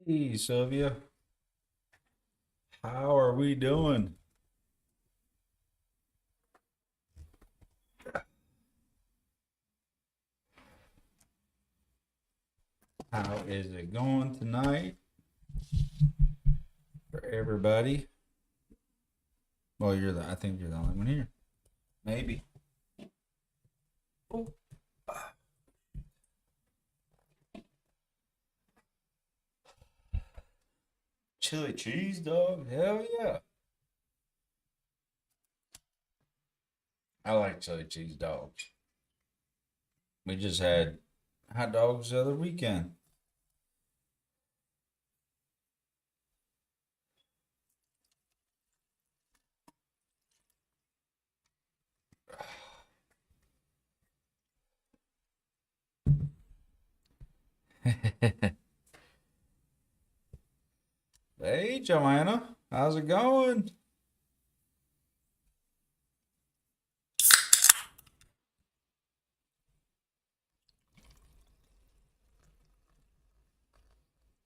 Hey, Sylvia. How are we doing? How is it going tonight for everybody? Well, I think you're the only one here. Maybe. Oh, chili cheese dog. Hell yeah. I like chili cheese dogs. We just had hot dogs the other weekend. Hey, Joanna. How's it going?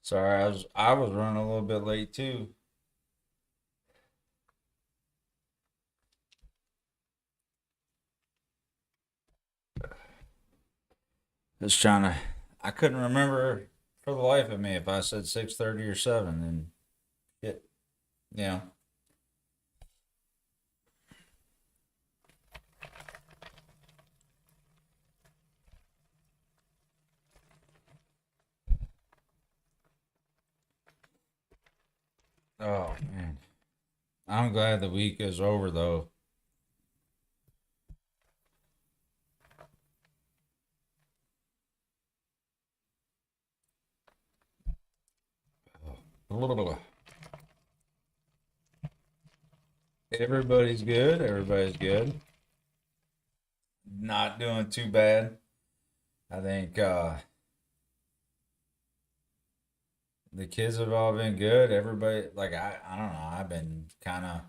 Sorry, I was running a little bit late too. Just trying to. I couldn't remember for the life of me if I said 6:30 or 7, and it, yeah. Oh man, I'm glad the week is over though. Everybody's good. Everybody's good. Not doing too bad. I think the kids have all been good. Everybody, like I don't know. I've been kind of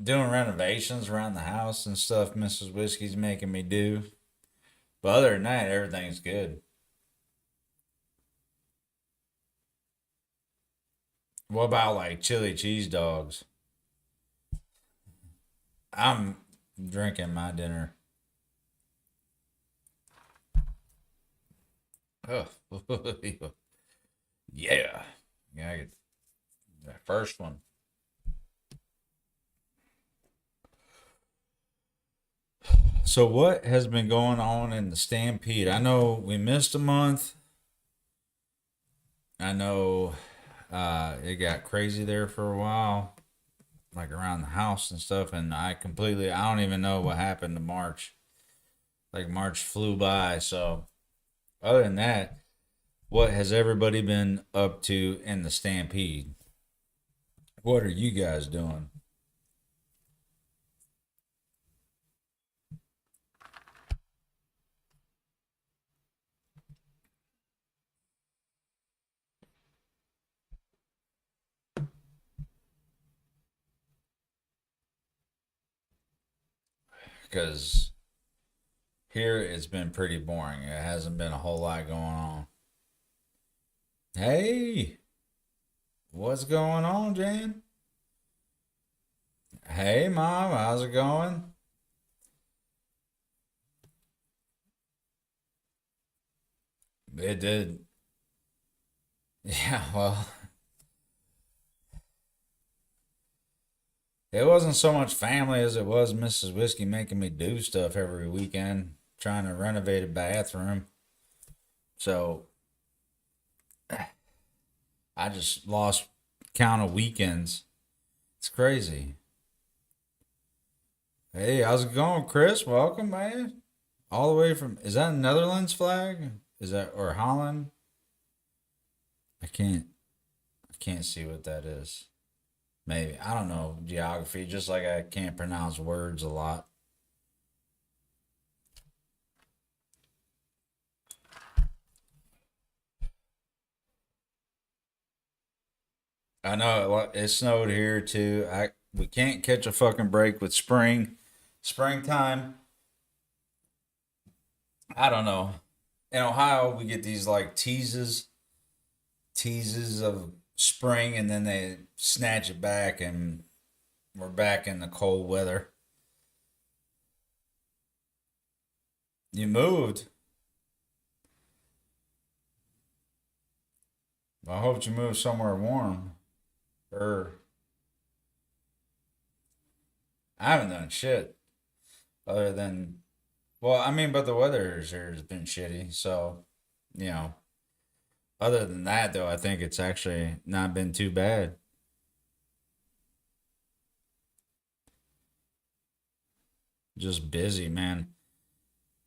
doing renovations around the house and stuff. Mrs. Whiskey's making me do. But other than that, everything's good. What about like chili cheese dogs? I'm drinking my dinner. Oh, yeah. Yeah, I get that first one. So, what has been going on in the Stampede? I know we missed a month. I know it got crazy there for a while, like around the house and stuff. And I don't even know what happened to March. Like, March flew by. So, other than that, what has everybody been up to in the Stampede? What are you guys doing? Because here it's been pretty boring. It hasn't been a whole lot going on. Hey, what's going on, Jan? Hey, Mom, how's it going? It did. Yeah, well, it wasn't so much family as it was Mrs. Whiskey making me do stuff every weekend, trying to renovate a bathroom. So I just lost count of weekends. It's crazy. Hey, how's it going, Chris? Welcome, man. All the way from, is that a Netherlands flag? Is that, or Holland? I can't I can't see what that is. Maybe. I don't know geography, just like I can't pronounce words a lot. I know it snowed here too. We can't catch a fucking break with springtime. I don't know. in Ohio, we get these like teases of spring, and then they snatch it back, and we're back in the cold weather. You moved. I hope you moved somewhere warm. Or I haven't done shit other than, well, I mean, but the weather here has been shitty. So, you know, other than that, though, I think it's actually not been too bad. Just busy, man.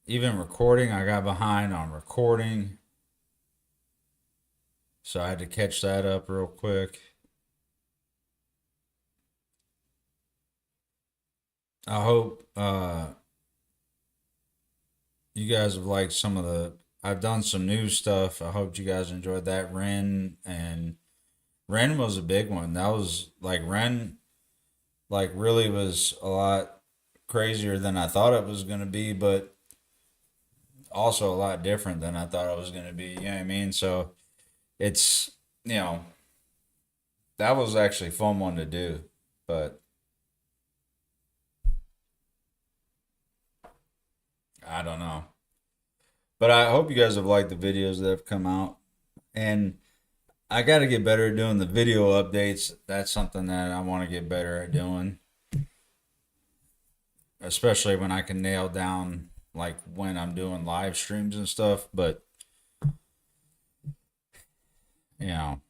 Even recording, I got behind on recording. So I had to catch that up real quick. I hope you guys have liked some of the. I've done some new stuff. I hope you guys enjoyed that. Ren was a big one. That was like Ren, like really was a lot crazier than I thought it was gonna be, but also a lot different than I thought it was gonna be. You know what I mean? So it's you know that was actually a fun one to do, but I don't know. But I hope you guys have liked the videos that have come out. And I got to get better at doing the video updates. That's something that I want to get better at doing, especially when I can nail down like when I'm doing live streams and stuff. But, you know,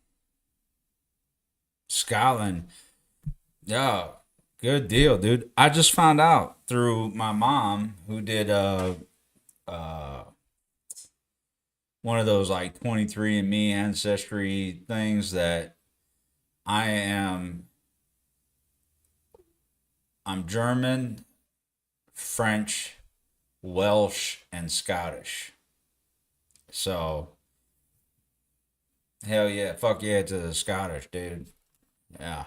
Scotland, yeah, good deal, dude. I just found out through my mom who did uh one of those like 23andMe ancestry things that I am I'm German, French, Welsh, and Scottish. So hell yeah, fuck yeah to the Scottish, dude. Yeah.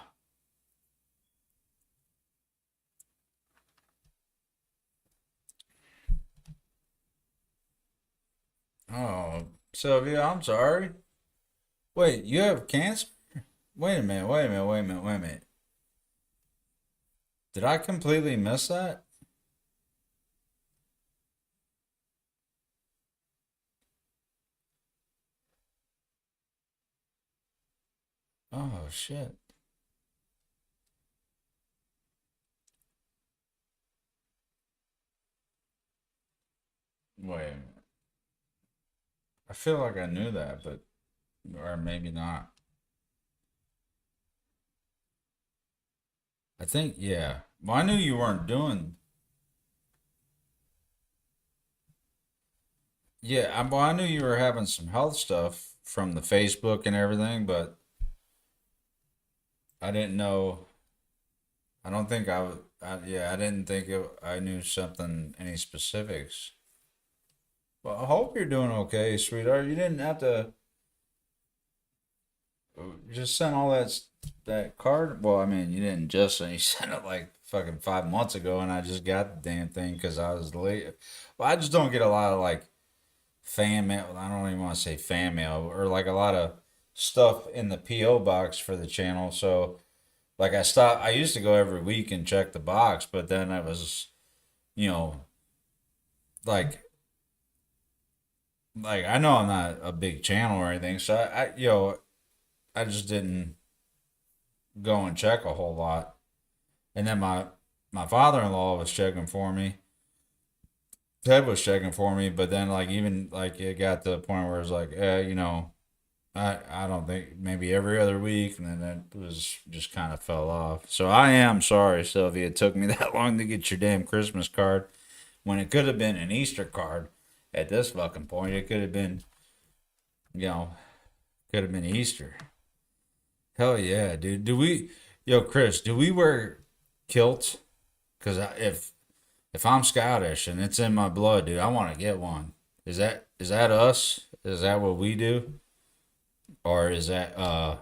Oh, Sylvia, I'm sorry. Wait, you have cancer? Wait a minute, wait a minute, wait a minute, wait a minute. Did I completely miss that? Oh shit. Wait a minute. I feel like I knew that, but or maybe not. I think yeah. Well, I knew you weren't doing. Yeah, well, I knew you were having some health stuff from the Facebook and everything, but I didn't know. I don't think I would. Yeah, I didn't think I knew something, any specifics. Well, I hope you're doing okay, sweetheart. You didn't have to just send all that card. Well, I mean, you didn't just send. You sent it like fucking 5 months ago, and I just got the damn thing because I was late. Well, I just don't get a lot of like fan mail. I don't even want to say fan mail or like a lot of stuff in the PO box for the channel. So like I stopped. I used to go every week and check the box, but then I was, you know, like I know I'm not a big channel or anything, so I just didn't go and check a whole lot. And then my father in law was checking for me. Ted was checking for me, but then like even like it got to the point where it was like, I don't think maybe every other week, and then it was just kind of fell off. So I am sorry, Sylvia. It took me that long to get your damn Christmas card when it could have been an Easter card. At this fucking point, it could have been, you know, could have been Easter. Hell yeah, dude. Yo, Chris, do we wear kilts? Because if I'm Scottish and it's in my blood, dude, I want to get one. Is that us? Is that what we do, or is that uh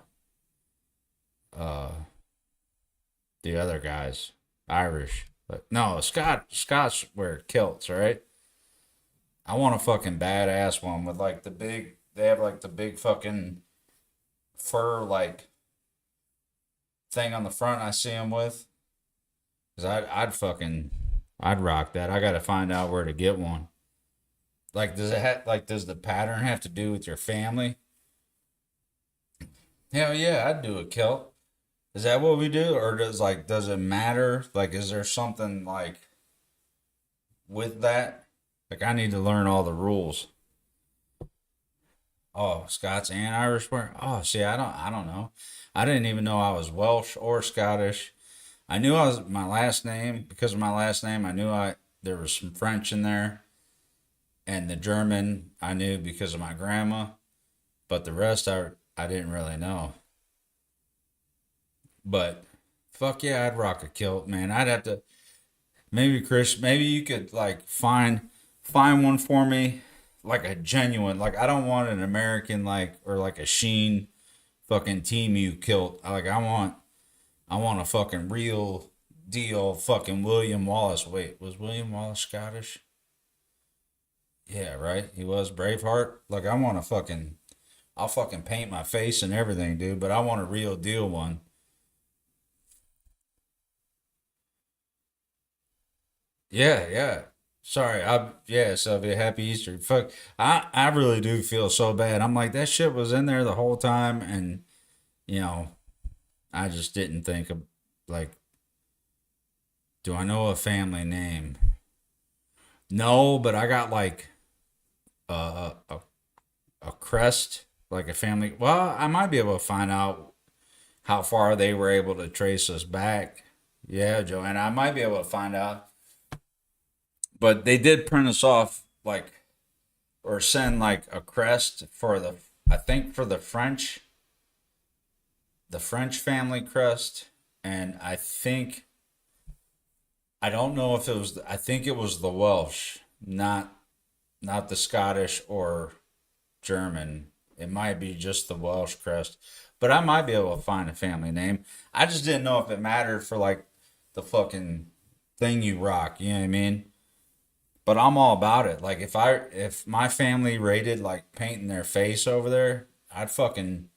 the other guys Irish? But no, Scots wear kilts, right? I want a fucking badass one with like the big. They have like the big fucking fur like thing on the front. I see them with. Cause I'd fucking I'd rock that. I gotta find out where to get one. Like, does the pattern have to do with your family? Hell yeah, I'd do a kilt. Is that what we do, or does it matter? Like, is there something like with that? Like, I need to learn all the rules. Oh, Scots and Irish were. Oh, see, I don't know. I didn't even know I was Welsh or Scottish. I knew I was my last name because of my last name. I knew I there was some French in there, and the German I knew because of my grandma. But the rest I didn't really know. But fuck yeah, I'd rock a kilt, man. I'd have to maybe Chris, maybe you could like find one for me, like a genuine. Like I don't want an American like or like a Sheen fucking Team kilt. Like I want a fucking real deal fucking William Wallace. Wait, was William Wallace Scottish? Yeah, right. He was Braveheart. Like I want a fucking I'll fucking paint my face and everything, dude, but I want a real deal one. Yeah, yeah. Sorry, yeah, Sylvia, happy Easter. Fuck, I really do feel so bad. I'm like that shit was in there the whole time, and you know, I just didn't think of like, do I know a family name? No, but I got like a crest, like a family. Well, I might be able to find out how far they were able to trace us back. Yeah, Joanna, I might be able to find out. But they did print us off like or send like a crest for the I think for the French family crest, and I don't know if it was I think it was the Welsh, not the Scottish or German. It might be just the Welsh crest, but I might be able to find a family name. I just didn't know if it mattered for like the fucking thing you rock. You know what I mean? But I'm all about it. Like if my family rated like painting their face over there, I'd fucking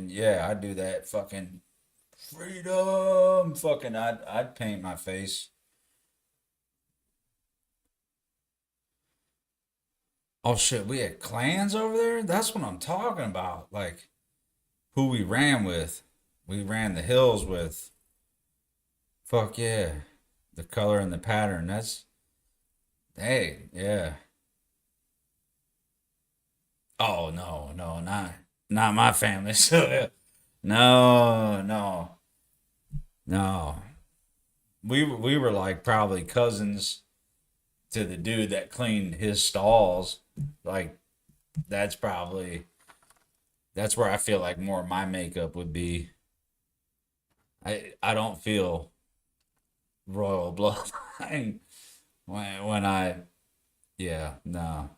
yeah, I'd do that fucking freedom fucking I'd paint my face. Oh shit, we had clans over there? That's what I'm talking about. Like who we ran with. We ran the hills with. Fuck yeah. The color and the pattern. That's hey, yeah. Oh no, no, not my family. So yeah. No, no, no. We were like probably cousins to the dude that cleaned his stalls. Like that's probably that's where I feel like more of my makeup would be. I don't feel royal bloodline when I yeah no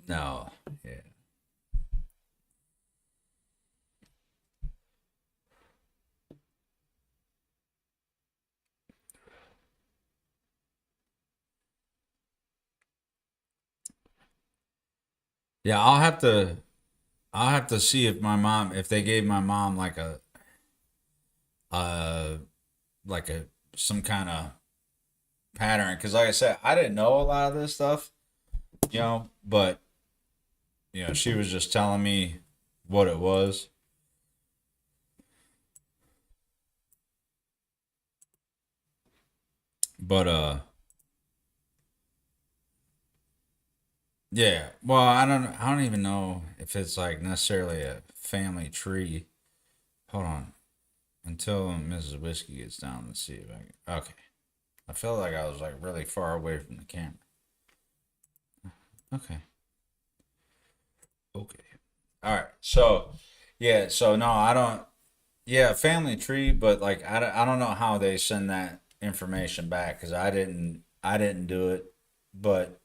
no yeah yeah I'll have to see if my mom if they gave my mom like a uh like a some kind of pattern because like I said I didn't know a lot of this stuff but she was just telling me what it was. But yeah. Well, I don't even know if it's like necessarily a family tree. Hold on. Until Mrs. Whiskey gets down, let's see if I can. Okay. I felt like I was like really far away from the camera. Okay. Okay. All right. So, yeah, so no, I don't yeah, family tree, but like I don't know how they send that information back cuz I didn't do it. But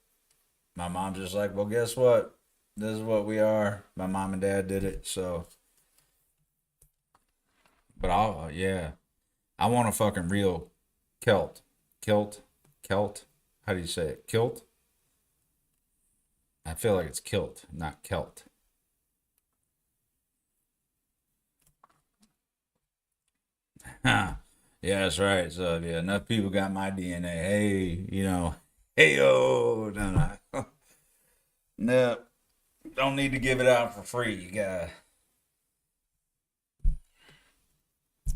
my mom's just like, "Well, guess what? This is what we are." My mom and dad did it. So, but yeah. I want a fucking real Celt. Kilt, Kelt. How do you say it? Kilt. I feel like it's kilt, not Kelt. Huh. Yeah, that's right. So yeah, enough people got my DNA. Hey, hey yo, no, no, no, don't need to give it out for free. You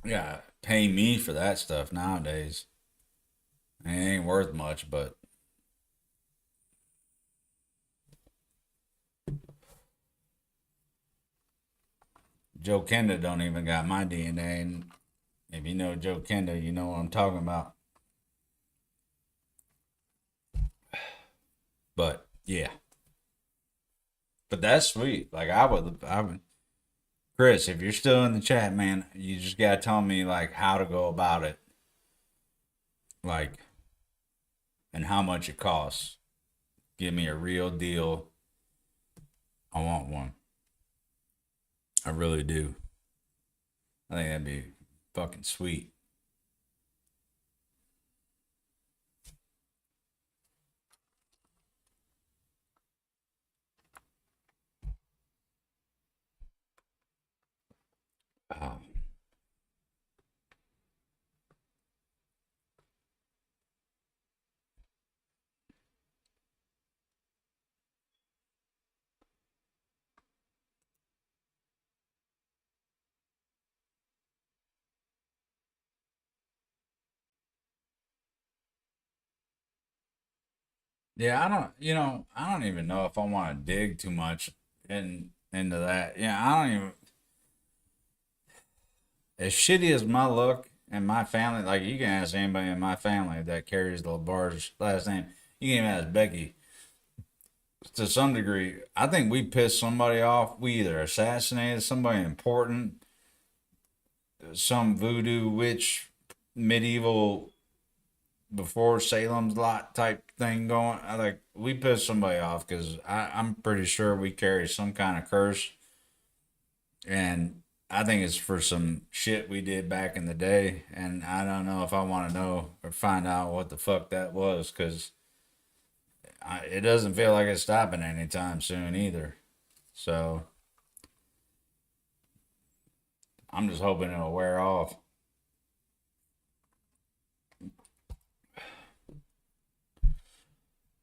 gotta pay me for that stuff nowadays. It ain't worth much, but Joe Kenda don't even got my DNA. And if you know Joe Kenda, you know what I'm talking about. But yeah, but that's sweet. Like I would, Chris, if you're still in the chat, man, you just gotta tell me like how to go about it, like, and how much it costs. Give me a real deal. I want one. I really do. I think that'd be fucking sweet. Oh. Yeah, I don't even know if I want to dig too much into that. Yeah, I don't even. As shitty as my luck and my family, like you can ask anybody in my family that carries the LeBarge last name. You can even ask Becky. To some degree, I think we pissed somebody off. We either assassinated somebody important, some voodoo witch, medieval before Salem's Lot type thing going. I like we pissed somebody off because I'm pretty sure we carry some kind of curse, and I think it's for some shit we did back in the day, and I don't know if I want to know or find out what the fuck that was because it doesn't feel like it's stopping anytime soon either. So I'm just hoping it'll wear off.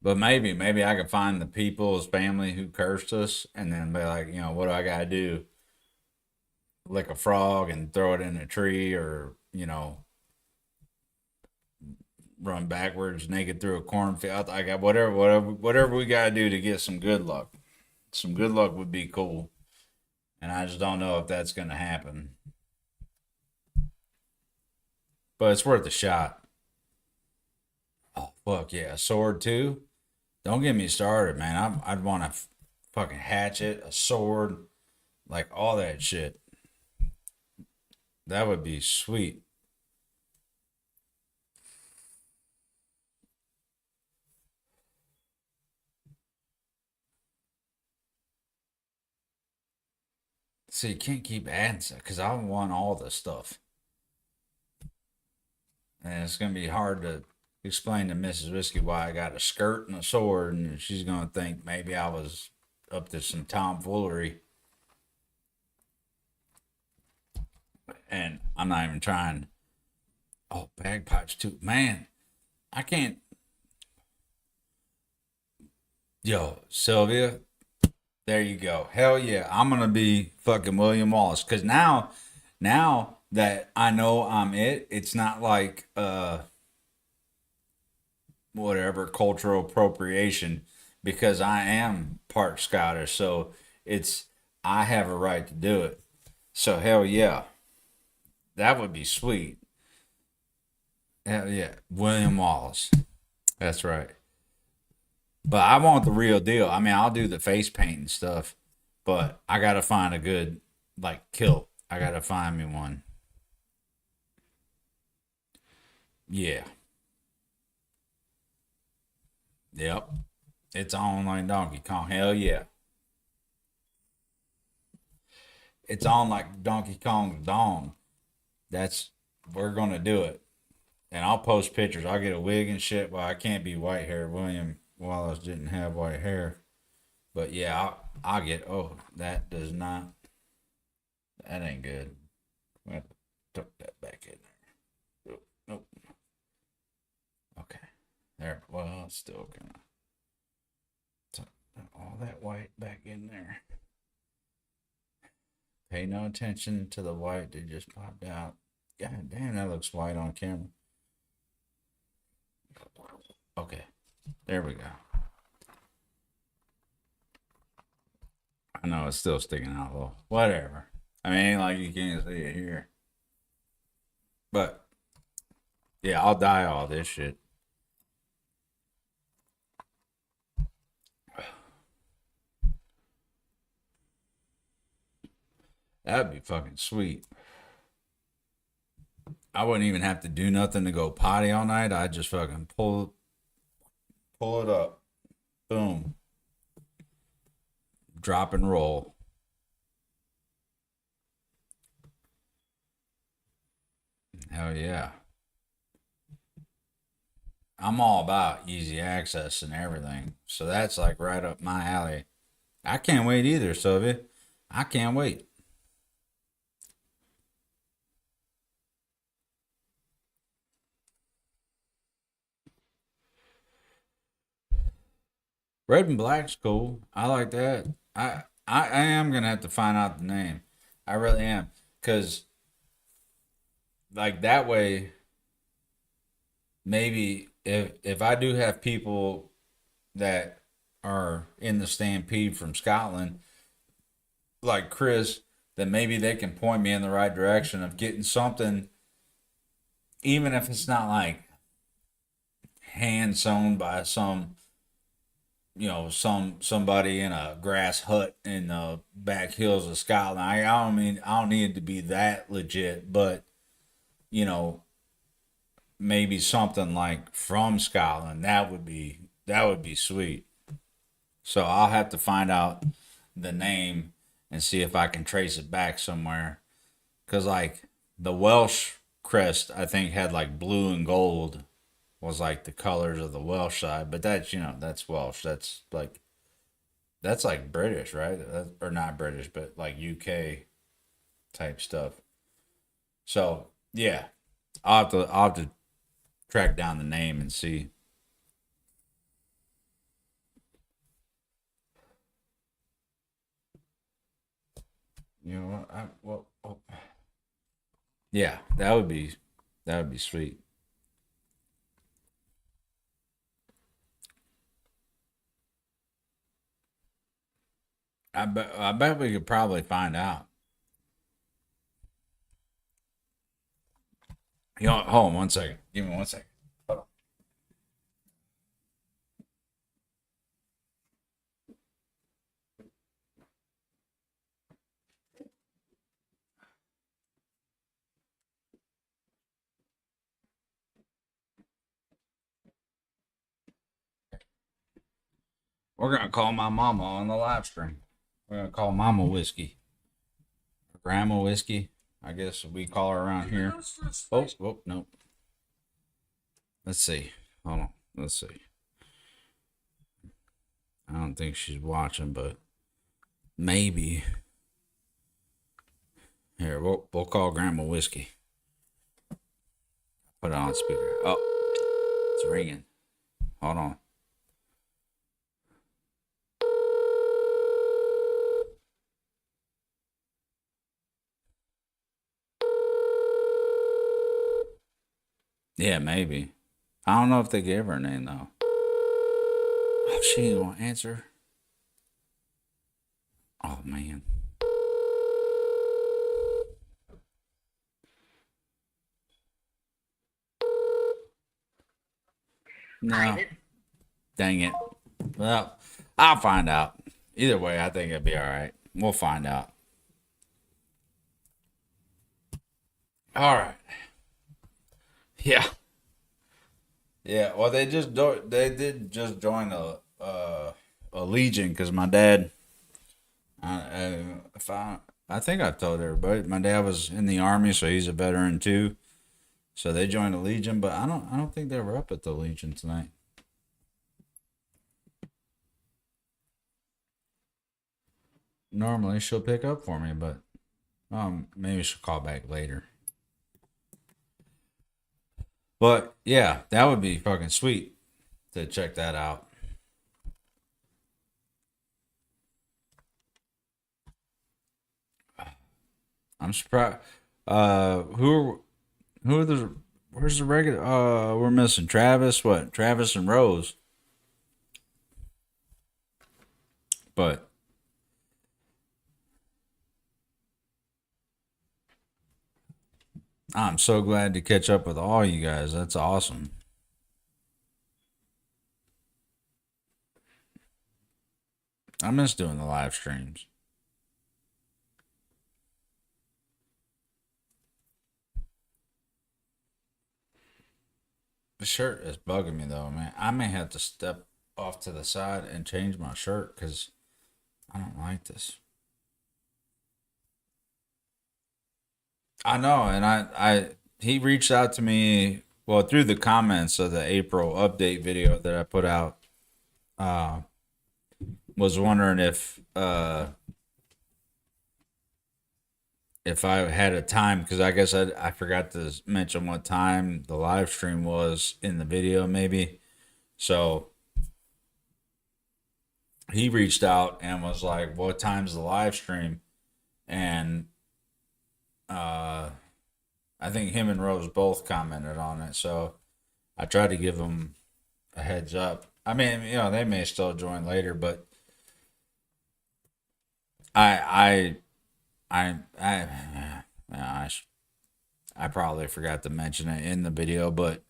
But maybe I could find the people's family who cursed us and then be like, what do I got to do? Lick a frog and throw it in a tree or, run backwards naked through a cornfield. I got whatever we got to do to get some good luck. Some good luck would be cool. And I just don't know if that's going to happen. But it's worth a shot. Oh, fuck yeah. A sword too? Don't get me started, man. I'd want a fucking hatchet, a sword, like all that shit. That would be sweet. So you can't keep adding stuff because I want all the stuff. And it's going to be hard to explain to Mrs. Whiskey why I got a skirt and a sword, and she's going to think maybe I was up to some tomfoolery. And I'm not even trying. Oh, bagpipes too. Man, I can't. Yo, Sylvia, there you go. Hell yeah. I'm going to be fucking William Wallace. Because now that I know I'm it's not like, whatever cultural appropriation because I am part Scottish. So it's I have a right to do it. So hell yeah, that would be sweet. Hell yeah, William Wallace. That's right. But I want the real deal. I mean, I'll do the face paint and stuff, but I gotta find a good like kilt. I gotta find me one. Yeah. Yep. It's on like Donkey Kong. Hell yeah. It's on like Donkey Kong's dong. That's we're gonna do it. and I'll post pictures. I'll get a wig and shit. Well, I can't be white hair. William Wallace didn't have white hair. But yeah, I'll get. Oh, that does not. That ain't good. I have to tuck that back in there. Nope. Okay. There. Well, it's still kind of tuck all that white back in there. Pay no attention to the white that just popped out. God damn, that looks white on camera. Okay. There we go. I know it's still sticking out a little. Whatever. I mean, ain't like you can't see it here. But yeah, I'll dye all this shit. That'd be fucking sweet. I wouldn't even have to do nothing to go potty all night. I'd just fucking pull it up. Boom. Drop and roll. Hell yeah. I'm all about easy access and everything. So that's like right up my alley. I can't wait either, Sylvia. I can't wait. Red and black's cool. I like that. I am gonna have to find out the name. I really am. Cause like that way, maybe if I do have people that are in the Stampede from Scotland, like Chris, then maybe they can point me in the right direction of getting something, even if it's not like hand sewn by some, somebody in a grass hut in the back hills of Scotland. I don't mean I don't need it to be that legit, but you know maybe something like from Scotland. That would be sweet. So I'll have to find out the name and see if I can trace it back somewhere. Cause like the Welsh crest, I think had like blue and gold was like the colors of the Welsh side. But that's Welsh. That's like British, right? Or not British, but like UK type stuff. So yeah, I'll have to track down the name and see. You know what? Yeah, that would be sweet. I bet we could probably find out. Hold on 1 second. Give me 1 second. Hold on. We're gonna call my mama on the live stream. We're gonna call Mama Whiskey, Grandma Whiskey. I guess we call her around here. Oh, no. Let's see. Hold on. Let's see. I don't think she's watching, but maybe. Here, we'll call Grandma Whiskey. Put it on speaker. Oh, it's ringing. Hold on. Yeah, maybe. I don't know if they gave her a name though. Oh, she didn't want to answer. Oh man. No. Dang it. Well, I'll find out. Either way, I think it'll be all right. We'll find out. All right. Yeah. Yeah. Well, they did just join a legion because my dad. If I think I told everybody my dad was in the army, so he's a veteran too. So they joined the Legion, but I don't think they were up at the Legion tonight. Normally she'll pick up for me, but maybe she'll call back later. But yeah, that would be fucking sweet to check that out. I'm surprised. Who are the where's the regular? We're missing Travis. What? Travis and Rose. But I'm so glad to catch up with all you guys. That's awesome. I miss doing the live streams. The shirt is bugging me though, man. I may have to step off to the side and change my shirt because I don't like this. I know, and he reached out to me well through the comments of the April update video that I put out. Was wondering if I had a time because I guess I forgot to mention what time the live stream was in the video maybe. So he reached out and was like, "What time's the live stream?" And I think him and Rose both commented on it. So I tried to give them a heads up. I mean, they may still join later, but I I I I, I probably forgot to mention it in the video, but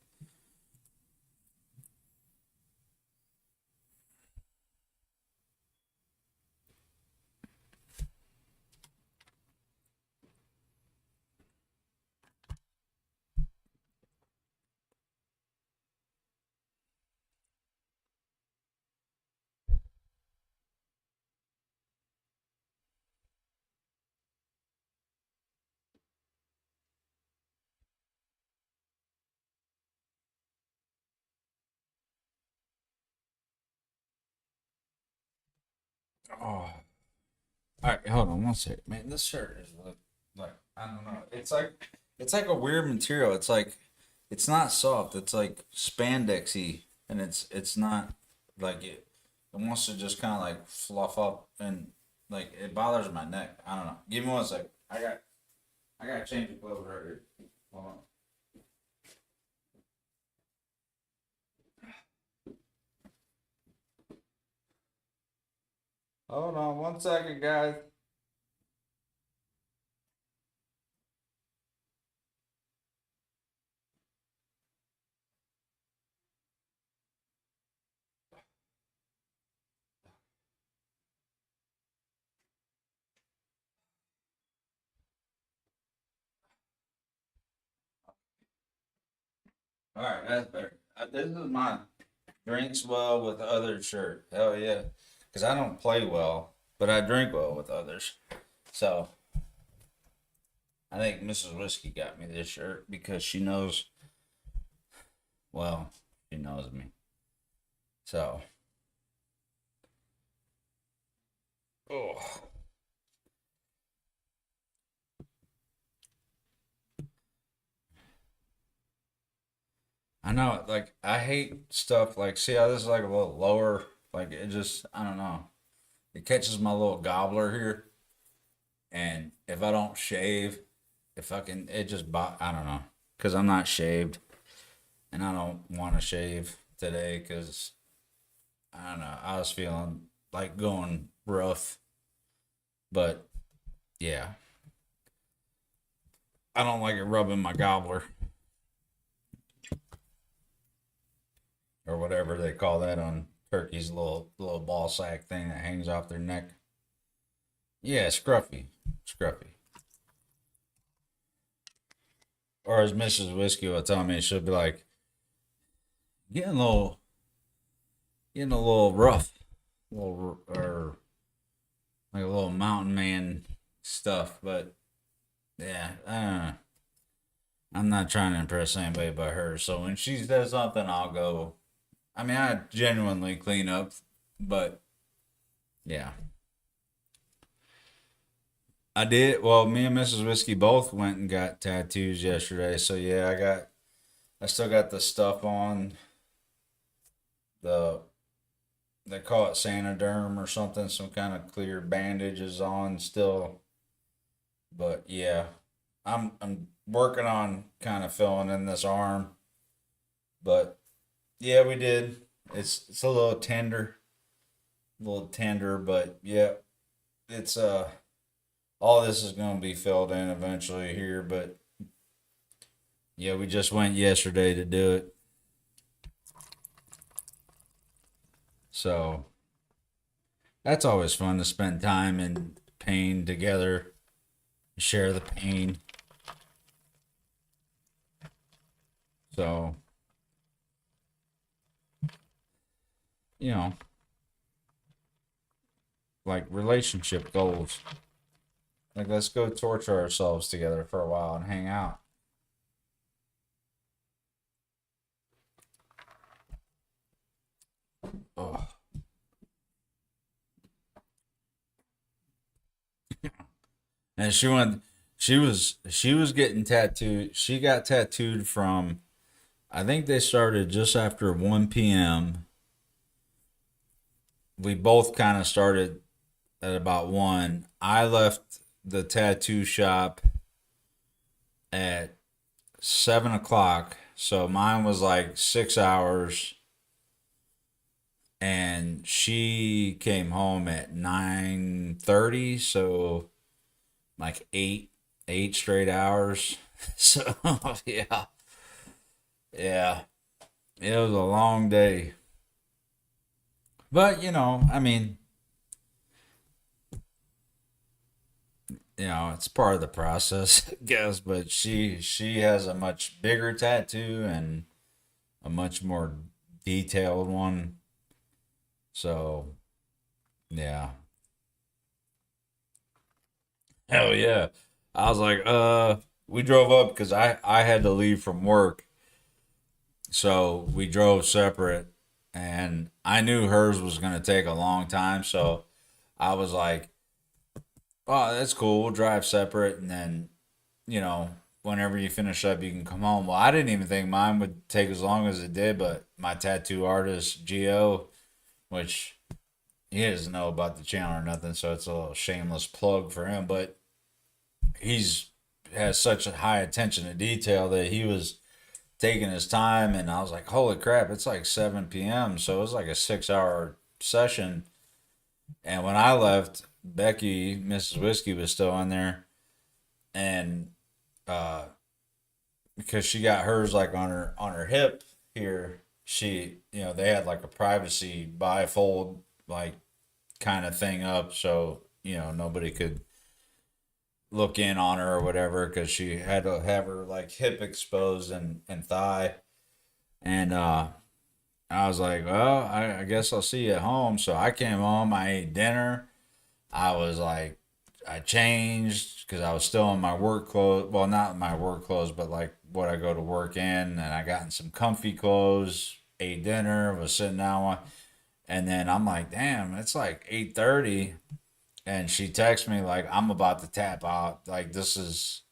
oh, all right, hold on one second, man. This shirt is like I don't know. It's like a weird material. It's not soft. It's like spandexy, and it's not like it wants to just kind of like fluff up and like it bothers my neck. I don't know. Give me one second. I got to change the clothes right here. Hold on. Hold on one second, guys. All right, that's better. This is my drinks well with others shirt. Hell yeah, because I don't play well, but I drink well with others. So I think Mrs. Whiskey got me this shirt because she knows. Well, she knows me. So, oh, I know. Like I hate stuff. Like see how this is like a little lower. Like it just I don't know. It catches my little gobbler here, and if I don't shave, if I can, it just I don't know because I'm not shaved, and I don't want to shave today because I don't know. I was feeling like going rough, but yeah, I don't like it rubbing my gobbler or whatever they call that on turkeys, little ball sack thing that hangs off their neck. Yeah, scruffy, scruffy. Or as Mrs. Whiskey will tell me, she'll be like, getting a little, getting a little rough, a little or like a little mountain man stuff. But yeah, I don't know. I'm not trying to impress anybody but her. So when she does something, I'll go. I mean, I genuinely clean up, but yeah, I did. Well, me and Mrs. Whiskey both went and got tattoos yesterday. So yeah, I still got the stuff on the. They call it Sanoderm or something. Some kind of clear bandages on still, but yeah, I'm working on kind of filling in this arm, but yeah, we did. It's a little tender, but yeah, it's all this is going to be filled in eventually here, but yeah, we just went yesterday to do it. So that's always fun to spend time in pain together, share the pain. So, you know, like relationship goals. Like, let's go torture ourselves together for a while and hang out. Oh. And she was getting tattooed. She got tattooed from, I think they started just after 1 p.m. We both kind of started at about 1. I left the tattoo shop at 7 o'clock. So mine was like 6 hours. And she came home at 9:30. So like eight straight hours. So yeah. Yeah. It was a long day. But I mean, it's part of the process, I guess. But she has a much bigger tattoo and a much more detailed one. So yeah, hell yeah. I was like, we drove up because I had to leave from work, so we drove separate, and I knew hers was gonna take a long time, so I was like, oh, that's cool. We'll drive separate, and then you know, whenever you finish up, you can come home. Well, I didn't even think mine would take as long as it did, but my tattoo artist, Gio, which he doesn't know about the channel or nothing, so it's a little shameless plug for him, but he's has such a high attention to detail that he was taking his time, and I was like, holy crap, it's like 7 p.m., so it was like a 6 hour session. And when I left, Becky, Mrs. Whiskey, was still in there, and uh, because she got hers like on her hip here. She, they had like a privacy bifold like kind of thing up, so nobody could look in on her or whatever because she had to have her like hip exposed and thigh. And I was like, well, I guess I'll see you at home. So I came home. I ate dinner. I was like, I changed because I was still in my work clothes. Well, not my work clothes, but like what I go to work in. And I got in some comfy clothes, ate dinner, was sitting down. And then I'm like, damn, it's like 8:30. And she texts me like, I'm about to tap out. Like, this is.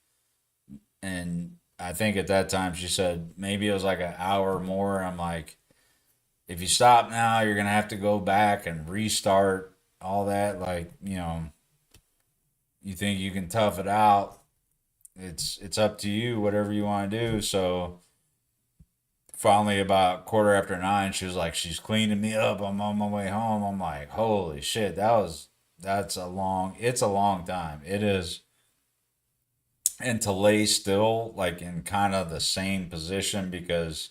And I think at that time she said maybe it was like an hour more. I'm like, if you stop now, you're going to have to go back and restart all that. Like, you think you can tough it out, it's up to you, whatever you want to do. So finally, about quarter after 9, she was like, she's cleaning me up, I'm on my way home. I'm like, holy shit, it's a long time, it is. And to lay still like in kind of the same position, because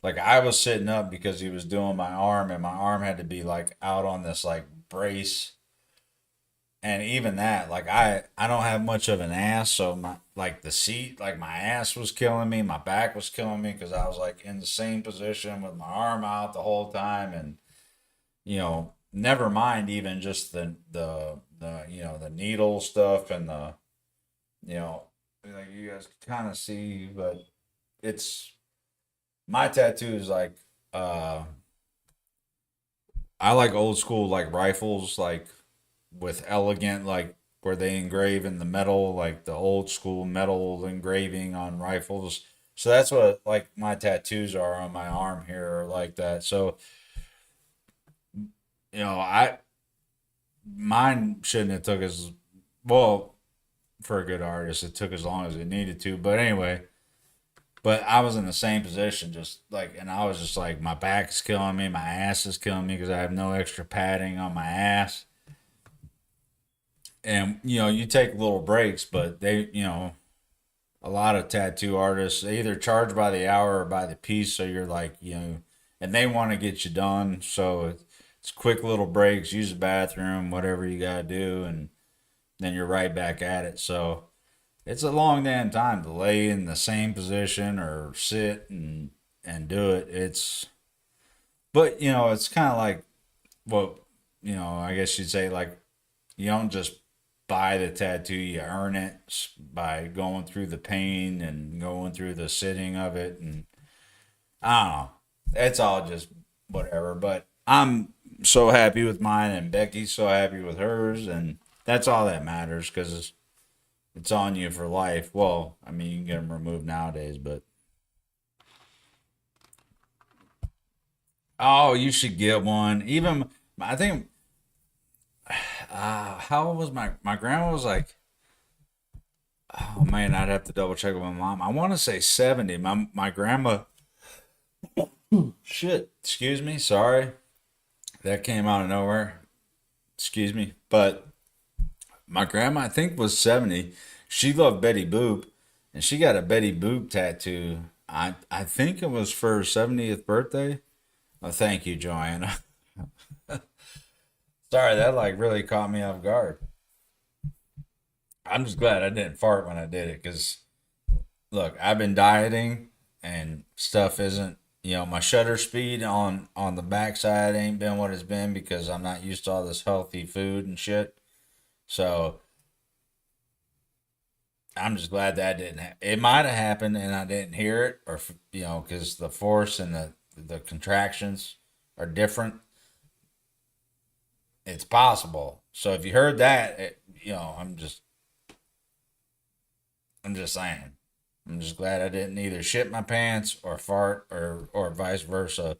like I was sitting up because he was doing my arm, and my arm had to be like out on this like brace. And even that, like I don't have much of an ass, so my like the seat, like my ass was killing me, my back was killing me because I was like in the same position with my arm out the whole time. And never mind even just the needle stuff and the you know like you guys kind of see, but it's my tattoo is like uh I like old school like rifles like with elegant like where they engrave in the metal like the old school metal engraving on rifles. So that's what like my tattoos are on my arm here are like that. So I mine shouldn't have took as well for a good artist. It took as long as it needed to. But anyway, but I was in the same position, just like, and I was just like, my back is killing me, my ass is killing me because I have no extra padding on my ass. And you take little breaks, but a lot of tattoo artists they either charge by the hour or by the piece. So you're like, and they want to get you done. So it's quick little breaks, use the bathroom, whatever you gotta do, and then you're right back at it. So it's a long damn time to lay in the same position or sit and do it. But it's kind of like what I guess you'd say like you don't just buy the tattoo, you earn it by going through the pain and going through the sitting of it, and I don't know. It's all just whatever. But I'm so happy with mine, and Becky's so happy with hers, and that's all that matters because it's on you for life. Well, I mean, you can get them removed nowadays, but oh, you should get one. Even I think, how old was my grandma was like, oh man, I'd have to double check with my mom. I want to say 70. My grandma, shit, excuse me, sorry, that came out of nowhere. Excuse me, but my grandma I think was 70. She loved Betty Boop, and she got a Betty Boop tattoo. I think it was for her 70th birthday. Oh, thank you, Joanna. Sorry, that like really caught me off guard. I'm just glad I didn't fart when I did it because look, I've been dieting and stuff isn't my shutter speed on the backside ain't been what it's been because I'm not used to all this healthy food and shit. So I'm just glad that didn't. It might have happened and I didn't hear it, or because the force and the contractions are different. It's possible. So if you heard that, I'm just saying. I'm just glad I didn't either shit my pants or fart or vice versa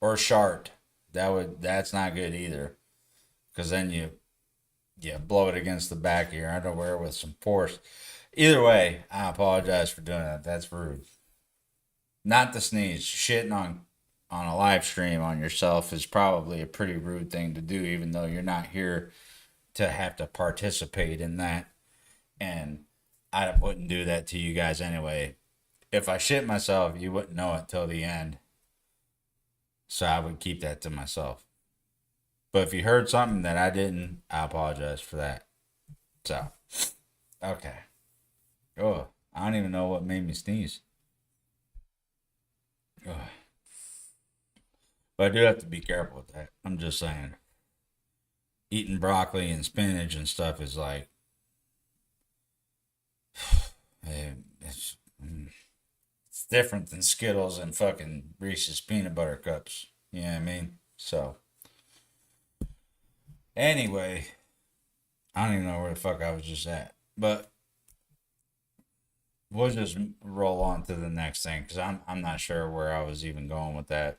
or shart. That's not good either because then you blow it against the back of your underwear with some force. Either way, I apologize for doing that. That's rude. Not the sneeze. Shitting on a live stream on yourself is probably a pretty rude thing to do, even though you're not here to have to participate in that. And I wouldn't do that to you guys anyway. If I shit myself, you wouldn't know it till the end. So I would keep that to myself. But if you heard something that I didn't, I apologize for that. So, okay. Oh, I don't even know what made me sneeze. Oh. But I do have to be careful with that. I'm just saying. Eating broccoli and spinach and stuff is like, it's, it's different than Skittles and fucking Reese's peanut butter cups. You know what I mean? So, anyway, I don't even know where the fuck I was just at. But we'll just roll on to the next thing because I'm not sure where I was even going with that.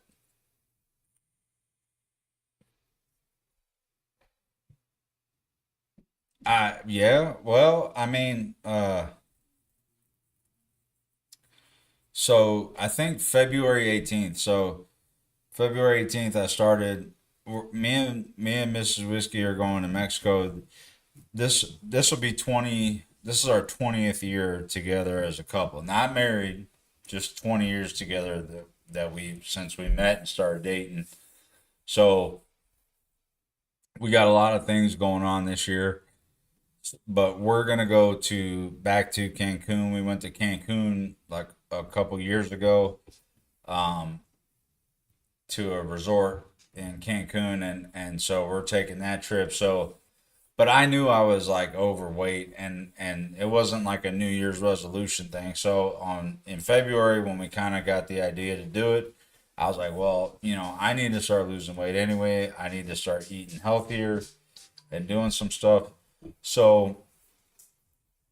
Yeah, well, I mean, so I think February 18th. So February 18th, I started. Me and Mrs. Whiskey are going to Mexico. This will be 20. This is our 20th year together as a couple. Not married, just 20 years together that we since we met and started dating. So we got a lot of things going on this year, but we're gonna go to back to Cancun. We went to Cancun like a couple years ago, um, to a resort in Cancun, and so we're taking that trip. So but I knew I was like overweight, and it wasn't like a New Year's resolution thing. So in February when we kind of got the idea to do it, I was like, well, I need to start losing weight anyway. I need to start eating healthier and doing some stuff. So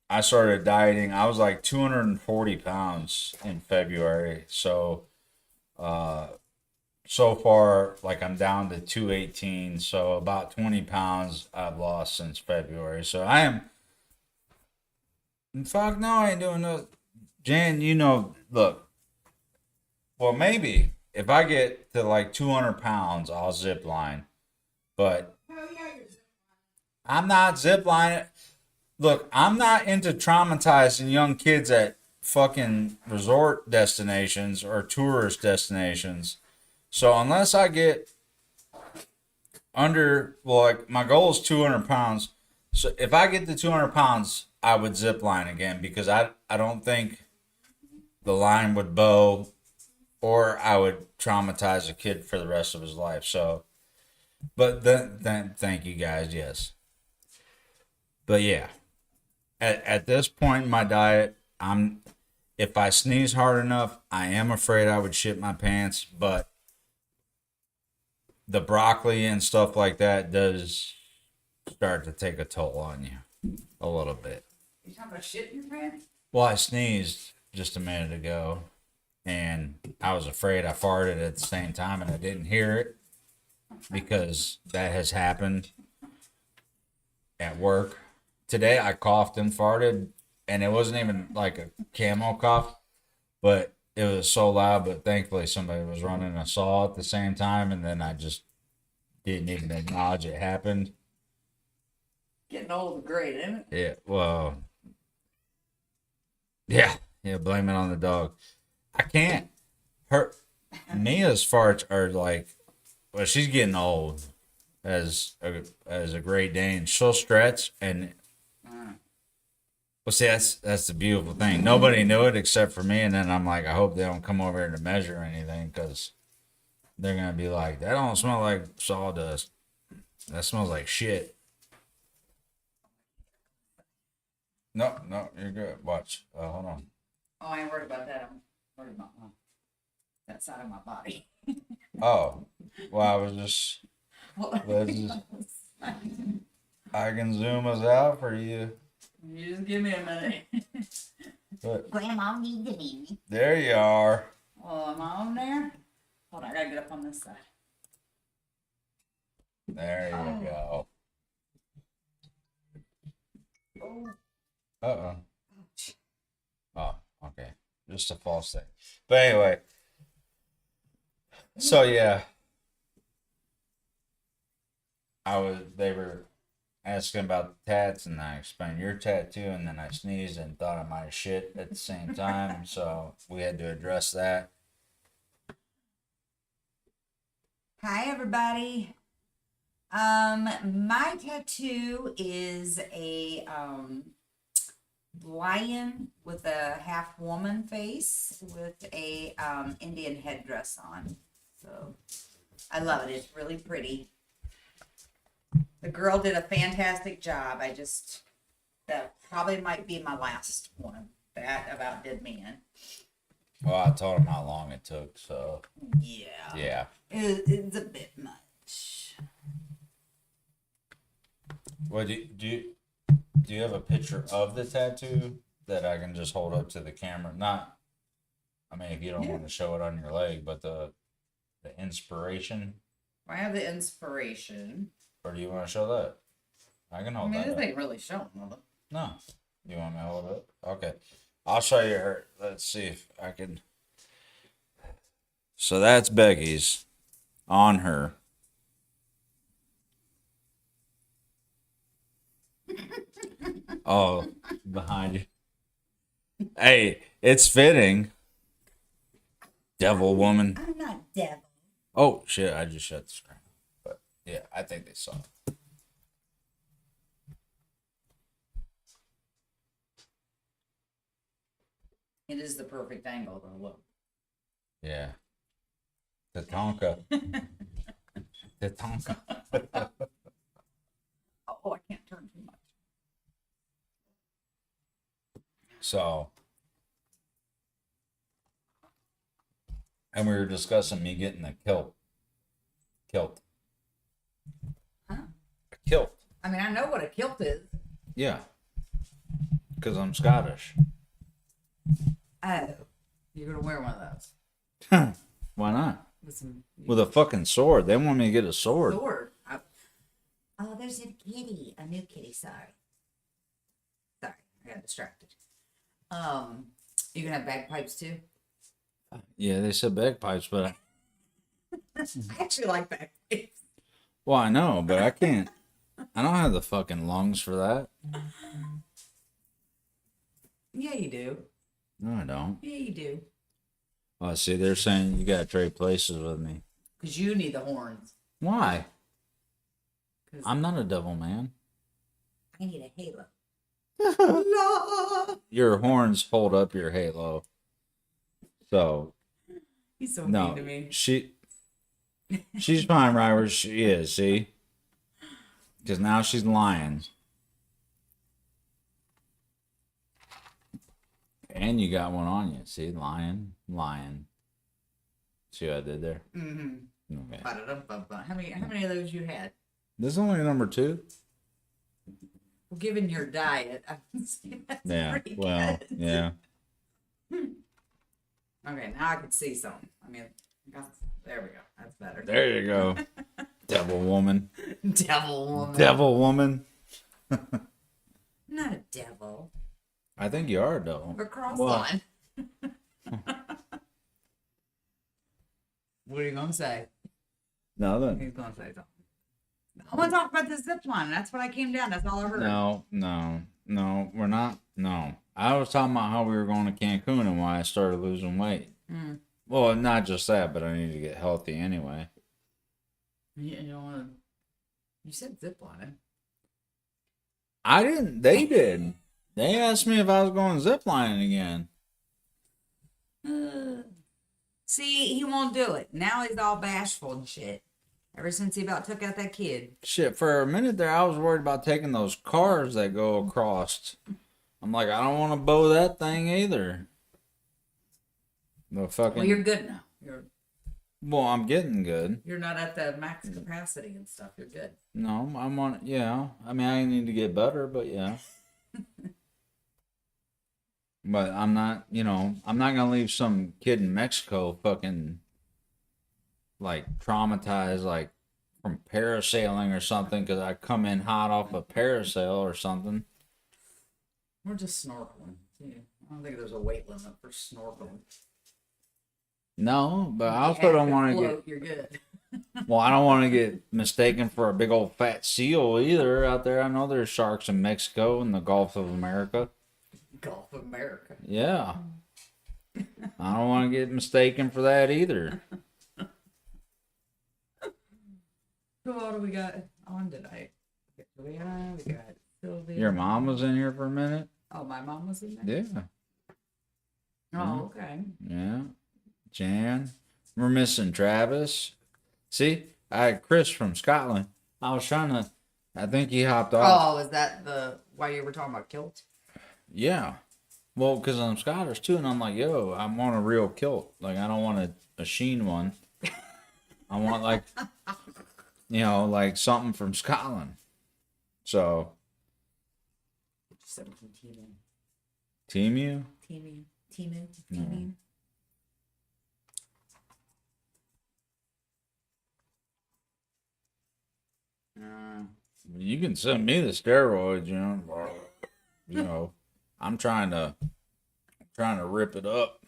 I started dieting. I was like 240 pounds in February. Uh, so far, like I'm down to 218. So about 20 pounds I've lost since February. So I am, fuck no, I ain't doing no, Jan, look, well, maybe if I get to like 200 pounds, I'll zip line. But I'm not zip lining. Look, I'm not into traumatizing young kids at fucking resort destinations or tourist destinations. So unless I get well, like my goal is 200 pounds. So if I get to 200 pounds, I would zip line again because I don't think the line would bow or I would traumatize a kid for the rest of his life. So, but then thank you guys. Yes. But yeah, at this point in my diet, if I sneeze hard enough, I am afraid I would shit my pants, but the broccoli and stuff like that does start to take a toll on you a little bit. You talking about shit in your pants? Well, I sneezed just a minute ago, and I was afraid I farted at the same time, and I didn't hear it because that has happened at work. Today, I coughed and farted, and it wasn't even like a camel cough, but it was so loud. But thankfully, somebody was running a saw at the same time, and then I just didn't even acknowledge it happened. Getting old and great, isn't it? Yeah, well, yeah, blame it on the dog. I can't. Mia's farts are like, well, she's getting old as a Great Dane. She'll stretch and. Well, see, that's the beautiful thing. Nobody knew it except for me, and then I'm like, I hope they don't come over here to measure anything because they're gonna be like, that don't smell like sawdust. That smells like shit. No, you're good. Watch. Hold on. Oh, I ain't worried about that. I'm worried about that side of my body. Oh, well, I was just. I can zoom us out for you. You just give me a minute. But, Grandma need the baby. there you are. Oh, am I on there? Hold on, I gotta get up on this side. There you go. Uh-oh. Oh, okay. Just a false thing. But anyway. So yeah. They were asking about the tats, and I explained your tattoo, and then I sneezed and thought I might have shit at the same time, so we had to address that. Hi, everybody. My tattoo is a lion with a half woman face with a Indian headdress on. So I love it. It's really pretty. The girl did a fantastic job. That probably might be my last one. That about did me in. Well, I told him how long it took, so Yeah. yeah. It's a bit much. Well, do you have a picture of the tattoo that I can just hold up to the camera? Not, I mean, if you don't want to show it on your leg, but the inspiration. I have the inspiration. Or do you want to show that? I can hold that This up. ain't really showing. No. You want me to hold it? Okay. I'll show you her. Let's see if I can. So that's Becky's on her. Oh, behind you. Hey, it's fitting. Devil woman. I'm not devil. Oh, shit. I just shut the screen. But yeah, I think they saw it. It is the perfect angle, though. Look. Yeah. Tatanka. Tatanka. Oh, I can't turn So, and we were discussing me getting a kilt. Huh? A kilt. I mean, I know what a kilt is. Yeah. Because I'm Scottish. Oh, you're gonna wear one of those Why not? with some With a fucking sword. They want me to get a sword. Oh, there's a kitty, a new kitty. Sorry, I got distracted. You gonna have bagpipes too? Yeah, they said bagpipes, but I actually like bagpipes. well, I know, but I can't. I don't have the fucking lungs for that. Yeah, you do. No, I don't. Yeah, you do. Oh, see, they're saying you gotta trade places with me. Because you need the horns. Why? 'Cause I'm not a devil man. I need a halo. No. Your horns hold up your halo. So He's so no, mean to me. she's fine right where she is. See, because now she's lying. And you got one on you. See, lying. See what I did there? Mm-hmm. Okay. How many of those you had? This is only number 2. Well, given your diet, I would say that's Yeah. pretty Well, good. yeah. Okay, now I can see some. I mean, there we go. That's better. There you go. Devil woman. Devil woman. Devil woman. I'm not a devil. I think you are a devil. We're cross Well- line. What are you gonna say? Nothing. He's gonna say something. I want to talk about the zip line. That's what I came down. That's all I heard. No, we're not. No. I was talking about how we were going to Cancun and why I started losing weight. Mm. Well, not just that, but I need to get healthy anyway. You don't want to. You said zip line. I didn't. They did. They asked me if I was going ziplining again. See, he won't do it. Now he's all bashful and shit. Ever since he about took out that kid. Shit, for a minute there, I was worried about taking those cars that go across. I'm like, I don't want to bow that thing either. The fucking. Well, you're good now. Well, I'm getting good. You're not at the max capacity and stuff. You're good. No, I'm on. Yeah, I mean, I need to get better, but yeah. But I'm not. I'm not gonna leave some kid in Mexico fucking like traumatized, like from parasailing or something, because I come in hot off a parasail or something. We're just snorkeling. Yeah. I don't think there's a weight limit for snorkeling. No, but I You also have don't to want to float, get. You're good. Well, I don't want to get mistaken for a big old fat seal either out there. I know there's sharks in Mexico and the Gulf of America. Gulf of America. Yeah. I don't want to get mistaken for that either. Who all do we got on tonight? We got Sylvia. Your mom was in here for a minute? Oh, my mom was in there? Yeah. Oh, okay. Yeah. Jan. We're missing Travis. See, I had Chris from Scotland. I think he hopped off. Oh, is that why you were talking about kilts? Yeah. Well, because I'm Scottish too, and I'm like, yo, I want a real kilt. Like, I don't want a sheen one. I want, like, like something from Scotland. So. Something from Timu? Timu. You can send me the steroids, I'm trying to rip it up.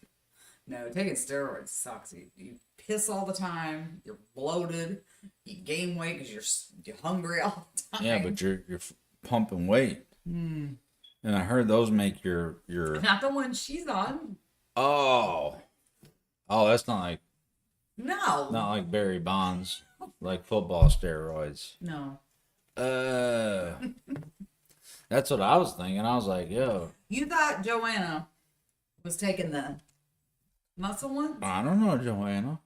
No, taking steroids sucks. You piss all the time. You're bloated. You gain weight because you're hungry all the time. Yeah, but you're pumping weight. Mm. And I heard those make your Not the one she's on. oh that's not No. like Barry Bonds, like football steroids. No. That's what I was thinking. I was like, yo, You thought Joanna was taking the muscle ones? I don't know, Joanna.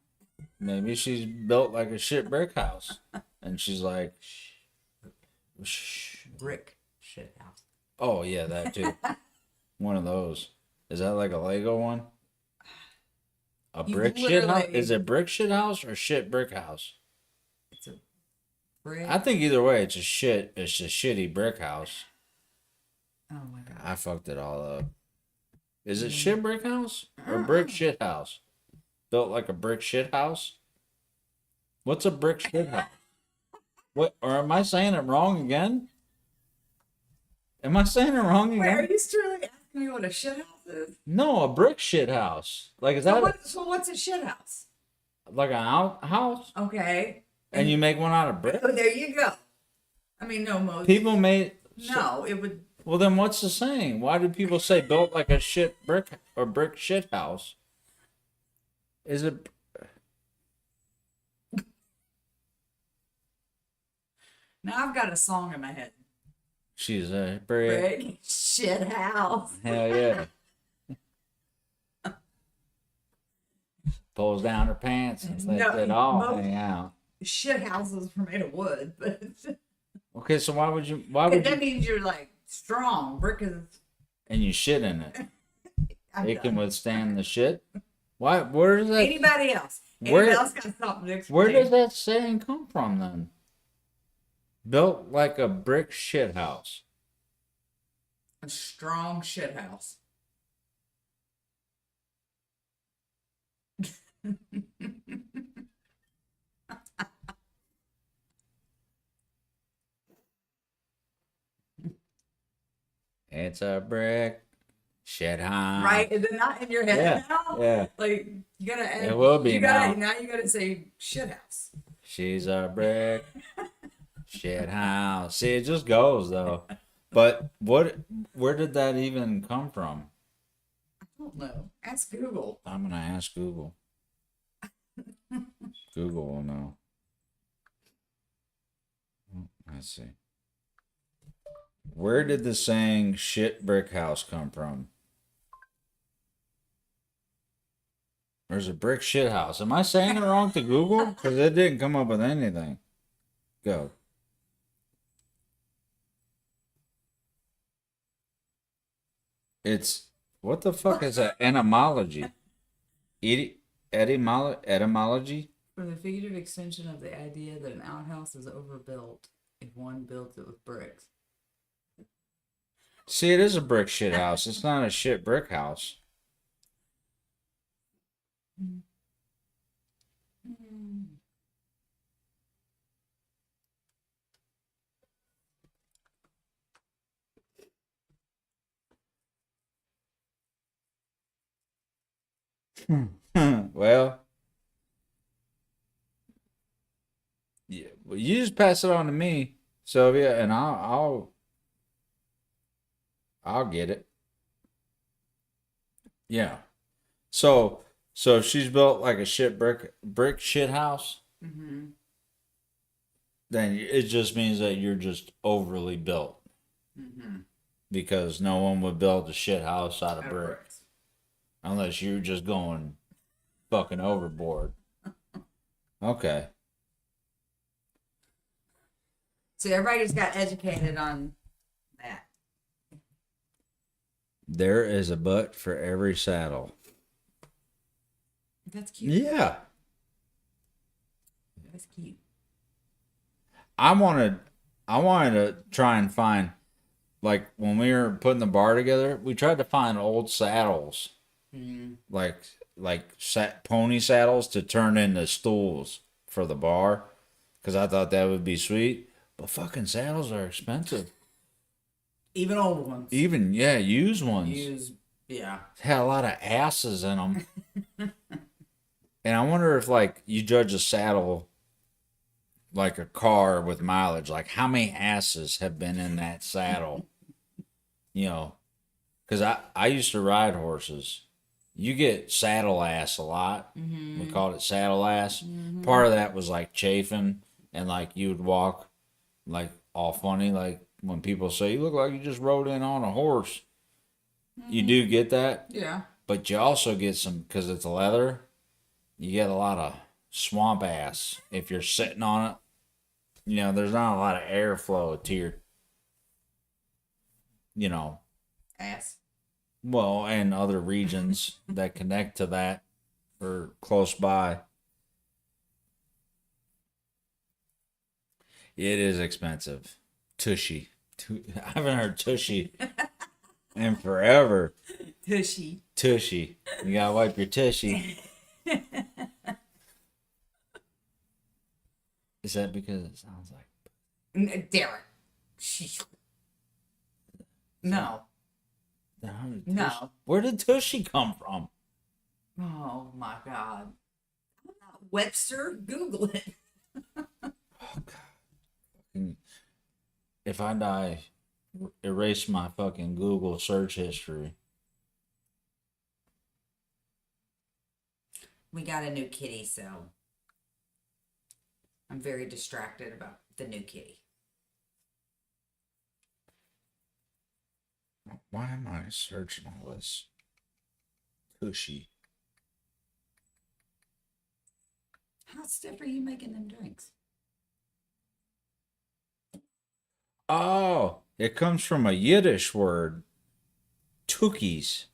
Maybe she's built like a shit brick house, and she's like, shh. Brick shit house. Oh yeah, that too. One of those. Is that like a Lego one? A You brick shit house? literally- Is it brick shit house or shit brick house? It's a brick. I think either way, it's a shitty brick house. Oh my god. I fucked it all up. Is it shit brick house or brick shit house? Built like a brick shit house? What's a brick shit house? What? Or am I saying it wrong again? Am I saying it wrong Wait, are again? you truly asking me what a shit house is? No, a brick shit house. Like is So, that what's a shit house? like an house? Okay. And you make one out of brick? Oh, there you go. I mean, no, most People made. No, it would. Well, then what's the saying? Why do people say built like a shit brick or brick shit house? Is it? Now I've got a song in my head. She's a brick. Brick shit house. Hell yeah. Pulls down her pants and lets No, it all most- hang out. Shit houses were made of wood, but Okay, so why would you? Why would that you? means you're like strong. Brick is. And you shit in it. I'm It done. can withstand the shit. Why? Where does that? Anybody else? Where- Anybody else got something to explain? Where does that saying come from then? Built like a brick shit house. A strong shit house. It's a brick shit house. Right? Is it not in your head Yeah. now? Yeah. Like you gotta add, It will be you gotta, now. now you gotta say shit house. She's a brick shit house. See, it just goes though. But where did that even come from? I don't know. Ask Google. I'm gonna ask Google. Google will know. Let's see. Where did the saying shit brick house come from? There's a brick shit house. Am I saying it wrong to Google? Because it didn't come up with anything. Go. It's what the fuck is that? Etymology. Etymology? For the figurative extension of the idea that an outhouse is overbuilt if one builds it with bricks. See, it is a brick shit house. It's not a shit brick house. Well, yeah. Well, you just pass it on to me, Sylvia, and I'll get it. Yeah. So if she's built like a shit brick shit house, Mm-hmm. then it just means that you're just overly built Mm-hmm. because no one would build a shit house out of brick Bricks. unless you're just going fucking overboard. Okay. So everybody just got educated on that. There is a butt for every saddle. That's cute. Yeah. That's cute. I wanted to try and find, like when we were putting the bar together, we tried to find old saddles, like pony saddles to turn into stools for the bar, because I thought that would be sweet. But fucking saddles are expensive. Even old ones. Even used ones Yeah. had a lot of asses in them. And I wonder if like you judge a saddle like a car with mileage, like how many asses have been in that saddle? You know, because I used to ride horses. You get saddle ass a lot. We called it saddle ass. Part of that was like chafing, and like you would walk like all funny, like when people say you look like you just rode in on a horse. You do get that, Yeah. but you also get some, because it's leather, you get a lot of swamp ass if you're sitting on it. You know, there's not a lot of airflow to your, Ass. Well, and other regions that connect to that or close by. It is expensive. Tushy. I haven't heard tushy in forever. Tushy. Tushy. You gotta wipe your tushy. Is that because it sounds like Derek. No. No. Where did tushy come from? Oh my God. Webster, Google it. Oh God. If I die, erase my fucking Google search history. We got a new kitty, so I'm very distracted about the new kitty. Why am I searching all this? Tushy. How stiff are you making them drinks? Oh, it comes from a Yiddish word. Tukkies.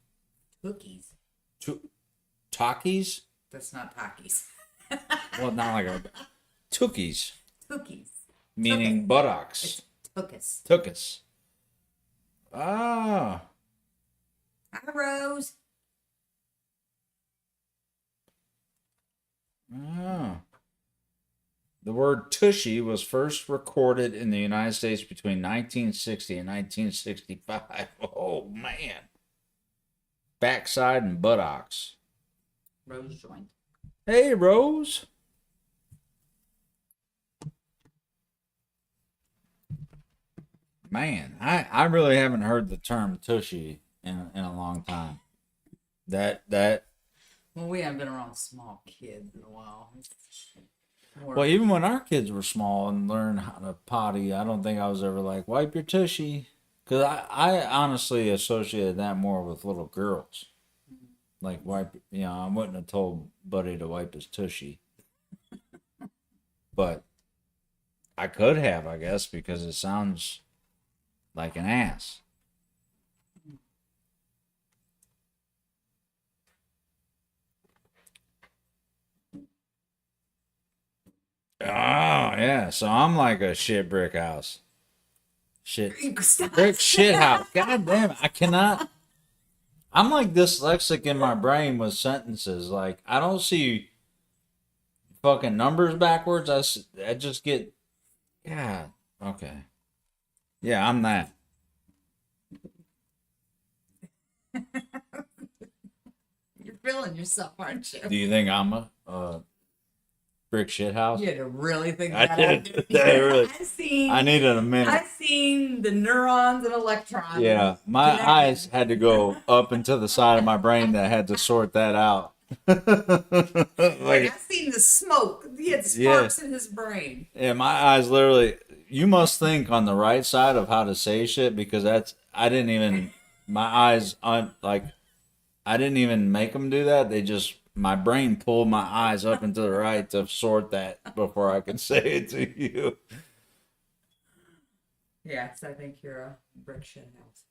Cookies. Takis? That's not Takis. Well, not like a... Tukkies. Cookies. Meaning Tuchus. buttocks. It's Tuchus. Tuchus. Ah. Hi, Rose. Ah. The word tushy was first recorded in the United States between 1960 and 1965. Oh, man. Backside and buttocks. Rose joined. Hey, Rose. Man, I really haven't heard the term tushy in a long time. That Well, we haven't been around small kids in a while. well, even when our kids were small and learned how to potty, I don't think I was ever like, wipe your tushy. Because I honestly associated that more with little girls. Like, wipe, I wouldn't have told Buddy to wipe his tushy. But I could have, I guess, because it sounds like an ass. Oh, yeah. So I'm like a shit brick house. Shit. Brick shit house. God damn it. I cannot. I'm like dyslexic in my brain with sentences. Like, I don't see fucking numbers backwards. I just get. Yeah. Okay. Yeah, I'm that. You're feeling yourself, aren't you? Do you think I'm a brick shit house? You had to really think I that did. out. I really- seen. I needed a minute. I've seen the neurons and electrons. Yeah, my connected. eyes had to go up into the side of my brain that had to sort that out. Like, Like, I've seen the smoke. He had Yeah. sparks in his brain. yeah, my eyes literally. You must think on the right side of how to say shit because I didn't even. My eyes like. I didn't even make them do that. They just. My brain pulled my eyes up into the right to sort that before I could say it to you. Yes, I think you're a brick shit house.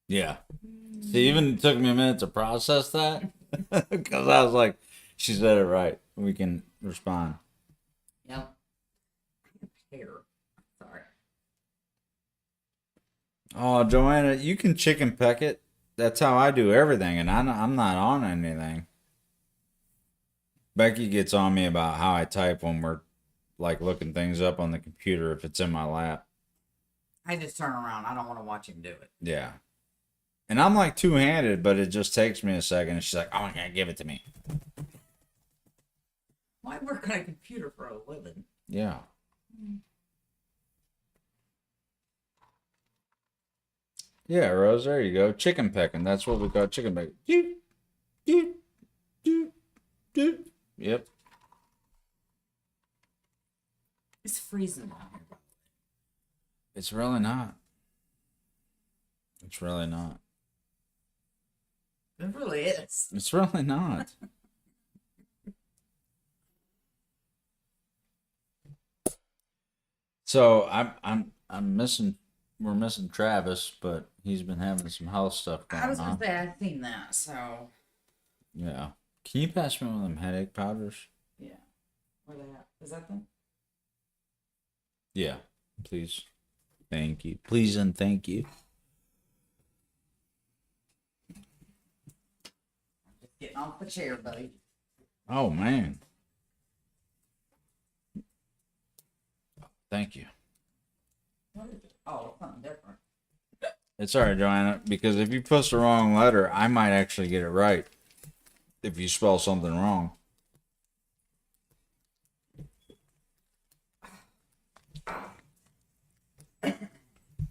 Yeah. See, even took me a minute to process that because I was like, she said it right. We can respond. Yep. Hair. Sorry. Oh, Joanna, you can chicken peck it. That's how I do everything, and I'm not on anything. Becky gets on me about how I type when we're like looking things up on the computer if it's in my lap. I just turn around. I don't want to watch him do it. Yeah. And I'm like two-handed, but it just takes me a second. And she's like, oh, okay, give it to me. Well, I work on a computer for a living. Yeah. Yeah, Rose, there you go. Chicken pecking. That's what we call chicken pecking. Doot, doot, doot, doot. Yep. It's freezing down here. It's really not. It's really not. It really is. It's really not. So I'm missing we're missing Travis, but he's been having some health stuff I going was gonna on. say I've seen that, so Yeah. Can you pass me one of them headache powders? yeah. Where they at? Is that them? Yeah, please. Thank you. Please and thank you. Just getting off the chair, buddy. Oh man. Thank you. What is it? Oh, something different. It's all right, Joanna, because if you post the wrong letter, I might actually get it right if you spell something wrong.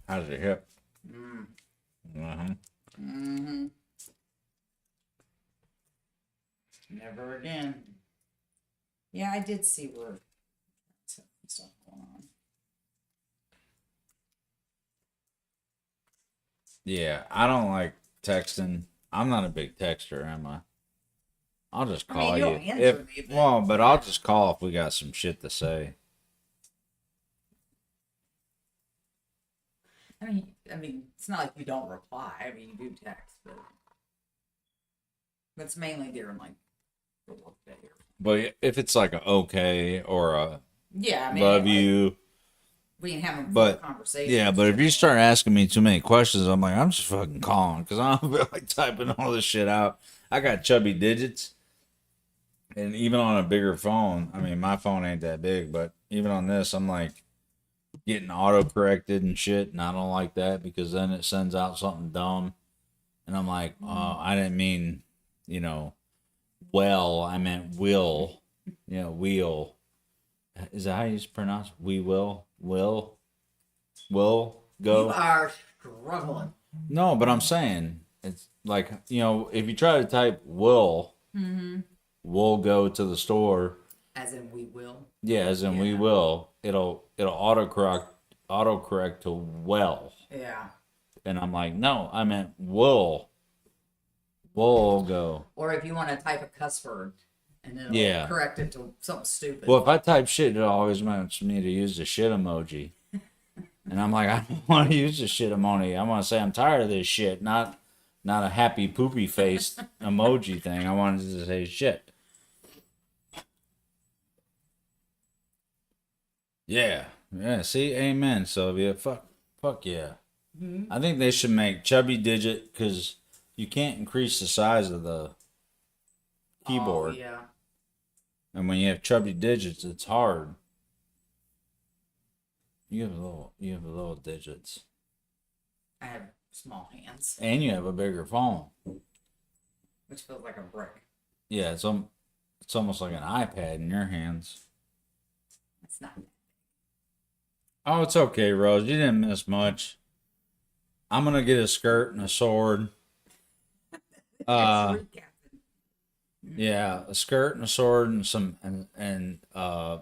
How's your hip? Uh-huh. Mm-hmm. Never again. Yeah, I did see where stuff going on. Yeah, I don't like texting. I'm not a big texter, am I? I'll just I mean, call you you. don't answer me, but- But I'll just call if we got some shit to say. I mean, it's not like you don't reply. I mean, you do text, but it's mainly during like the work day. But if it's like a okay or a Yeah, I mean, love like, you, we can have a full but conversation. yeah, but if you start asking me too many questions, I'm like, I'm just fucking calling because I'm like typing all this shit out. I got chubby digits, and even on a bigger phone, I mean, my phone ain't that big, but even on this, I'm like getting auto corrected and shit, and I don't like that because then it sends out something dumb, and I'm like, I didn't mean, well, I meant will, wheel. Is that how you pronounce? We will go. You are struggling. No, but I'm saying it's like if you try to type will, we'll go to the store. As in, we will. Yeah, as in we will. It'll autocorrect to well, Yeah. and I'm like, no, I meant will. We'll go. Or if you want to type a cuss word, and then Yeah. correct it to something stupid. Well, if I type shit, it always wants me to use the shit emoji. And I'm like, I don't want to use the shit emoji. I want to say I'm tired of this shit, not a happy poopy faced emoji thing. I wanted to say shit. Yeah. Yeah. See, amen, Sylvia. Fuck yeah. Mm-hmm. I think they should make chubby digit because you can't increase the size of the keyboard. Oh, yeah. And when you have chubby digits, it's hard. You have little digits. I have small hands, And you have a bigger phone. which feels like a brick. Yeah, it's almost like an iPad in your hands. It's not. Oh, it's okay, Rose. You didn't miss much. I'm gonna get a skirt and a sword. Yeah, a skirt and a sword and some and a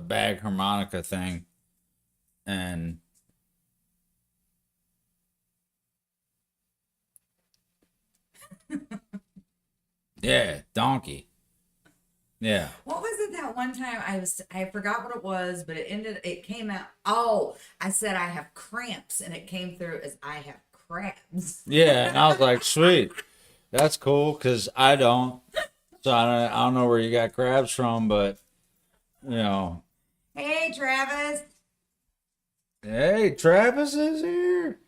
bag harmonica thing, and yeah, donkey. Yeah. What was it that one time I forgot what it was, but it came out. Oh, I said I have cramps, and it came through as I have crabs. Yeah, and I was like, sweet, that's cool, cause I don't. So I don't know where you got crabs from, but Hey, Travis. hey, Travis is here.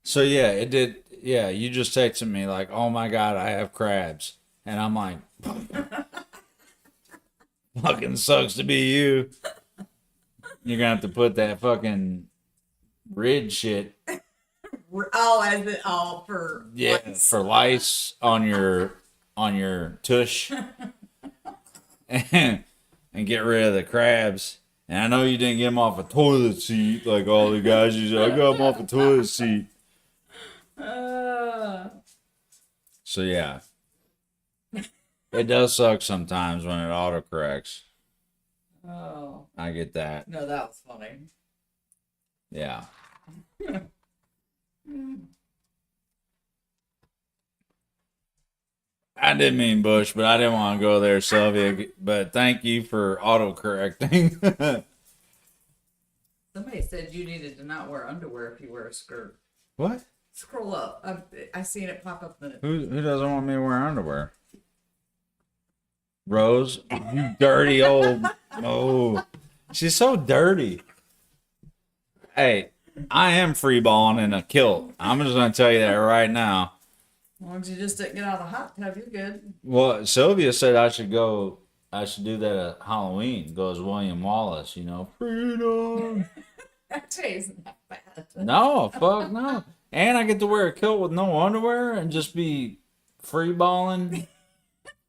So yeah, it did. Yeah, you just texted me like, oh my god, I have crabs, and I'm like, fucking sucks to be you. You're gonna have to put that fucking rid shit. Oh, as it all for lice. For lice on your tush, and get rid of the crabs. And I know you didn't get them off a toilet seat like all the guys usually. I got them off a toilet seat. So yeah, it does suck sometimes when it autocorrects. Oh, I get that. no, that was funny. Yeah. I didn't mean Bush, but I didn't want to go there, Sylvia. But thank you for autocorrecting. Somebody said you needed to not wear underwear if you wear a skirt. What? Scroll up. I seen it pop up in it. Who doesn't want me to wear underwear? Rose, you dirty old. Oh, she's so dirty. Hey, I am free balling in a kilt. I'm just gonna tell you that right now. As long as you just didn't get out of the hot tub, you're good. Well, Sylvia said I should do that at Halloween. Go as William Wallace, freedom. Actually, isn't that bad. No, fuck no. And I get to wear a kilt with no underwear and just be free balling,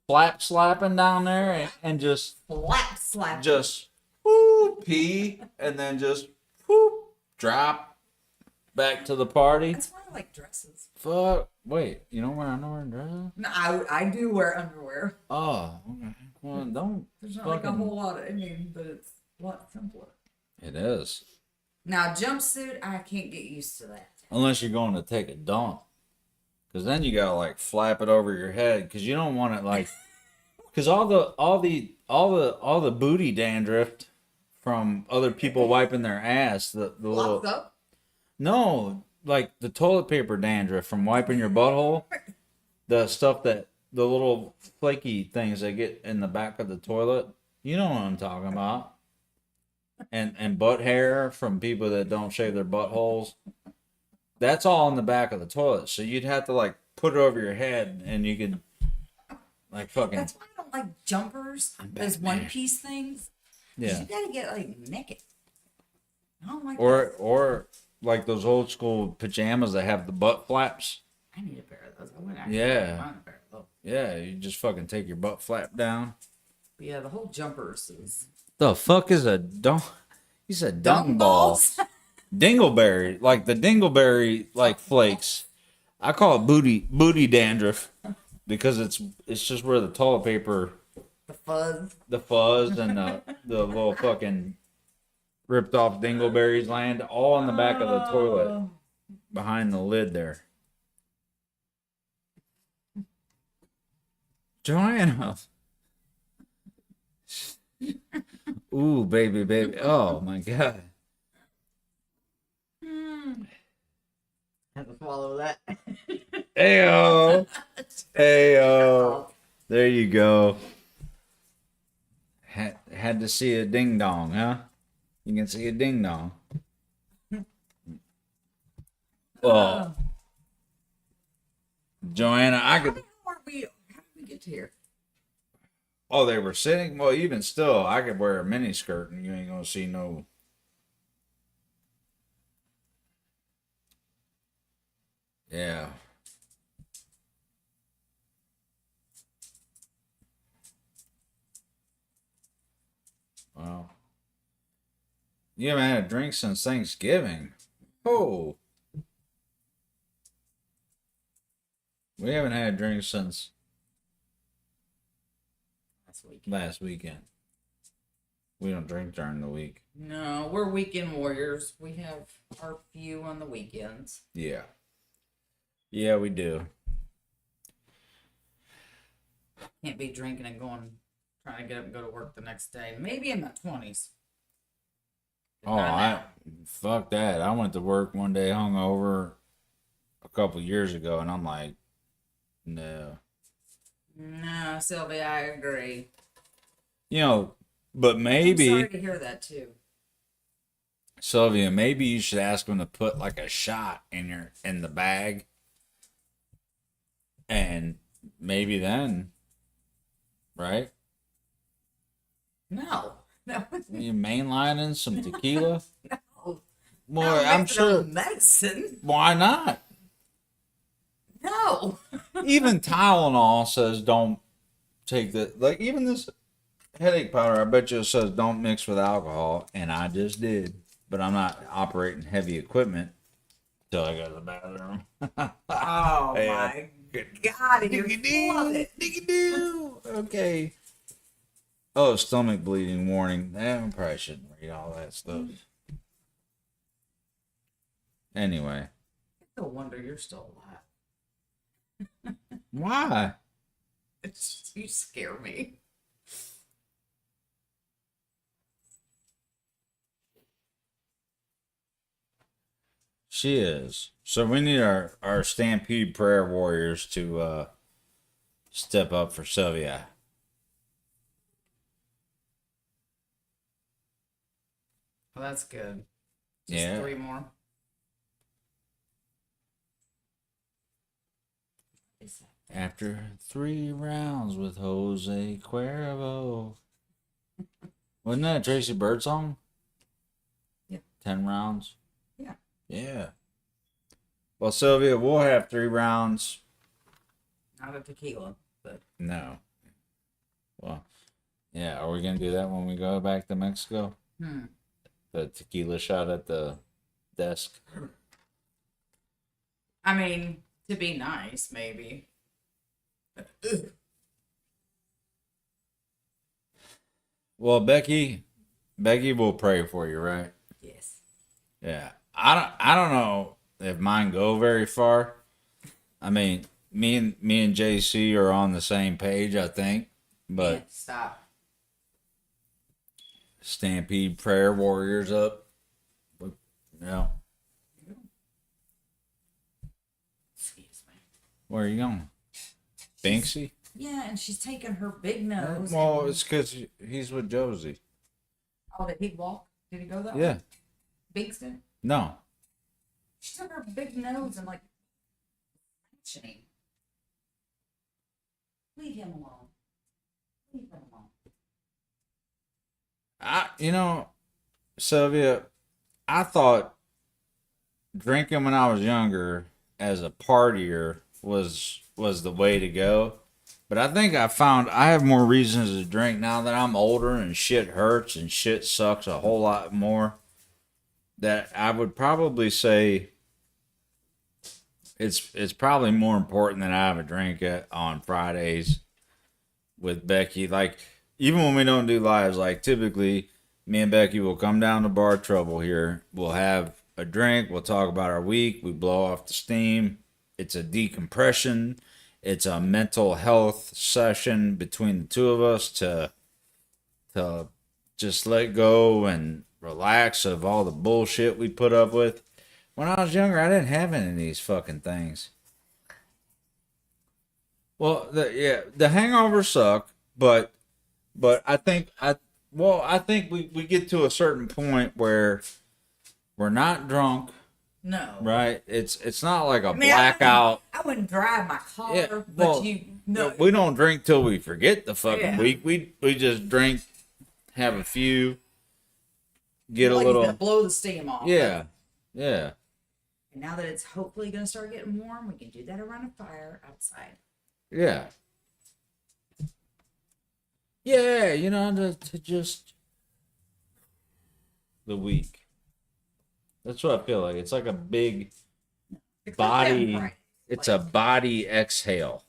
flap slapping down there, and just Flap slap. just whoo, pee, and then just whoop, drop back to the party. That's why I like dresses. Fuck. Wait, you don't wear underwear and dresses? No, I do wear underwear. Oh, okay. Well, don't. There's not like a whole lot of, but it's a lot simpler. It is. Now, jumpsuit, I can't get used to that. Unless you're going to take a dump. Because then you gotta like flap it over your head. Because you don't want it like. Because all the booty dandruff from other people wiping their ass, the little. Locked up? No, like the toilet paper dandruff from wiping your butthole. The stuff the little flaky things that get in the back of the toilet. You know what I'm talking about. And butt hair from people that don't shave their buttholes. That's all in the back of the toilet. So you'd have to like put it over your head and you could like fucking. That's why I don't like jumpers. Those one piece things. Yeah. You gotta get like naked. I don't like that. Or like those old school pajamas that have the butt flaps. I need a pair of those. I wouldn't actually Yeah. find a pair of those. Yeah, you just fucking take your butt flap down. But yeah, the whole jumpers is. The fuck is a dung? He said dung Dung balls. balls? Dingleberry, like the dingleberry like flakes. I call it booty dandruff because it's just where the toilet paper, The fuzz. and the little fucking ripped off dingleberries land all in the back of the toilet behind the lid there. Joanna. Ooh, baby. Oh my God. Have to follow that. Heyo. There you go. Had to see a ding dong, huh? You can see a ding dong. Well, Joanna, I could. How did we get to here? Oh, they were sitting. Well, even still, I could wear a mini skirt and you ain't gonna see no. Yeah. Well, you haven't had a drink since Thanksgiving. Oh. We haven't had a drink since last weekend. We don't drink during the week. No, we're weekend warriors. We have our few on the weekends. Yeah. Yeah, we do. Can't be drinking and trying to get up and go to work the next day. Maybe in my 20s. Oh, fuck that. I went to work one day hungover a couple years ago, and I'm like, no. No, Sylvia, I agree. But maybe. I'm sorry to hear that too. Sylvia, maybe you should ask them to put like a shot in the bag. And maybe then, right? No. You mainlining some tequila? No. Well, No, I'm mix it sure. with medicine. Why not? No. Even Tylenol says don't take the like. Even this headache powder, I bet you it says don't mix with alcohol, and I just did. But I'm not operating heavy equipment till I go to the bathroom. Oh Yeah. my God, you're full of it. Okay. Oh, stomach bleeding warning. I probably shouldn't read all that stuff. Anyway. No wonder you're still alive. Why? It's just, you scare me. She is. So we need our Stampede prayer warriors to step up for Sylvia. Well, that's good. Just Yeah. 3 more. After 3 rounds with Jose Cuervo. Wasn't that a Tracy Bird song? Yeah. 10 rounds? Yeah. Yeah. Well, Sylvia, we'll have 3 rounds. Not a tequila, but No. Well, yeah. Are we going to do that when we go back to Mexico? The tequila shot at the desk. I mean, to be nice, maybe. Well, Becky will pray for you, right? Yes. Yeah. I don't know if mine go very far. I mean, me and JC are on the same page, I think. But Yeah, stop. Stampede prayer warriors up. Yeah. Excuse me. Where are you going? Banksy? Yeah, and she's taking her big nose. Well, and- it's because he's with Josie. Oh, did he walk? Did he go that Yeah. way? Bigston? No. She took her big nose and like mentioning. Leave him alone. Leave him alone. Sylvia, I thought drinking when I was younger as a partier was the way to go. But I think I found I have more reasons to drink now that I'm older and shit hurts and shit sucks a whole lot more. That I would probably say it's probably more important that I have a drink on Fridays with Becky. Like, even when we don't do lives, like typically me and Becky will come down to Bar Trouble here. We'll have a drink. We'll talk about our week. We blow off the steam. It's a decompression. It's a mental health session between the two of us to just let go and relax of all the bullshit we put up with. When I was younger, I didn't have any of these fucking things. Well, the hangovers suck, but I think we get to a certain point where we're not drunk, No. right? It's not like a I mean, blackout. I wouldn't drive my car, Yeah, but well, you know. We don't drink till we forget the fucking Yeah. week. We just drink, have a few, get like a little. he's gonna blow the steam off. Yeah, yeah. And now that it's hopefully gonna start getting warm, we can do that around a fire outside. Yeah. Yeah, to just the week. That's what I feel like. It's like a big It's body. like that, right? It's Like- a body exhale.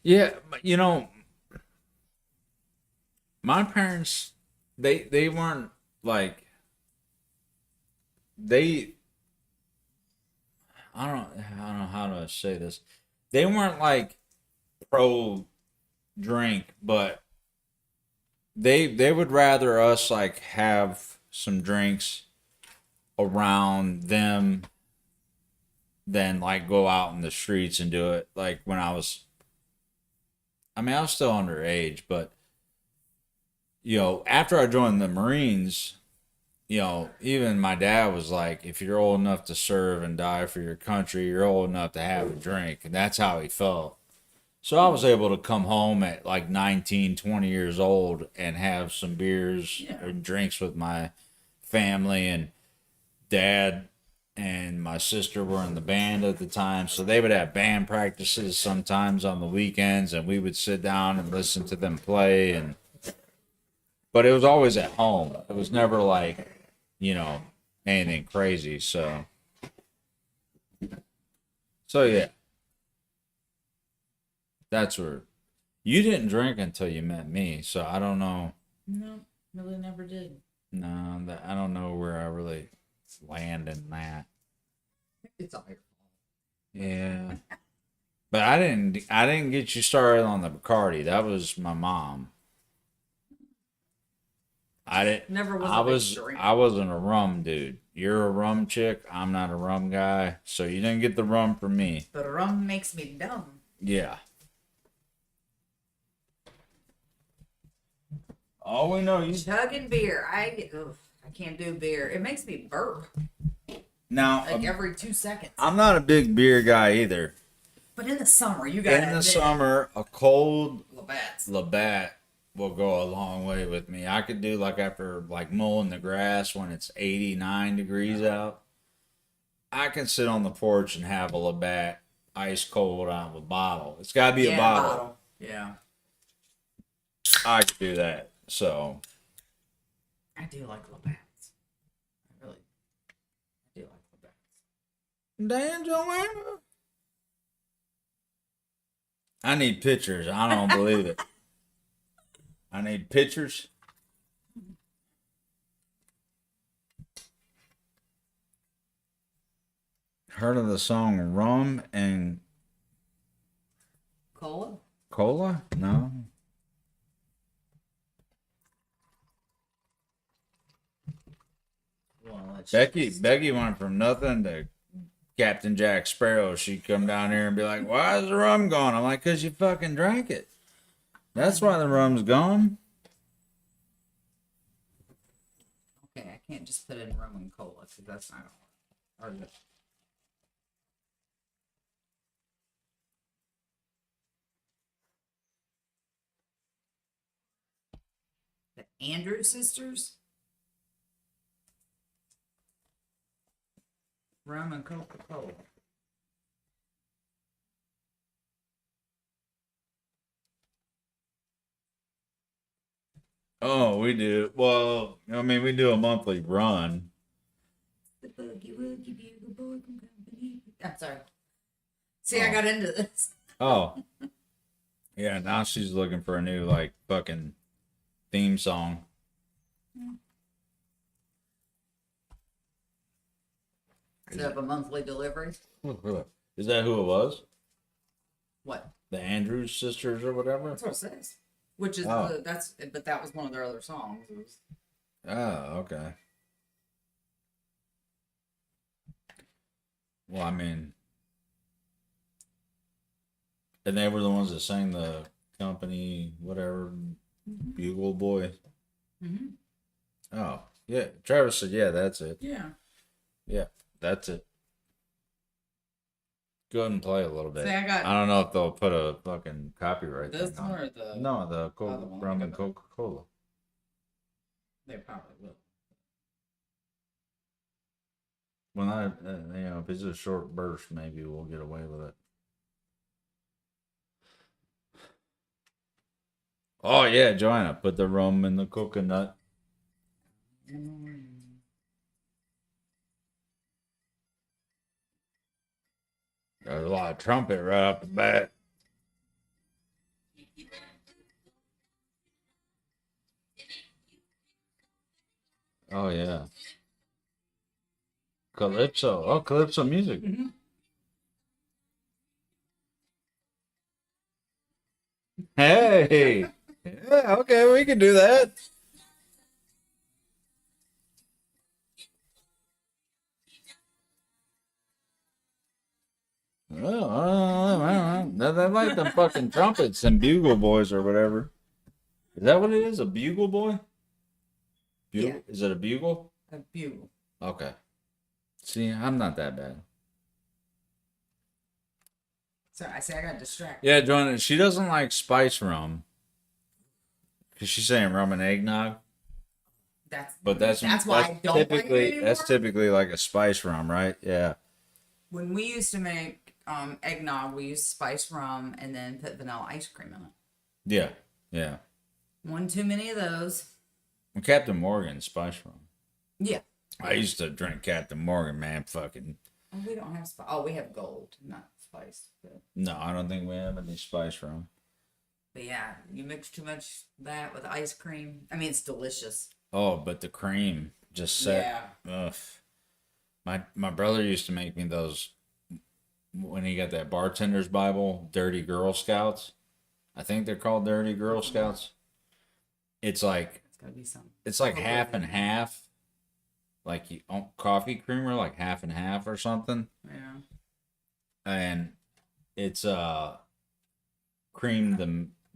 Yeah, my parents, they weren't like they. I don't know how to say this. They weren't like pro drink, but they would rather us like have some drinks around them than like go out in the streets and do it. Like when I was still underage, but after I joined the Marines, even my dad was like, if you're old enough to serve and die for your country, you're old enough to have a drink. And that's how he felt. So I was able to come home at like 19, 20 years old and have some beers or drinks with my family, and dad and my sister were in the band at the time. So they would have band practices sometimes on the weekends, and we would sit down and listen to them play. But it was always at home. It was never like, anything crazy. So yeah. That's where you didn't drink until you met me, so I don't know. No, really never did. No, I don't know where I really land in that. It's all your fault. Yeah, but I didn't get you started on the Bacardi. That was my mom. I didn't. Never was I a big was. drinker. I wasn't a rum dude. You're a rum chick. I'm not a rum guy. So you didn't get the rum from me. But rum makes me dumb. Yeah. All we know you. Chugging beer. I can't do beer. It makes me burp Now, like every 2 seconds. I'm not a big beer guy either. But in the summer, you got In the summer, a cold Labatt's. Labatt will go a long way with me. I could do like after like mowing the grass when it's 89 degrees out. I can sit on the porch and have a Labatt ice cold out of a bottle. It's got to be a bottle. Yeah. I could do that. So I do like Labatt's. I really do like Labatt's. Dan Joanna. I need pictures. I don't believe it. I need pictures. Heard of the song Rum and Cola? Cola? No. Well, let's Becky went from nothing to Captain Jack Sparrow. She'd come down here and be like, "Why is the rum gone?" I'm like, "'Cause you fucking drank it. That's why the rum's gone." Okay, I can't just put in rum and cola because that's not gonna work. The Andrews sisters? Rum and Coca-Cola. Oh, we do. Well, I mean, we do a monthly run. The Boogie Woogie Bugle Boy from Company. I'm sorry. See, I got into this. Oh. Yeah, now she's looking for a new, like, fucking theme song. Set up a monthly delivery. Is that who it was? What? The Andrews sisters or whatever? That's what it says. Which is Oh. but that was one of their other songs. It was, Oh, okay. Well, I mean, and they were the ones that sang the company, whatever, Bugle Boy. mm-hmm. Oh, yeah. Travis said, yeah, that's it. Yeah. Yeah, that's it. Go ahead and play a little bit. See, I got I don't know if they'll put a fucking copyright this thing on one it. or the No, the other one. rum and Coca-Cola. They probably will. When if it's a short burst, maybe we'll get away with it. Oh yeah, Joanna, put the rum in the coconut. There's a lot of trumpet right off the bat. Oh yeah. Calypso. Oh, calypso music. Mm-hmm. Hey. Yeah, okay, we can do that. Well, I don't know. They're like the fucking trumpets and bugle boys or whatever. Is that what it is? A bugle boy? Bugle? Yeah. Is it a bugle? A bugle. Okay. See, I'm not that bad. So I say I got distracted. Yeah, Joanna, she doesn't like spice rum. Because she's saying rum and eggnog. That's But that's why I don't like it typically anymore. that's typically like a spice rum, right? Yeah. When we used to make eggnog, we used spiced rum and then put vanilla ice cream in it. Yeah. Yeah. One too many of those. And Captain Morgan spice rum. Yeah. I used to drink Captain Morgan, man. Fucking Oh, we don't have spice. Oh, we have gold, not spiced. no, I don't think we have any spice rum. But yeah, you mix too much of that with ice cream. I mean, it's delicious. Oh, but the cream just set. Yeah. Ugh. My brother used to make me those when he got that bartender's Bible, Dirty Girl Scouts. I think they're called Dirty Girl Scouts. It's like Gotta be some. It's like cocoa half and in it. half. Like coffee creamer, like half and half or something. Yeah. And it's cream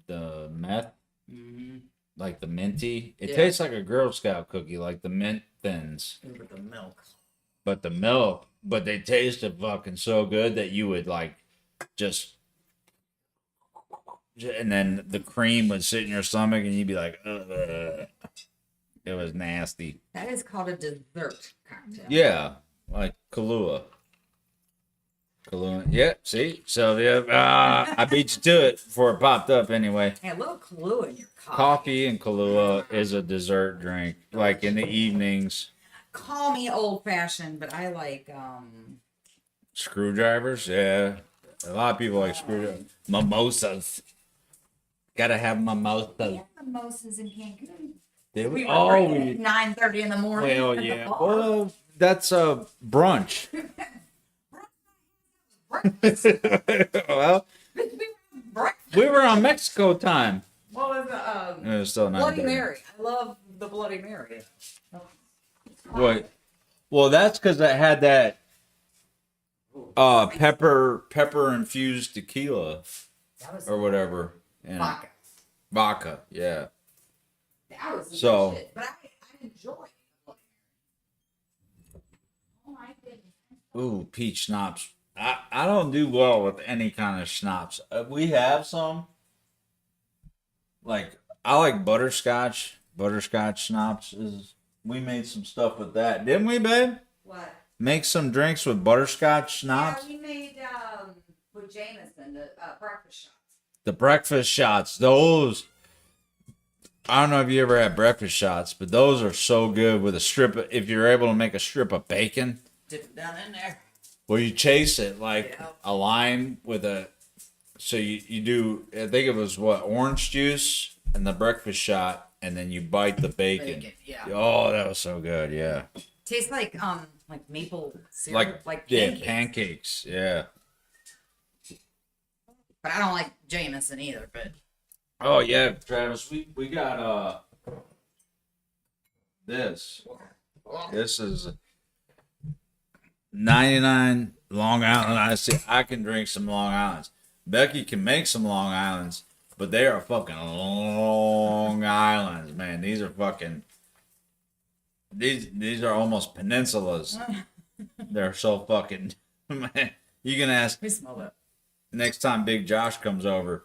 the meth, Mm-hmm. like the minty. It Yeah. tastes like a Girl Scout cookie, like the mint thins. With the milk. But they tasted fucking so good that you would like just, and then the cream would sit in your stomach and you'd be like, ugh. It was nasty. That is called a dessert cocktail. Yeah, like Kahlua. Kahlua. Yeah, see? So, yeah, I beat you to it before it popped up anyway. Hey, a little Kahlua in your coffee. Coffee and Kahlua is a dessert drink, like in the evenings. Call me old fashioned, but I like Screwdrivers, yeah. A lot of people like screwdrivers. Mimosas. Gotta have mimosas. Yeah, mimosas in Cancun. Did we we? were Oh, drinking at 9:30 in the morning. well, at the yeah. bar. Well, that's a brunch. Well, Breakfast. we were on Mexico time. What was It was still not Bloody dead. Mary? I love the Bloody Mary. Wait. Well, that's because I had that pepper infused tequila That was or whatever. And vodka. vodka, yeah. That was some So- good shit, but I enjoy Bloody Mary. Oh my goodness. Ooh, peach schnapps. I don't do well with any kind of schnapps. We have some. Like, I like butterscotch. Butterscotch schnapps is. We made some stuff with that, didn't we, babe? What? Make some drinks with butterscotch schnapps. Yeah, we made with Jameson the breakfast shots. The breakfast shots, those. I don't know if you ever had breakfast shots, but those are so good with a strip of, if you're able to make a strip of bacon. Dip it down in there. Well, you chase it like Yeah. a lime with a. So you do. I think it was what, orange juice and the breakfast shot, and then you bite the bacon. Yeah. Oh, that was so good. Yeah, Tastes like maple syrup, like yeah, pancakes. pancakes. Yeah. But I don't like Jameson either. But Oh yeah, Travis. We got this. This is 99 Long Island iced tea. I can drink some Long Islands. Becky can make some Long Islands, but they are fucking Long Islands, man. These are fucking. These are almost peninsulas. They're so fucking. Man, you can ask we smell it. next time Big Josh comes over.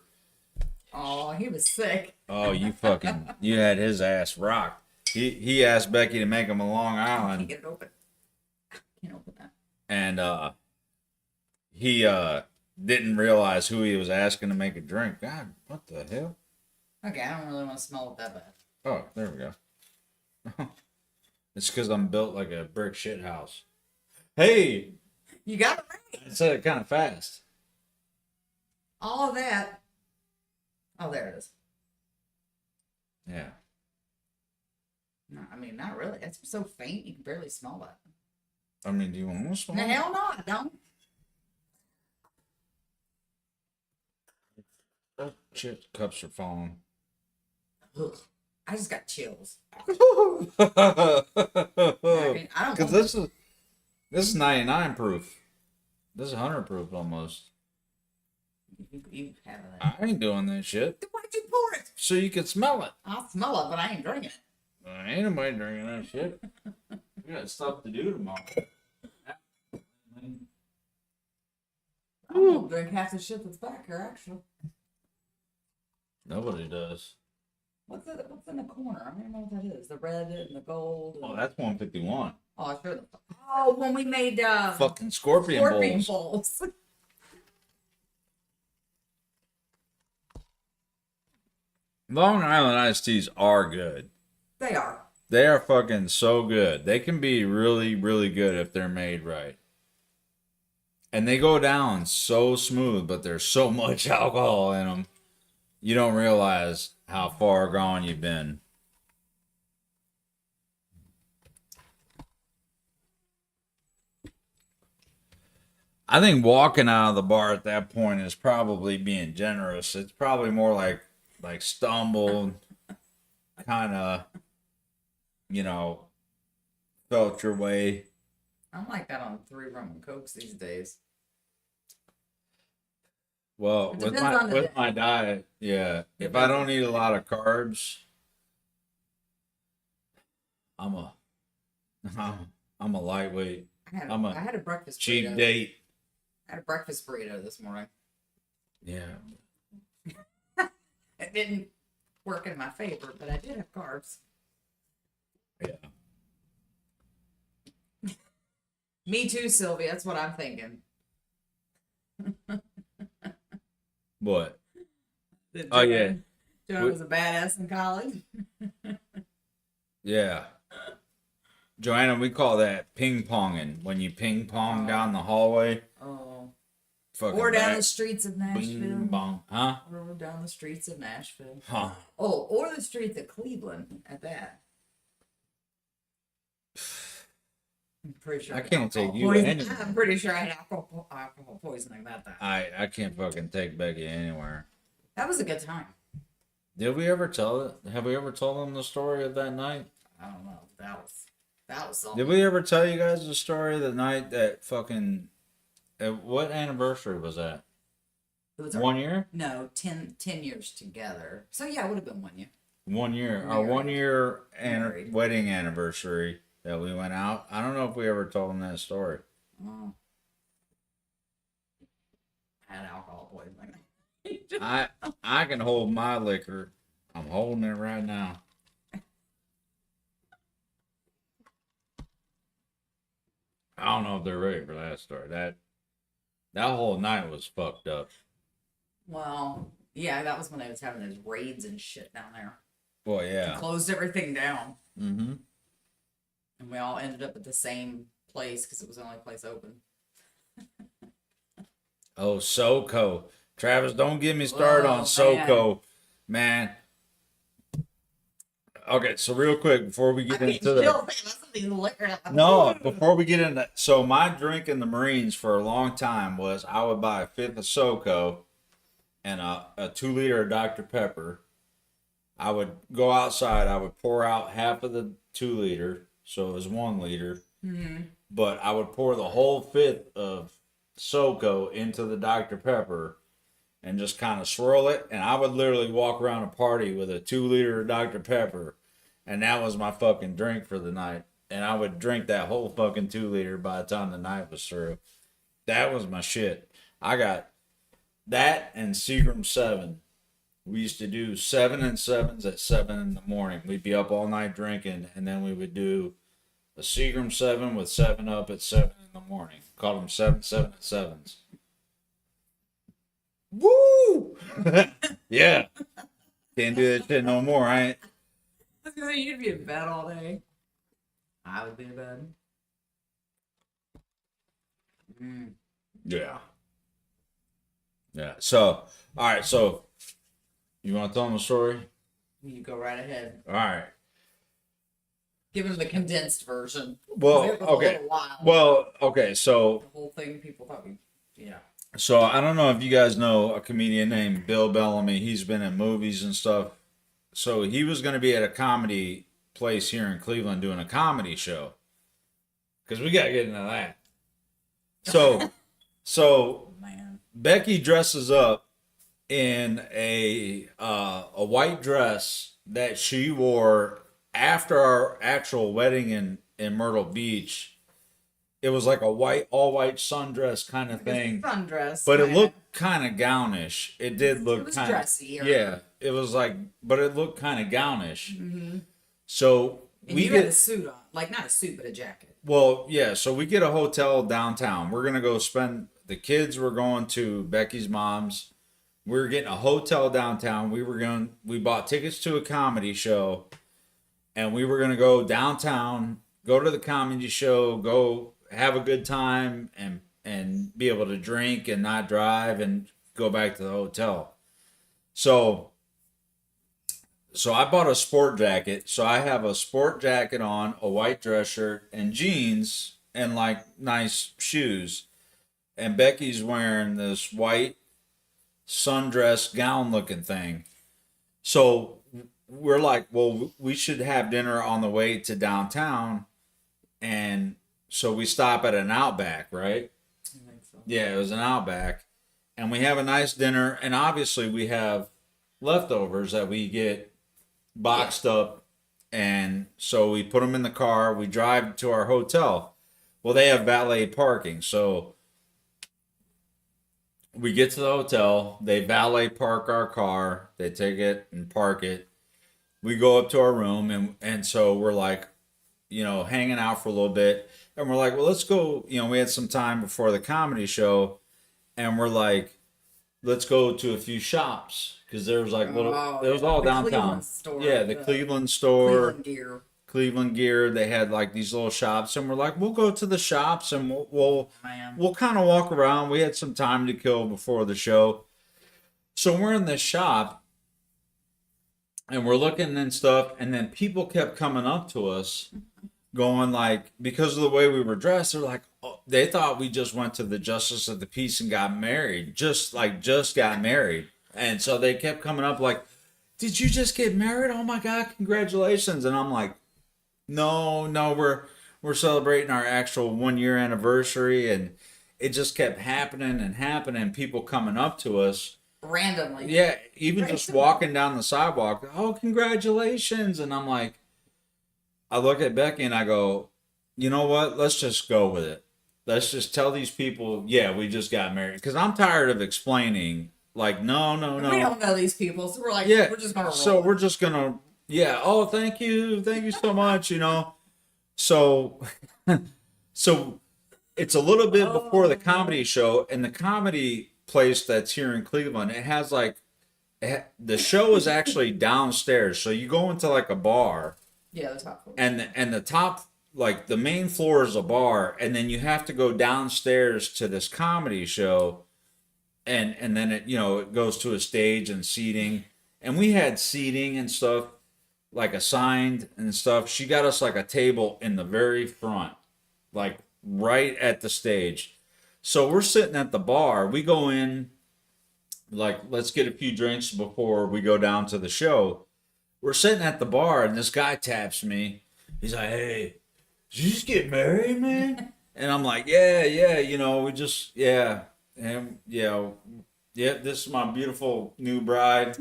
Oh, he was sick. Oh, you had his ass rocked. He asked Becky to make him a Long Can't Island, get it open. Can't open that. and he didn't realize who he was asking to make a drink. God, what the hell? Okay, I don't really want to smell it that bad. Oh, there we go. It's because I'm built like a brick shit house. Hey, You got it right. I said it kind of fast. All of that. Oh, there it is. Yeah. No, I mean, not really. It's so faint, you can barely smell that. I mean, do you want to smell No, it? hell no, I don't. Oh, shit, cups are falling. Ugh. I just got chills. Because I mean, I don't want this is 99 proof. This is 100 proof almost. you have it. I ain't doing this shit. Then why'd you pour it? So you can smell it. I'll smell it, but I ain't drinking it. Ain't nobody drinking that shit. We got stuff to do tomorrow. I won't drink half the shit that's back here, actually. Nobody does. What's in the corner? I don't know what that is. The red and the gold. And... Oh, that's 151. Oh, sure. Oh, when we made Fucking scorpion bowls. bowls. Long Island iced teas are good. They are. They are fucking so good. They can be really, really good if they're made right. And they go down so smooth, but there's so much alcohol in them. You don't realize how far gone you've been. I think walking out of the bar at that point is probably being generous. It's probably more like stumbled, kind of you know, felt your way. I'm like that on 3 rum and cokes these days. Well, It with depends on the day. my diet, yeah. If I Depends don't on the eat a day. lot of carbs, I'm a I'm a lightweight. I'm I a had a breakfast cheap burrito. date. I had a breakfast burrito this morning. Yeah. It didn't work in my favor, but I did have carbs. Yeah. Me too, Sylvia. That's what I'm thinking. What? That Oh, yeah. Joanne was a badass in college. Yeah. Joanna, we call that ping ponging. When you ping pong down the hallway. Oh. Fucking Or down back, the streets of Nashville. bing bong. Huh? Or down the streets of Nashville. Huh. Oh, or the streets of Cleveland at that. I'm pretty sure. I can't take alcohol you poisoning- anywhere. I'm pretty sure I had alcohol poisoning that time. I can't fucking take Becky anywhere. That was a good time. Did we ever tell it? Have we ever told them the story of that night? I don't know. That was something. Did we ever tell you guys the story of the night that fucking... what anniversary was that? It was 1 year? No, 10 years together. So yeah, it would have been 1 year. 1 year. Our Married. 1 year Married. wedding anniversary that we went out. I don't know if we ever told them that story. Oh. I had alcohol poisoning. I can hold my liquor. I'm holding it right now. I don't know if they're ready for that story. That whole night was fucked up. Well, yeah, that was when I was having those raids and shit down there. Well, yeah. Closed everything down. Mm-hmm. And we all ended up at the same place because it was the only place open. Oh, SoCo. Travis, don't get me started on Oh, SoCo, man. Okay, so real quick before we get into that. No, before we get into, so my drink in the Marines for a long time was I would buy a fifth of SoCo and a 2 liter of Dr. Pepper. I would go outside, I would pour out half of the 2 liter, so it was 1 liter. Mm-hmm. But I would pour the whole fifth of SoCo into the Dr. Pepper and just kind of swirl it. And I would literally walk around a party with a 2 liter of Dr. Pepper. And that was my fucking drink for the night. And I would drink that whole fucking 2 liter by the time the night was through. That was my shit. I got that and Seagram 7. We used to do 7 and 7s at 7 in the morning. We'd be up all night drinking. And then we would do a Seagram 7 with 7 up at 7 in the morning. Called them 7, 7, and 7s. Woo! Yeah. Can't do that shit no more, right? I was gonna say, you'd be in bed all day. I would be in bed. Mm. Yeah. Yeah. So, all right. So, you want to tell them a story? You go right ahead. All right. Give him the condensed version. Well, It was a okay. little wild. Well, okay. So, The whole thing, people thought we, yeah. so I don't know if you guys know a comedian named Bill Bellamy. He's been in movies and stuff. So he was going to be at a comedy place here in Cleveland doing a comedy show. Because we got to get into that. So Man. Becky dresses up in a white dress that she wore after our actual wedding in Myrtle Beach. It was like a all white sundress kind of thing. Sundress. But it kinda. looked kind of gownish. It did look It was kind of dressy. Or, yeah. It was like, but it looked kind of gownish. Mm-hmm. So And we you had a get suit on. Like, not a suit, but a jacket. well, yeah. So we get a hotel downtown. We're gonna go spend. The kids were going to Becky's mom's. We were getting a hotel downtown. We bought tickets to a comedy show, and we were gonna go downtown, go to the comedy show, go have a good time, and be able to drink and not drive and go back to the hotel. So I bought a sport jacket. So I have a sport jacket on, a white dress shirt, and jeans, and like nice shoes. And Becky's wearing this white sundress gown looking thing. So we're like, well, we should have dinner on the way to downtown, and so we stop at an Outback, right? I think so. Yeah, it was an Outback, and we have a nice dinner, and obviously we have leftovers that we get boxed up, and so we put them in the car. We drive to our hotel. Well, they have valet parking, so we get to the hotel. They valet park our car. They take it and park it. We go up to our room, and so we're like, hanging out for a little bit, and we're like, well, let's go. We had some time before the comedy show, and we're like, let's go to a few shops because there was like it was all the downtown. Cleveland store, Yeah, the Cleveland store, Cleveland gear. Cleveland Gear. They had like these little shops, and we're like, we'll go to the shops, and Man. we'll kind of walk around. We had some time to kill before the show, so we're in this shop, and we're looking and stuff, and then people kept coming up to us, going like, because of the way we were dressed, they're like, oh, they thought we just went to the Justice of the Peace and got married, just got married, and so they kept coming up like, did you just get married? Oh my God, congratulations! And I'm like, no, we're celebrating our actual 1 year anniversary, and it just kept happening and happening. People coming up to us Randomly. yeah, even just walking down the sidewalk. Oh, congratulations! And I'm like, I look at Becky and I go, you know what? Let's just go with it. Let's just tell these people, yeah, we just got married. Because I'm tired of explaining. Like, no. We don't know these people, so we're like, Yeah, we're just gonna roll. so we're just gonna, yeah. Oh, thank you so much. So, so it's a little bit before the comedy show, and the comedy place that's here in Cleveland, it has like, the show is actually downstairs. So you go into like a bar, Yeah, the top floor. and the top, like the main floor is a bar, and then you have to go downstairs to this comedy show, and then it goes to a stage and seating, and we had seating and stuff, like assigned and stuff. She got us like a table in the very front, like right at the stage. So we're sitting at the bar. We go in, like, let's get a few drinks before we go down to the show. We're sitting at the bar, and this guy taps me. He's like, hey, did you just get married, man? And I'm like, yeah, we just, yeah. And, this is my beautiful new bride.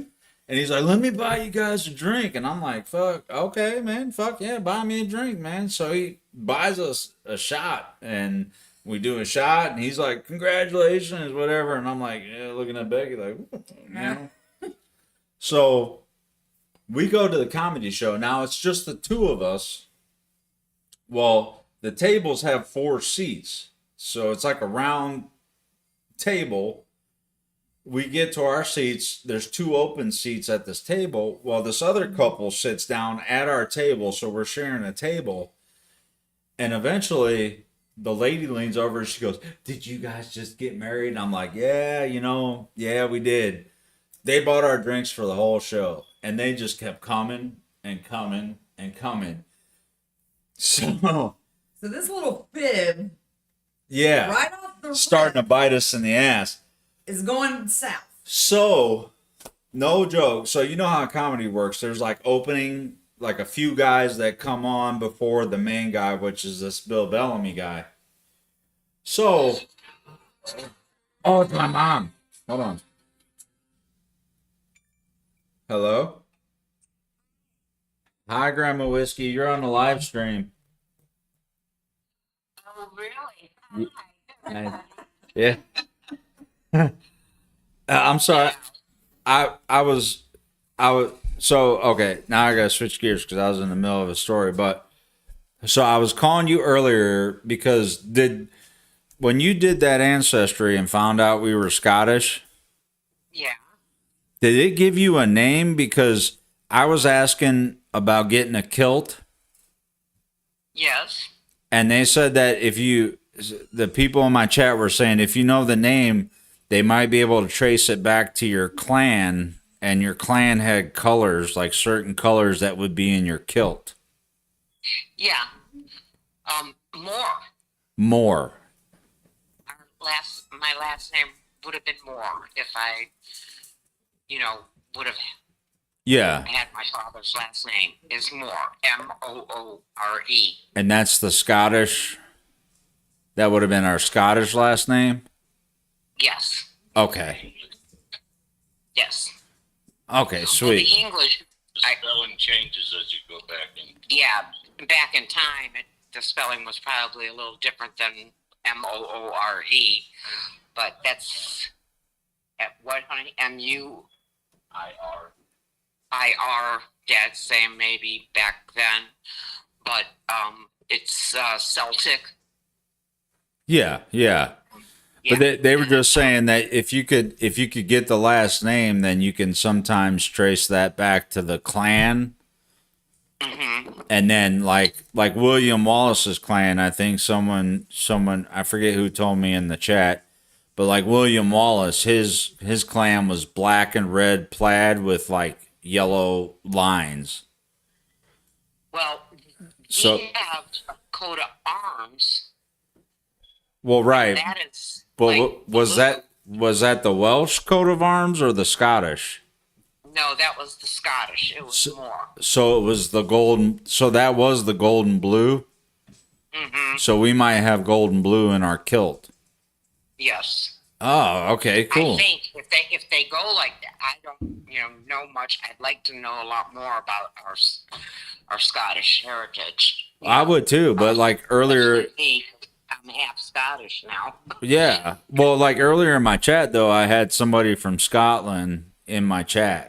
And he's like, let me buy you guys a drink. And I'm like, fuck, okay, man, fuck yeah, buy me a drink, man. So he buys us a shot, and we do a shot, and he's like, congratulations, whatever. And I'm like, yeah, looking at Becky like, So we go to the comedy show. Now it's just the two of us. Well, the tables have 4 seats. So it's like a round table. We get to our seats. There's 2 open seats at this table. Well, this other couple sits down at our table. So we're sharing a table. And eventually the lady leans over and she goes, did you guys just get married? And I'm like, yeah, yeah, we did. They bought our drinks for the whole show, and they just kept coming and coming and coming. So this little fib, yeah, right off the starting rip, to bite us in the ass. is going south. So, no joke. So you know how comedy works. There's like opening, like a few guys that come on before the main guy, which is this Bill Bellamy guy. So, oh, it's my mom. Hold on. Hello? Hi, Grandma Whiskey. You're on the live stream. Oh, really? Hi. Yeah. I'm sorry. I was so okay. Now I gotta switch gears because I was in the middle of a story. But so I was calling you earlier because when you did that ancestry and found out we were Scottish, Yeah. did it give you a name? Because I was asking about getting a kilt, Yes. and they said that the people in my chat were saying if you know the name, they might be able to trace it back to your clan, and your clan had colors, like certain colors that would be in your kilt. Yeah. Moore. More. My last name would have been Moore if I, would have Yeah. I had my father's last name is Moore, Moore. And that's the Scottish. That would have been our Scottish last name. Yes, Okay. yes. Okay, Well, sweet. the English, The spelling changes as you go back in. yeah, back in time, the spelling was probably a little different than Moore, but that's at what, honey? MUIR. Dad's saying maybe back then, but it's Celtic. Yeah, yeah. Yeah. But they were just saying that if you could get the last name, then you can sometimes trace that back to the clan. Mm-hmm. And then like William Wallace's clan, I think someone I forget who told me in the chat, but like William Wallace, his clan was black and red plaid with like yellow lines. Well, So we have a coat of arms. well, right. That is. But like was that the Welsh coat of arms or the Scottish? No, that was the Scottish. It was more. So it was the golden. So that was the golden blue. Mm-hmm. So we might have golden blue in our kilt. Yes. Oh, okay, cool. I think if they go like that, I don't know much. I'd like to know a lot more about our Scottish heritage. I would too, but like earlier, Especially me, I'm half Scottish now. yeah. Well, like earlier in my chat though, I had somebody from Scotland in my chat.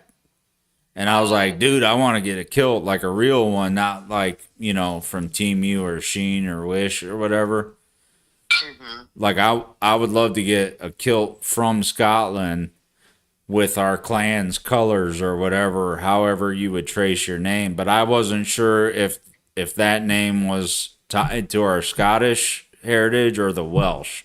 And I was like, dude, I want to get a kilt, like a real one, not like, from Team U or Sheen or Wish or whatever. Mm-hmm. Like I would love to get a kilt from Scotland with our clan's colors or whatever, however you would trace your name. But I wasn't sure if that name was tied to our Scottish heritage or the Welsh.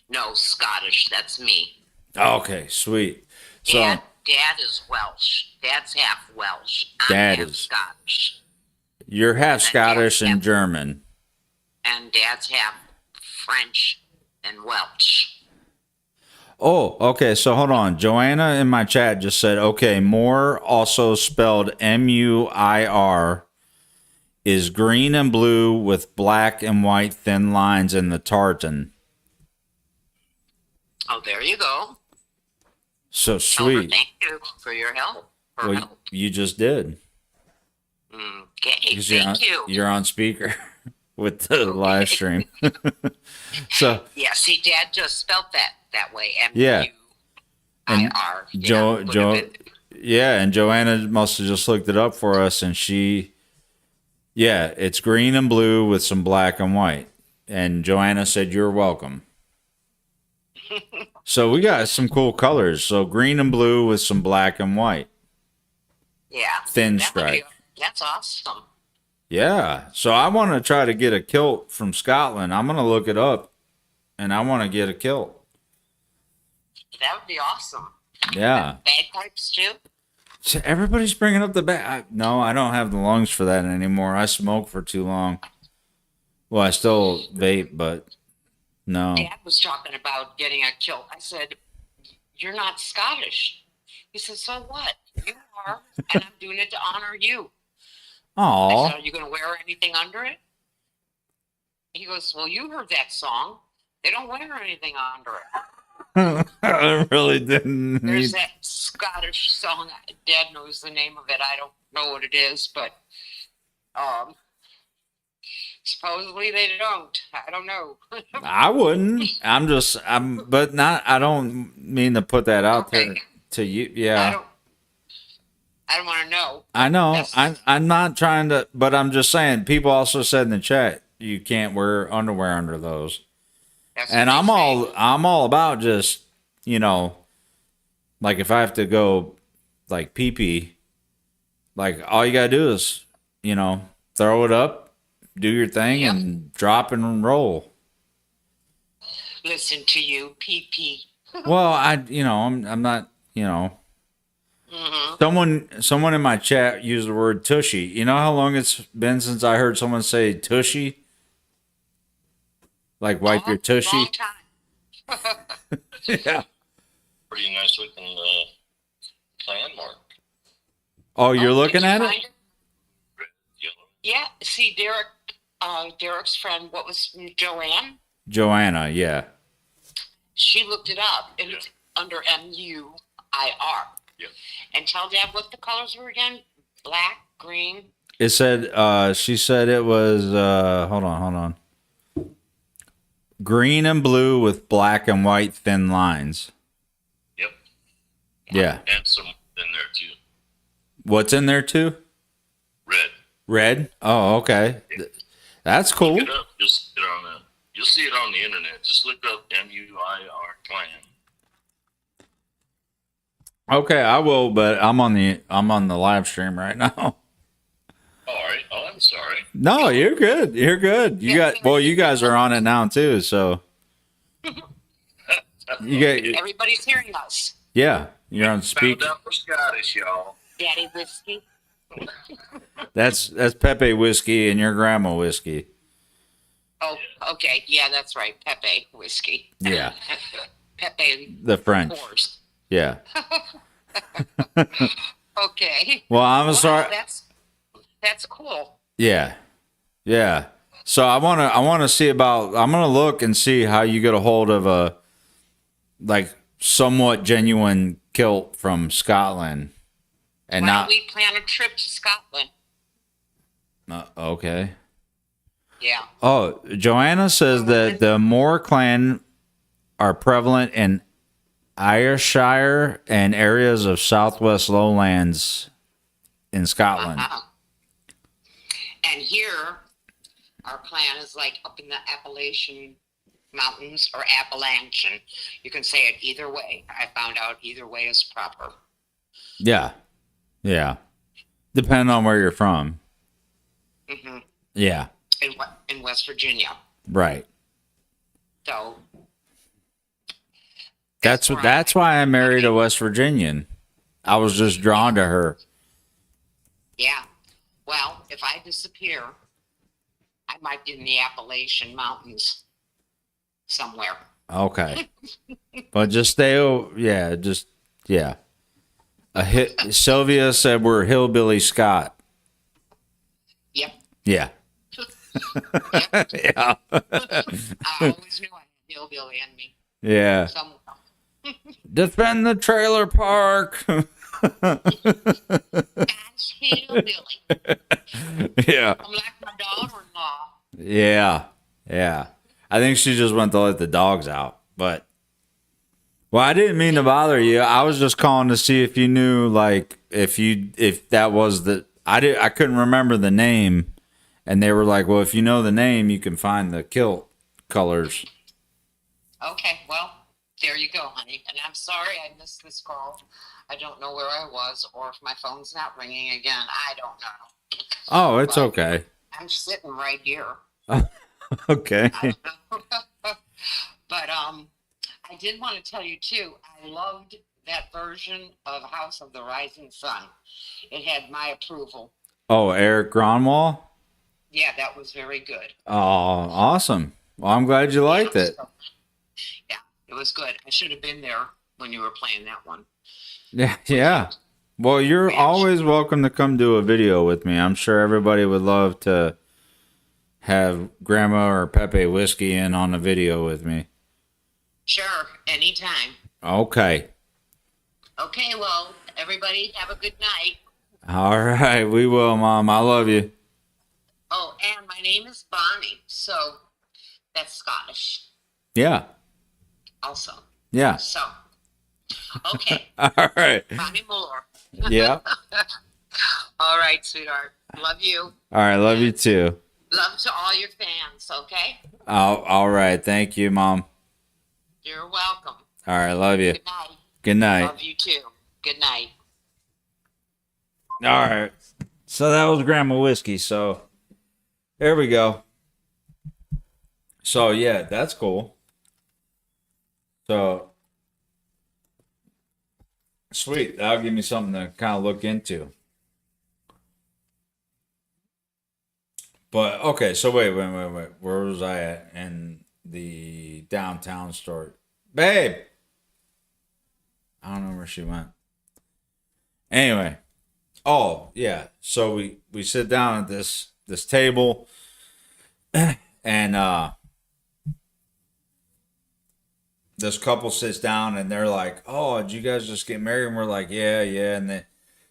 No, Scottish. That's me. Okay, sweet. So Dad is Welsh. Dad's half Welsh. I'm Dad half is Scottish. you're half And then Scottish Dad's and half- German. And Dad's half French and Welsh. Oh, okay. So hold on. Joanna in my chat just said, okay, Moore, also spelled Muir, is green and blue with black and white thin lines in the tartan. Oh, there you go. So Tell her sweet. thank you for your help. Well, you just did. Okay, 'Cause thank you. You're on speaker with the live stream. So Yeah, see, Dad just spelt that way. Yeah. Muir. And Joanna must have just looked it up for us, and it's green and blue with some black and white. And Joanna said, "You're welcome." So we got some cool colors. So green and blue with some black and white. Yeah. Thin That would be- stripe. That's awesome. Yeah. So I want to try to get a kilt from Scotland. I'm going to look it up, and I want to get a kilt. That would be awesome. Yeah. Bagpipes too? So everybody's bringing up the bag. No, I don't have the lungs for that anymore. I smoked for too long. Well, I still vape, but no. Dad was talking about getting a kilt. I said, "You're not Scottish." He said, "So what? You are, and I'm doing it to honor you." I Aw. said, "Are you going to wear anything under it?" He goes, "Well, you heard that song. They don't wear anything under it." I really didn't. There's that Scottish song. Dad knows the name of it. I don't know what it is, but supposedly they don't. I don't know. I wouldn't. But not. I don't mean to put that out there Okay. to you. Yeah, I don't want to know. I know. That's- I'm not trying to, but I'm just saying. People also said in the chat you can't wear underwear under those, That's and what I'm they all about just like if I have to go like pee pee, like all you gotta do is throw it up, do your thing, Yep. and drop and roll. say. Listen to you, PP. Well, I'm not, Mm-hmm. someone in my chat used the word tushy. You know how long it's been since I heard someone say tushy? Like wipe your tushy? Long time. Yeah. Pretty nice looking clan mark. Oh, you're Oh, looking did you at it? find Red, yellow. Yeah. See, Derek's friend, what was Joanne? Joanna, yeah. She looked it up, and Yeah. it's under MUIR. Yeah. And tell Dad what the colors were again: black, green. It said, she said it was, hold on. Green and blue with black and white thin lines. Yep. Yeah. And some in there too. What's in there too? Red. Red? Oh, okay. That's cool. Look it up. You'll see it on the internet. Just look up MUIR clan. Okay, I will, but I'm on the live stream right now. All right. Oh, I'm sorry. No, you're good. You're good. You guys are on it now too, so you get Everybody's hearing us. yeah, you're on speak. Found out we're Scottish, y'all. Daddy whiskey. That's Pepe whiskey and your grandma whiskey. Oh, okay. Yeah, that's right. Pepe whiskey. Yeah, Pepe the French. horse. Yeah. Okay. Well, I'm Wow, sorry. That's cool. Yeah. Yeah. So I want to see about I'm going to look and see how you get a hold of a like somewhat genuine kilt from Scotland and Why not don't we plan a trip to Scotland? okay. Yeah. Oh, Joanna says that the Moor clan are prevalent in Ayrshire and areas of southwest lowlands in Scotland. Uh-huh. And here, our clan is like up in the Appalachian Mountains or Appalachian. You can say it either way. I found out either way is proper. Yeah. Yeah. Depending on where you're from. Hmm. Yeah. In West Virginia. Right. So That's why I married a West Virginian. I was just drawn to her. yeah. Well, if I disappear, I might be in the Appalachian Mountains somewhere. Okay. But just stay yeah. Sylvia said we're hillbilly Scott. Yep. Yeah. Yeah. I always knew I had hillbilly in me Yeah. somewhere. Defend the trailer park. That's hillbilly. Yeah. I'm like my daughter-in-law. Yeah. Yeah. I think she just went to let the dogs out. But well, I didn't mean to bother you. I was just calling to see if you knew like if that was I couldn't remember the name, and they were like, well, if you know the name, you can find the kilt colors. Okay, well, there you go, honey. And I'm sorry I missed this call. I don't know where I was or if my phone's not ringing again. I don't know. Oh, it's okay. I'm sitting right here. Okay. I don't know. But I did want to tell you too, I loved that version of House of the Rising Sun. It had my approval. Oh, Eric Gronwall? Yeah, that was very good. Oh, awesome. Well, I'm glad you liked it. Yeah, it was good. I should have been there when you were playing that one. Yeah, yeah. Well, you're always welcome to come do a video with me. I'm sure everybody would love to have Grandma or Pepe Whiskey in on a video with me. Sure, anytime. Okay. Okay, well, everybody have a good night. All right, we will, Mom. I love you. Oh, and my name is Bonnie, so that's Scottish Yeah. also. Yeah. So, okay, All right. Bonnie Moore. Yeah. All right, sweetheart. Love you. All right, love you too. Love to all your fans, okay? All right. Thank you, Mom. You're welcome. All right, love you. Good night. Good night. Love you too. Good night. All right. So that was Grandma Whiskey. So there we go. So yeah, that's cool. So sweet. That'll give me something to kind of look into. But okay, so wait. Where was I at in the downtown store? Babe. I don't know where she went. Anyway. Oh yeah. So we sit down at this table, and this couple sits down and they're like, "Oh, did you guys just get married?" And we're like, "Yeah, yeah." And then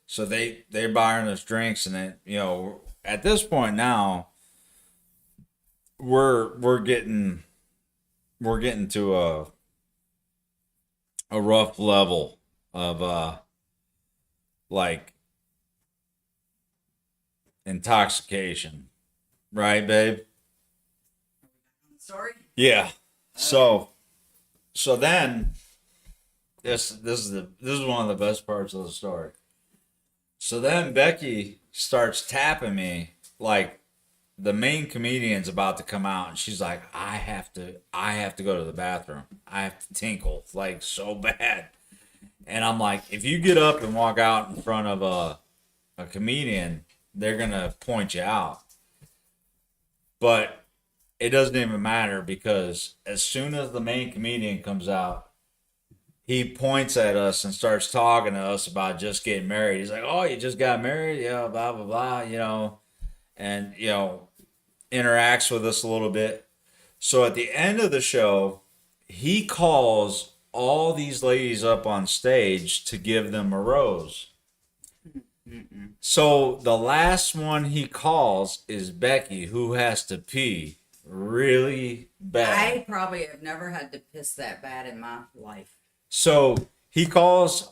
so they're buying us drinks, and then at this point now we're getting to a rough level of like intoxication, right, babe? Sorry. Yeah. So then this is one of the best parts of the story. So then Becky starts tapping me like the main comedian's about to come out, and she's like, I have to go to the bathroom. I have to tinkle like so bad. And I'm like, if you get up and walk out in front of a comedian, they're gonna point you out. But it doesn't even matter, because as soon as the main comedian comes out, he points at us and starts talking to us about just getting married. He's like, "Oh, you just got married? Yeah, blah blah blah," and interacts with us a little bit. So at the end of the show, he calls all these ladies up on stage to give them a rose. So the last one he calls is Becky, who has to pee really bad. I probably have never had to piss that bad in my life. So he calls,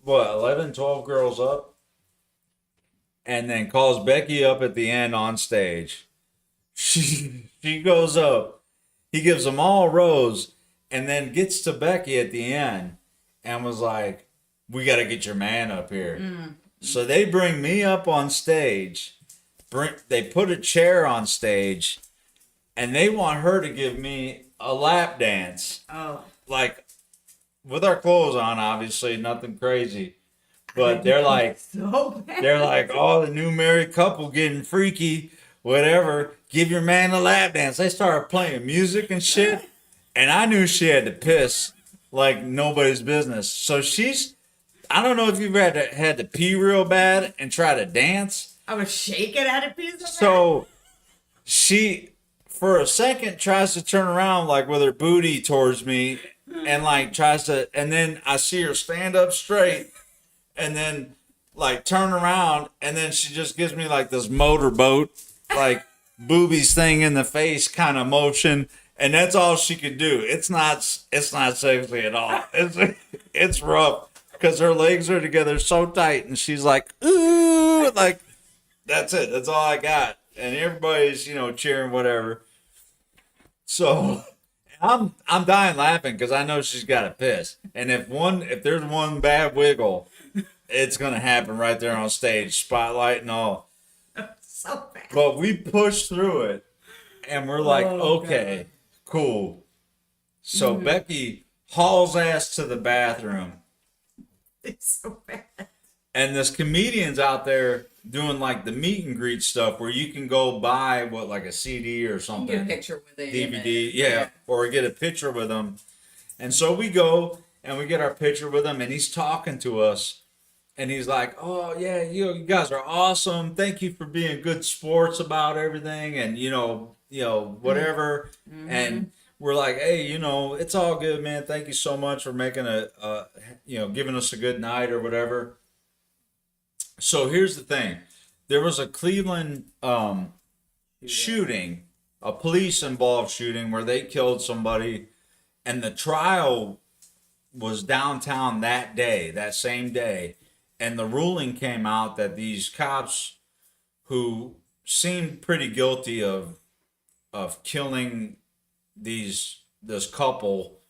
11, 12 girls up, and then calls Becky up at the end on stage. She goes up. He gives them all a rose, and then gets to Becky at the end and was like, "We got to get your man up here." So they bring me up on stage. They put a chair on stage, and they want her to give me a lap dance. Oh. Like, with our clothes on, obviously, nothing crazy. But they're like, So bad. "Oh, the new married couple getting freaky, whatever. Give your man a lap dance." They started playing music and shit. And I knew she had to piss like nobody's business. So I don't know if you've had to pee real bad and try to dance. I was shaking at a piece of So she, for a second, tries to turn around like with her booty towards me, and like tries to, and then I see her stand up straight, and then like turn around, and then she just gives me like this motorboat, like boobies thing in the face kind of motion, and that's all she could do. It's not sexy at all. It's rough because her legs are together so tight, and she's like, "Ooh," like that's it. That's all I got, and everybody's cheering whatever. So I'm dying laughing because I know she's got to piss, and if there's one bad wiggle, it's gonna happen right there on stage, spotlight and all. So bad. But we pushed through it, and we're like, okay, cool. So Becky hauls ass to the bathroom, It's so bad. and this comedian's out there doing like the meet and greet stuff where you can go buy like a CD or You something, get a picture with it. DVD, yeah, or get a picture with him. And so we go and we get our picture with him, and he's talking to us. And he's like, "Oh yeah, you guys are awesome. Thank you for being good sports about everything, and whatever." And we're like, "Hey, it's all good, man. Thank you so much for making giving us a good night or whatever." So here's the thing: there was a Cleveland shooting, a police involved shooting where they killed somebody, and the trial was downtown that same day. And the ruling came out that these cops, who seemed pretty guilty of killing this couple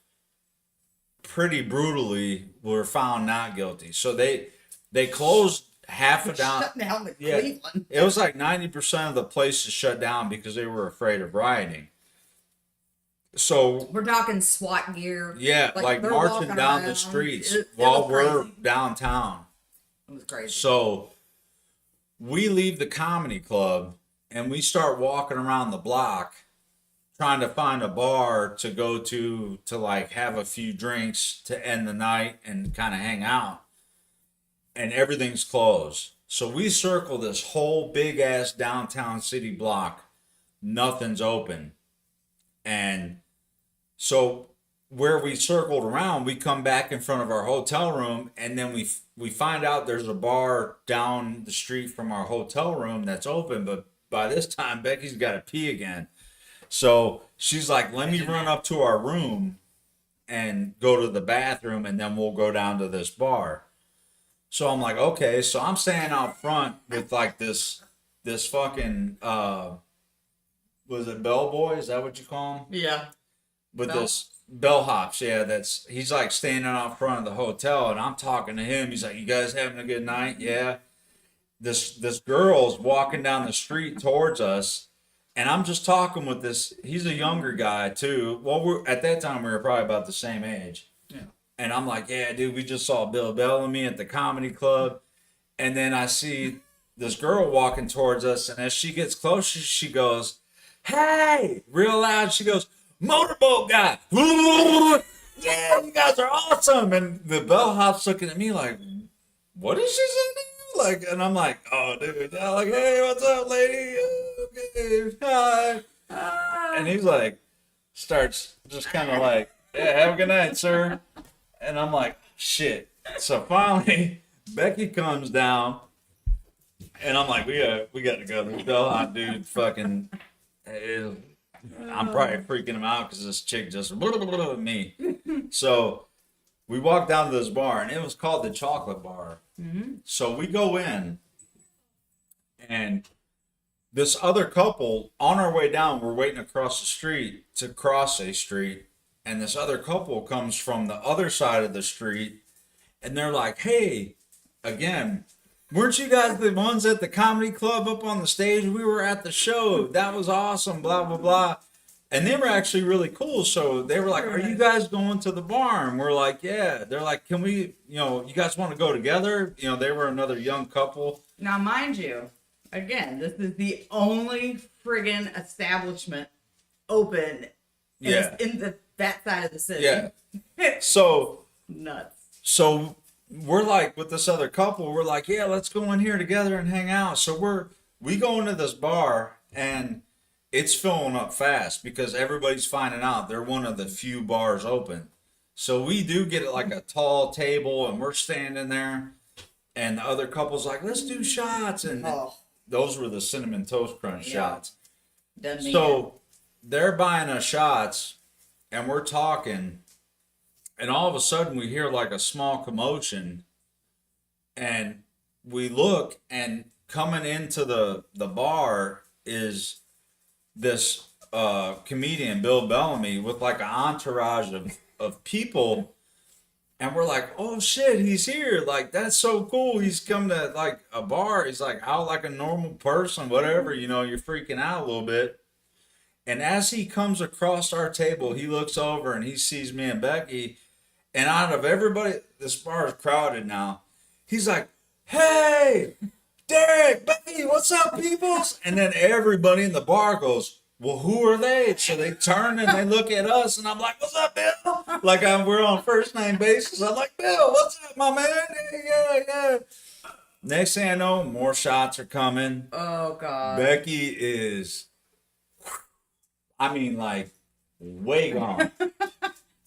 pretty brutally, were found not guilty. So they closed half of down. Shut down the Yeah, Cleveland. it was like 90% of the place is shut down because they were afraid of rioting. So We're talking SWAT gear. yeah, like they're marching walking down the around. streets It while was we're crazy. downtown. It was crazy. So we leave the comedy club and we start walking around the block trying to find a bar to go to like have a few drinks to end the night and kind of hang out. And everything's closed. So we circle this whole big ass downtown city block. Nothing's open. And so where we circled around, we come back in front of our hotel room, and then we find out there's a bar down the street from our hotel room that's open, but by this time Becky's got to pee again. So she's like, let me run up to our room and go to the bathroom, and then we'll go down to this bar. So I'm like, okay. So I'm standing out front with like this fucking was it bellboy? Is that what you call him? Yeah. With Bell- this bellhops, yeah. He's like standing out front of the hotel, and I'm talking to him. He's like, "You guys having a good night?" Yeah. This girl's walking down the street towards us, and I'm just talking with this. He's a younger guy too. Well, at that time we were probably about the same age. Yeah. And I'm like, "Yeah, dude, we just saw Bill Bellamy at the comedy club," and then I see this girl walking towards us, and as she gets closer, she goes, "Hey!" real loud. She goes, "Motorboat guy!" Yeah, you guys are awesome. And the bellhop's looking at me like, "What is she saying?" Like, and I'm like, "Oh, dude." I'm like, "Hey, what's up, lady? Okay, hi." And he's like, starts just kind of like, "Yeah, have a good night, sir." And I'm like, "Shit." So finally, Becky comes down, and I'm like, we got to go. The bellhop dude fucking. I'm probably freaking him out because this chick just me. So we walked down to this bar, and it was called the Chocolate Bar. Mm-hmm. So we go in, and this other couple, on our way down, we're waiting across the street to cross a street, and this other couple comes from the other side of the street, and they're like, "Hey, again, weren't you guys the ones at the comedy club up on the stage? We were at the show. That was awesome, blah, blah, blah." And they were actually really cool. So they were like, "Are you guys going to the bar?" And we're like, "Yeah." They're like, "Can we, you guys want to go together?" They were another young couple. Now, mind you, again, this is the only friggin' establishment open Yeah. in that side of the city. Yeah. So Nuts. we're like, with this other couple, we're like, "Yeah, let's go in here together and hang out." So we go into this bar, and it's filling up fast because everybody's finding out they're one of the few bars open. So we do get like a tall table, and we're standing there, and the other couple's like, "Let's do shots." And Oh, those were the cinnamon toast crunch Yeah. shots. done me in. So they're buying us shots, and we're talking, and all of a sudden we hear like a small commotion, and we look, and coming into the bar is this comedian, Bill Bellamy, with like an entourage of people. And we're like, "Oh shit, he's here. Like, that's so cool. He's come to like a bar." He's like out like a normal person, whatever, you're freaking out a little bit. And as he comes across our table, he looks over and he sees me and Becky. And out of everybody, this bar is crowded now. He's like, "Hey, Derek, Becky, what's up, peoples?" And then everybody in the bar goes, "Well, who are they?" So they turn and they look at us, and I'm like, "What's up, Bill?" Like we're on first name basis. I'm like, "Bill, what's up, my man?" Yeah. Next thing I know, more shots are coming. Oh, God. Becky is, I mean, like, way gone.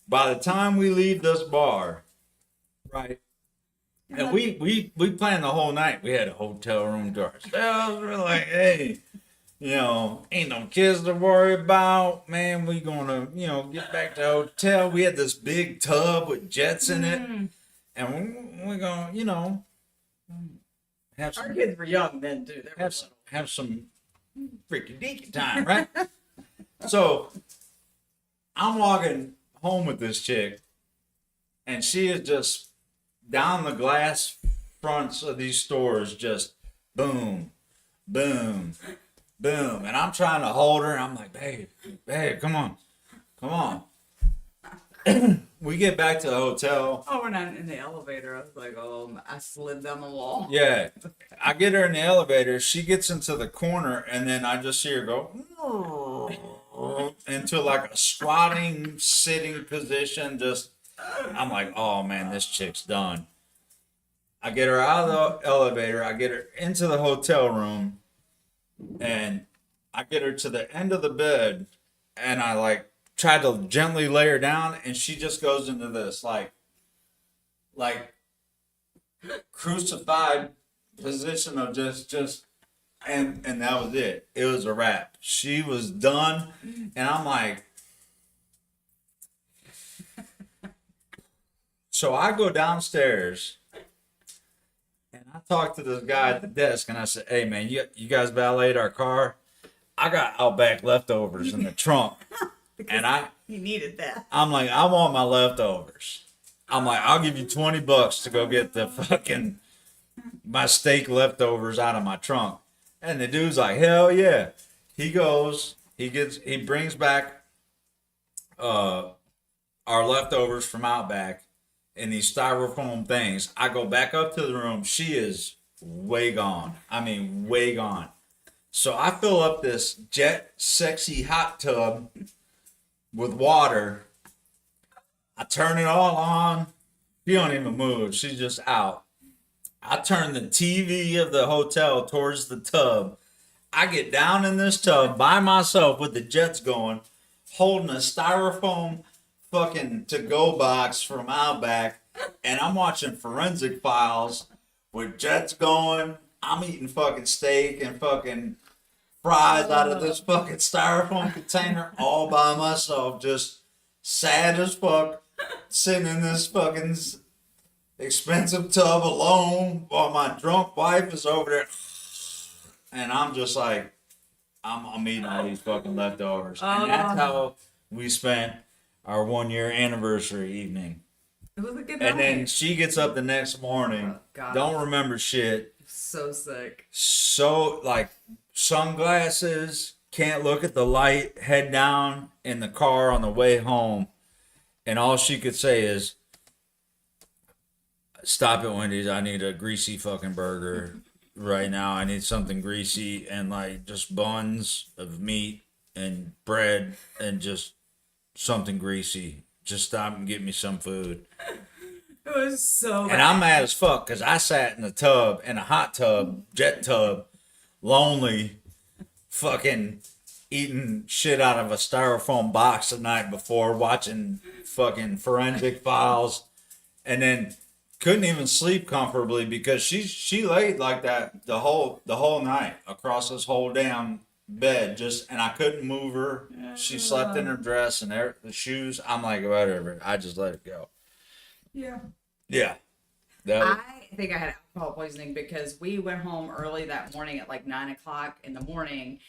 By the time we leave this bar, right? And we planned the whole night. We had a hotel room to ourselves. We're like, "Hey, ain't no kids to worry about, man. We gonna, get back to the hotel." We had this big tub with jets in it, and we're gonna, have Our some kids were young then, too. They were have some freaky deaky time, right? So I'm walking home with this chick, and she is just down the glass fronts of these stores, just boom, boom, boom. And I'm trying to hold her. I'm like, babe, come on. We get back to the hotel. Oh, we're not in the elevator. I was like, oh, I slid down the wall. Yeah. I get her in the elevator. She gets into the corner, and then I just see her go into like a squatting, sitting position. I'm like, "Oh man, this chick's done." I get her out of the elevator. I get her into the hotel room, and I get her to the end of the bed, and I like try to gently lay her down, and she just goes into this like crucified position of just and that was it. It was a wrap. She was done, and I'm like, so I go downstairs and I talk to this guy at the desk, and I said, "Hey man, you guys valeted our car. I got Outback leftovers in the trunk, and You needed that. I'm like, I want my leftovers. I'm like, I'll give you $20 to go get the fucking my steak leftovers out of my trunk." And the dude's like, hell yeah. He goes, he brings back our leftovers from Outback in these styrofoam things. I go back up to the room. She is way gone. I mean, way gone. So I fill up this Jet Sexy hot tub with water. I turn it all on. She don't even move. She's just out. I turn the TV of the hotel towards the tub. I get down in this tub by myself with the jets going, holding a styrofoam fucking to-go box from Outback, and I'm watching Forensic Files with jets going. I'm eating fucking steak and fucking fries out of this fucking styrofoam container all by myself, just sad as fuck, sitting in this fucking expensive tub alone while my drunk wife is over there, and I'm just like, I'm eating all these fucking leftovers, and that's how we spent our 1 year anniversary evening. It was a good And night. then she gets up the next morning, Oh, God. don't remember shit, So sick. so like sunglasses, can't look at the light, head down in the car on the way home, and all she could say is, "Stop at Wendy's. I need a greasy fucking burger right now. I need something greasy and like just buns of meat and bread and just something greasy. Just stop and get me some food." It was so bad. And I'm mad as fuck because I sat in the tub, in a hot tub, jet tub, lonely, fucking eating shit out of a styrofoam box the night before, watching fucking Forensic Files, and then couldn't even sleep comfortably because she laid like that the whole night across this whole damn bed, just, and I couldn't move her. She slept in her dress and the shoes. I'm like, whatever. I just let it go. Yeah. Yeah. That was, I think I had alcohol poisoning because we went home early that morning at like 9 o'clock in the morning,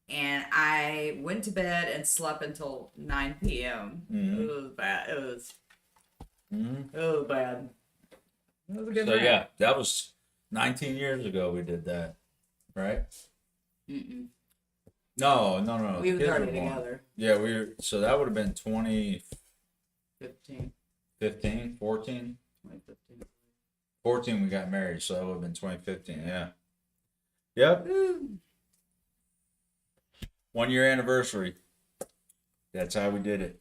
and I went to bed and slept until 9 p.m. Mhm. It was bad. It was Mhm. bad. It was a good So night. yeah, that was 19 years ago we did that, right? Mm-mm. No. We the was kids already were born. together. Yeah, so that would have been 2015, 15. 14. 2015. 14 we got married, so that would have been 2015, yeah. Yep. Woo. 1 year anniversary. That's how we did it.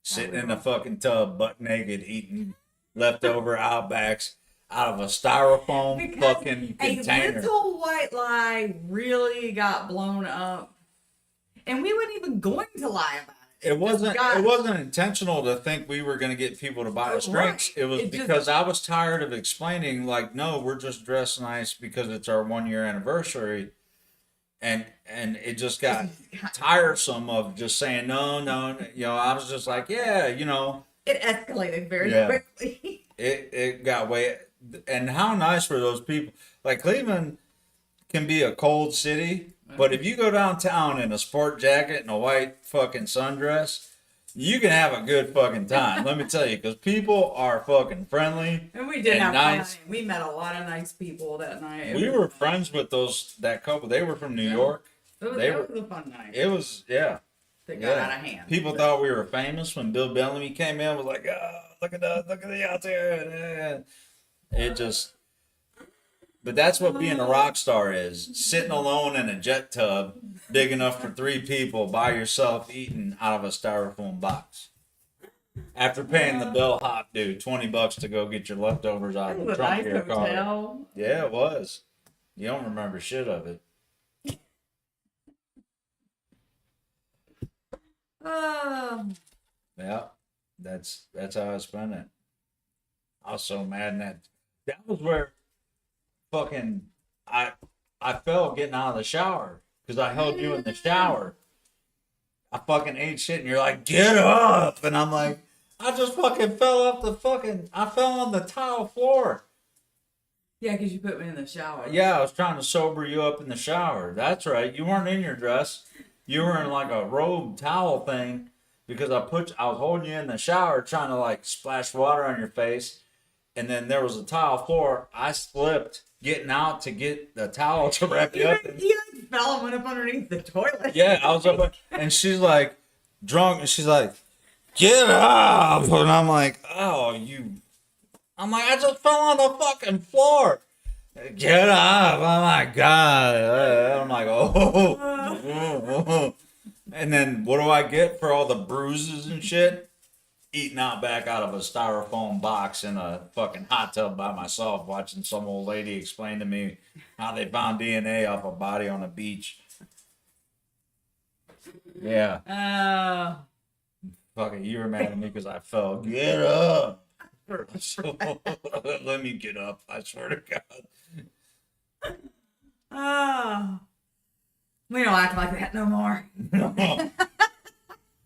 Sitting in the fucking tub, butt naked, eating leftover Outbacks out of a styrofoam Because fucking a container. little white lie really got blown up, and we weren't even going to lie about it. It wasn't. got- It wasn't intentional to think we were going to get people to buy us drinks. Right. It was It just- because I was tired of explaining, like, no, we're just dressed nice because it's our 1 year anniversary, and it just got tiresome of just saying no. You know, I was just like, yeah, you know, It escalated very Yeah. quickly. it got way. And how nice were those people? Like Cleveland can be a cold city, but if you go downtown in a sport jacket and a white fucking sundress, you can have a good fucking time. Let me tell you, because people are fucking friendly. And we did And have nice. fun. We met a lot of nice people that night. We were friends with that couple. They were from New Yeah. York. It was, they it were- was a fun night. It was, yeah. That got yeah. out of hand. People thought we were famous when Bill Bellamy came in. Was like, oh, look at us, look at the out there. It just, but that's what being a rock star is: sitting alone in a jet tub big enough for 3 people by yourself, eating out of a styrofoam box. After paying the bellhop dude $20 to go get your leftovers out It of the was a trunk nice of your car. hotel. Yeah, it was. You don't remember shit of it. Oh, Yeah, that's how I spent it. I was so mad, and that was where fucking I fell getting out of the shower because I held you in the shower. I fucking ate shit, and you're like, get up, and I'm like, I just fucking fell off the fucking. I fell on the tile floor. yeah, because you put me in the shower. Yeah, I was trying to sober you up in the shower. That's right. You weren't in your dress. You were in like a robe towel thing because I was holding you in the shower trying to like splash water on your face, and then there was a tile floor. I slipped getting out to get the towel to wrap you up. He like fell and went up underneath the toilet. Yeah, I was up, and she's like drunk, and she's like, "Get up!" And I'm like, "Oh, you." I'm like, I just fell on the fucking floor. Get up! Oh my god! I'm like, oh. And then what do I get for all the bruises and shit? Eating out back out of a styrofoam box in a fucking hot tub by myself, watching some old lady explain to me how they found DNA off a body on a beach. Yeah, fucking, you were mad at me because I fell. Get up! Let me get up. I swear to God. Oh, we don't act like that no more.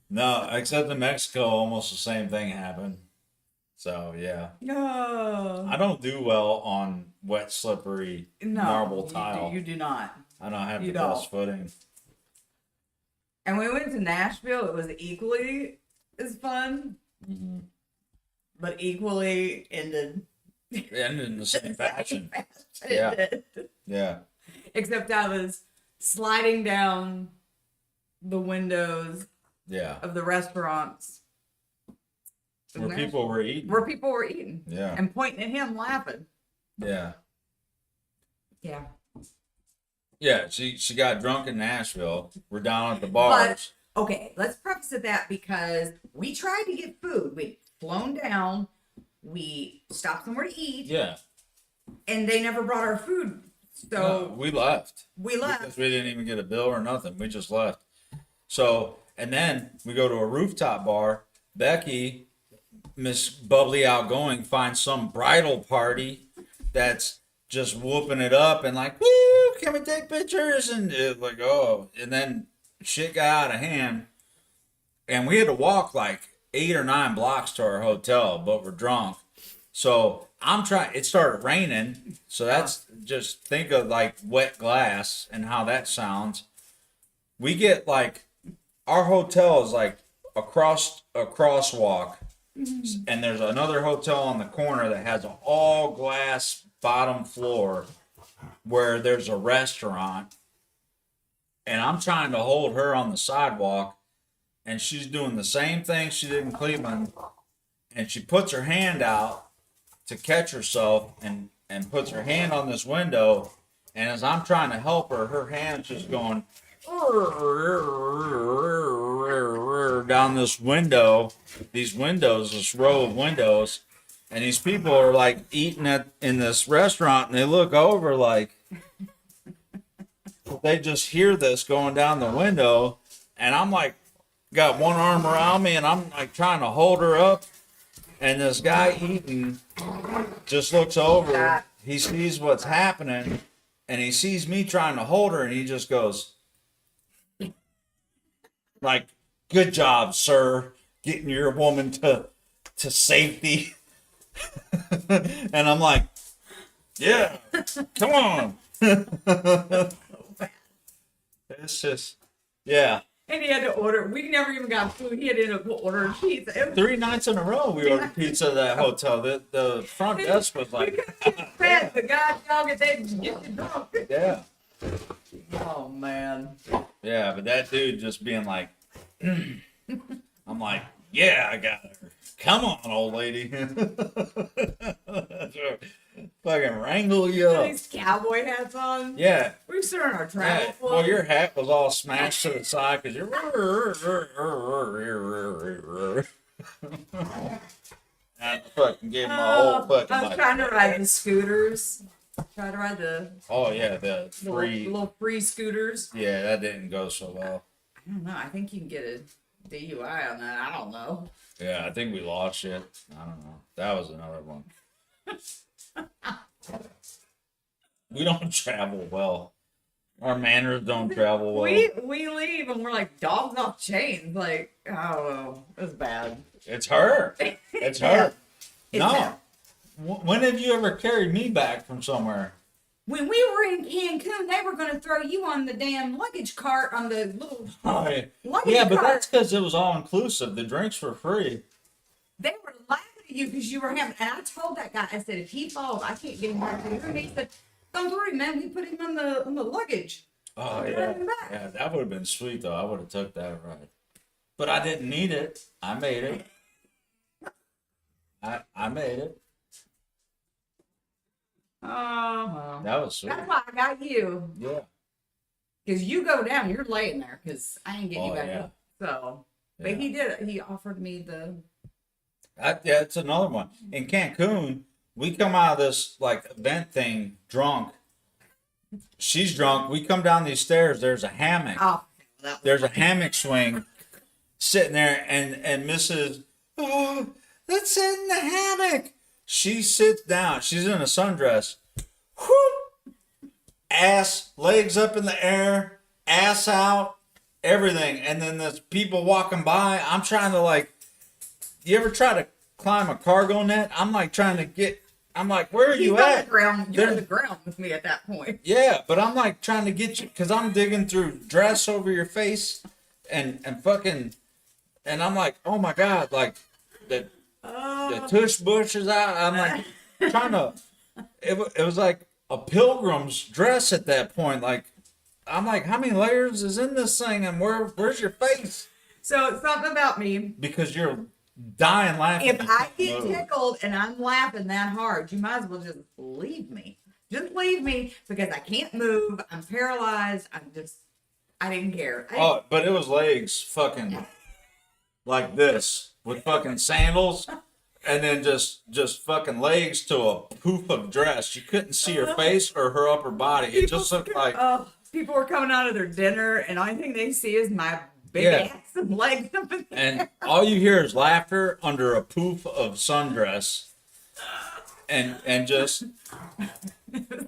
No, except in Mexico, almost the same thing happened. So yeah, No, I don't do well on wet, slippery marble tile. You do not. I don't have you the best footing. And we went to Nashville. It was equally as fun, but equally ended. And in the same fashion. It Yeah. did. Yeah. Except I was sliding down the windows Yeah. of the restaurants Where people were eating. Yeah. and pointing at him, laughing. Yeah. Yeah. Yeah. She got drunk in Nashville. We're down at the bars. Okay, let's preface it that because we tried to get food. We'd flown down. We stopped somewhere to eat. Yeah. And they never brought our food. So No, we left. we left. Because we didn't even get a bill or nothing. We just left. So, and then we go to a rooftop bar. Becky, Miss Bubbly Outgoing, finds some bridal party that's just whooping it up and like, woo, can we take pictures? And like, oh, and then shit got out of hand. And we had to walk like 8 or 9 blocks to our hotel, but we're drunk. So it started raining. So that's just think of like wet glass and how that sounds. We get like, our hotel is like across a crosswalk. And there's another hotel on the corner that has an all glass bottom floor where there's a restaurant. And I'm trying to hold her on the sidewalk. And she's doing the same thing she did in Cleveland. And she puts her hand out to catch herself and puts her hand on this window. And as I'm trying to help her, her hand's just going down this window, this row of windows. And these people are like eating in this restaurant and they look over like, they just hear this going down the window. And I'm like, got one arm around me and I'm like trying to hold her up. And this guy eating just looks over. He sees what's happening and he sees me trying to hold her and he just goes like, good job, sir, getting your woman to safety. And I'm like, yeah, come on. It's just, yeah. And he had to order. We never even got food. He had to end up ordering pizza. It was 3 nights in a row we ordered pizza at that hotel. The front desk was like, fed the god dog and they just get you drunk. yeah. Oh man. Yeah, but that dude just being like, I'm like, yeah, I got her. Come on, old lady. Fucking wrangle you up. These cowboy hats on. Yeah. We were still in our travel Yeah. clothes. Well, your hat was all smashed to the side because you're. I fucking gave him a whole fucking. I was like, trying to ride the scooters. Try to ride the oh yeah, the free. little free scooters. Yeah, that didn't go so well. I don't know. I think you can get a DUI on that. I don't know. Yeah, I think we lost it. I don't know. That was another one. We don't travel well. Our manners don't travel well. We leave and we're like dogs off chains. Like, I don't know. It was bad. It's her. It's her. It's No. her. When have you ever carried me back from somewhere? When we were in Cancun, they were going to throw you on the damn luggage cart on the little Oh, yeah. luggage Yeah, but cart. that's because it was all inclusive. The drinks were free. They were laughing at you because you were having. And I told that guy, I said, if he falls, I can't get him back here. And he said, don't worry, man. We put him on the luggage. Oh Bring yeah, him back. yeah. That would have been sweet though. I would have took that ride, but I didn't need it. I made it. I made it. Oh, well. That was sweet. That's why I got you. Yeah. Because you go down, you're laying there. Because I ain't getting you Oh, back yeah. up. So, but Yeah. he did it. He offered me the. Yeah, it's another one. In Cancun, we come out of this like event thing drunk. She's drunk. We come down these stairs. There's a hammock. Oh, that was, There's a hammock swing sitting there, and Mrs. Oh, let's sit in the hammock. She sits down. She's in a sundress. Whoop! Ass, legs up in the air, ass out, everything. And then there's people walking by. I'm trying to like. You ever try to climb a cargo net? I'm like trying to get. I'm like, where are you on the at? ground. You're on There- the ground with me at that point. Yeah, but I'm like trying to get you because I'm digging through dress over your face and fucking, and I'm like, oh my god, like the tush bush is out. I'm like trying to. It was like a pilgrim's dress at that point. Like I'm like, how many layers is in this thing, and where's your face? So something about me. Because you're dying laughing. If You I can't get move. tickled and I'm laughing that hard, you might as well just leave me. Just leave me because I can't move. I'm paralyzed. I didn't care. Oh, but it was legs fucking like this with fucking sandals and then just fucking legs to a poof of dress. You couldn't see her face or her upper body. It just looked like people were coming out of their dinner and the only thing they see is my big Yeah. ass and legs. and all you hear is laughter under a poof of sundress and just It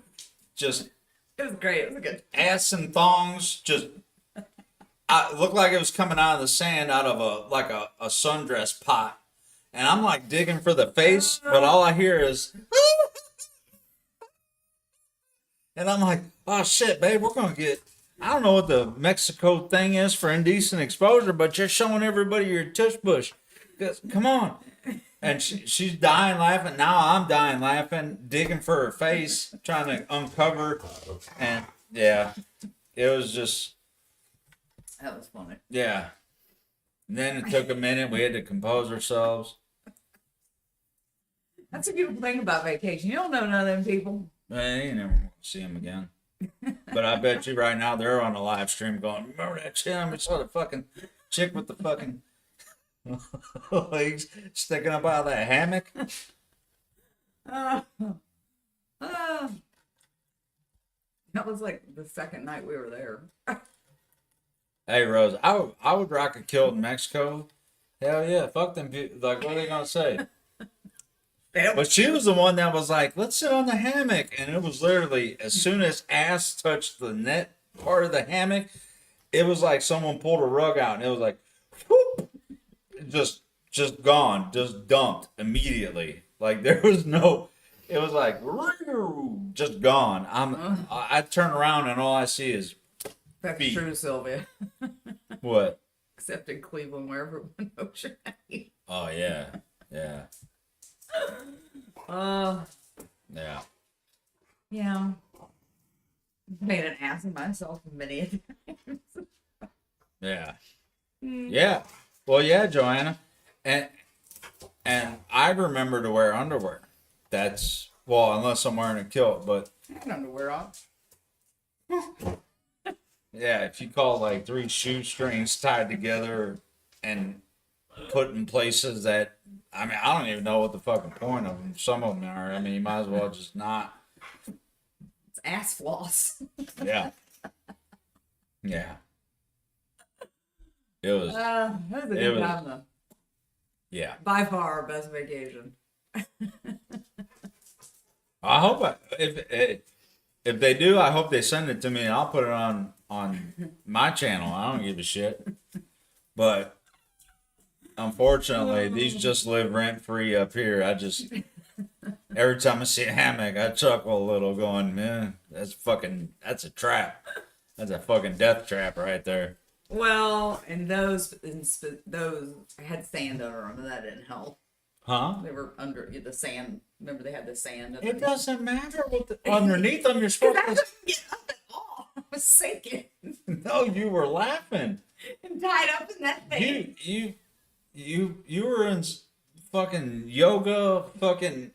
was great. It was good. ass and thongs just I looked like it was coming out of the sand out of a sundress pot. And I'm like digging for the face, but all I hear is and I'm like, oh shit, babe, we're gonna get I don't know what the Mexico thing is for indecent exposure, but you're showing everybody your tush bush. Come on. And she's dying laughing. Now I'm dying laughing, digging for her face, trying to uncover. And yeah, it was just, That was funny. yeah. And then it took a minute. We had to compose ourselves. That's a beautiful thing about vacation. You don't know none of them people. Man, you never want to see them again. But I bet you right now they're on a live stream going, remember that chick? We saw the fucking chick with the fucking legs sticking up out of that hammock. That was like the second night we were there. Hey, Rose, I would rock a kilt in Mexico. Hell yeah. Fuck them people. Like, what are they going to say? But she was the one that was like, let's sit on the hammock. And it was literally, as soon as ass touched the net part of the hammock, it was like someone pulled a rug out and it was like, whoop, just gone, just dumped immediately. Like there was no, it was like, just gone. I turn around and all I see is That's feet. true, Sylvia. What? Except in Cleveland, where everyone knows your name. Oh, yeah. Yeah. Yeah. Yeah. Made an ass of myself many a time. Yeah. Yeah. Well, yeah, Joanna. And I remember to wear underwear. That's, well, unless I'm wearing a kilt, but I had underwear on. yeah, if you call like 3 shoestrings tied together and put in places that, I mean, I don't even know what the fucking point of them. Some of them are. I mean, you might as well just not. It's ass floss. Yeah. Yeah. It was. That was a It good was- time though. Yeah. By far our best vacation. I hope if they do, I hope they send it to me and I'll put it on my channel. I don't give a shit. But unfortunately, these just live rent free up here. I just every time I see a hammock, I chuckle a little, going, "Man, that's a trap. That's a fucking death trap right there." Well, and those had sand under them, and that didn't help. Huh? They were under the sand. Remember, they had the sand. It doesn't matter what underneath them. You're supposed I to. couldn't get up at all. I was sinking No, you were laughing. and tied up in that thing. You were in fucking yoga. Fucking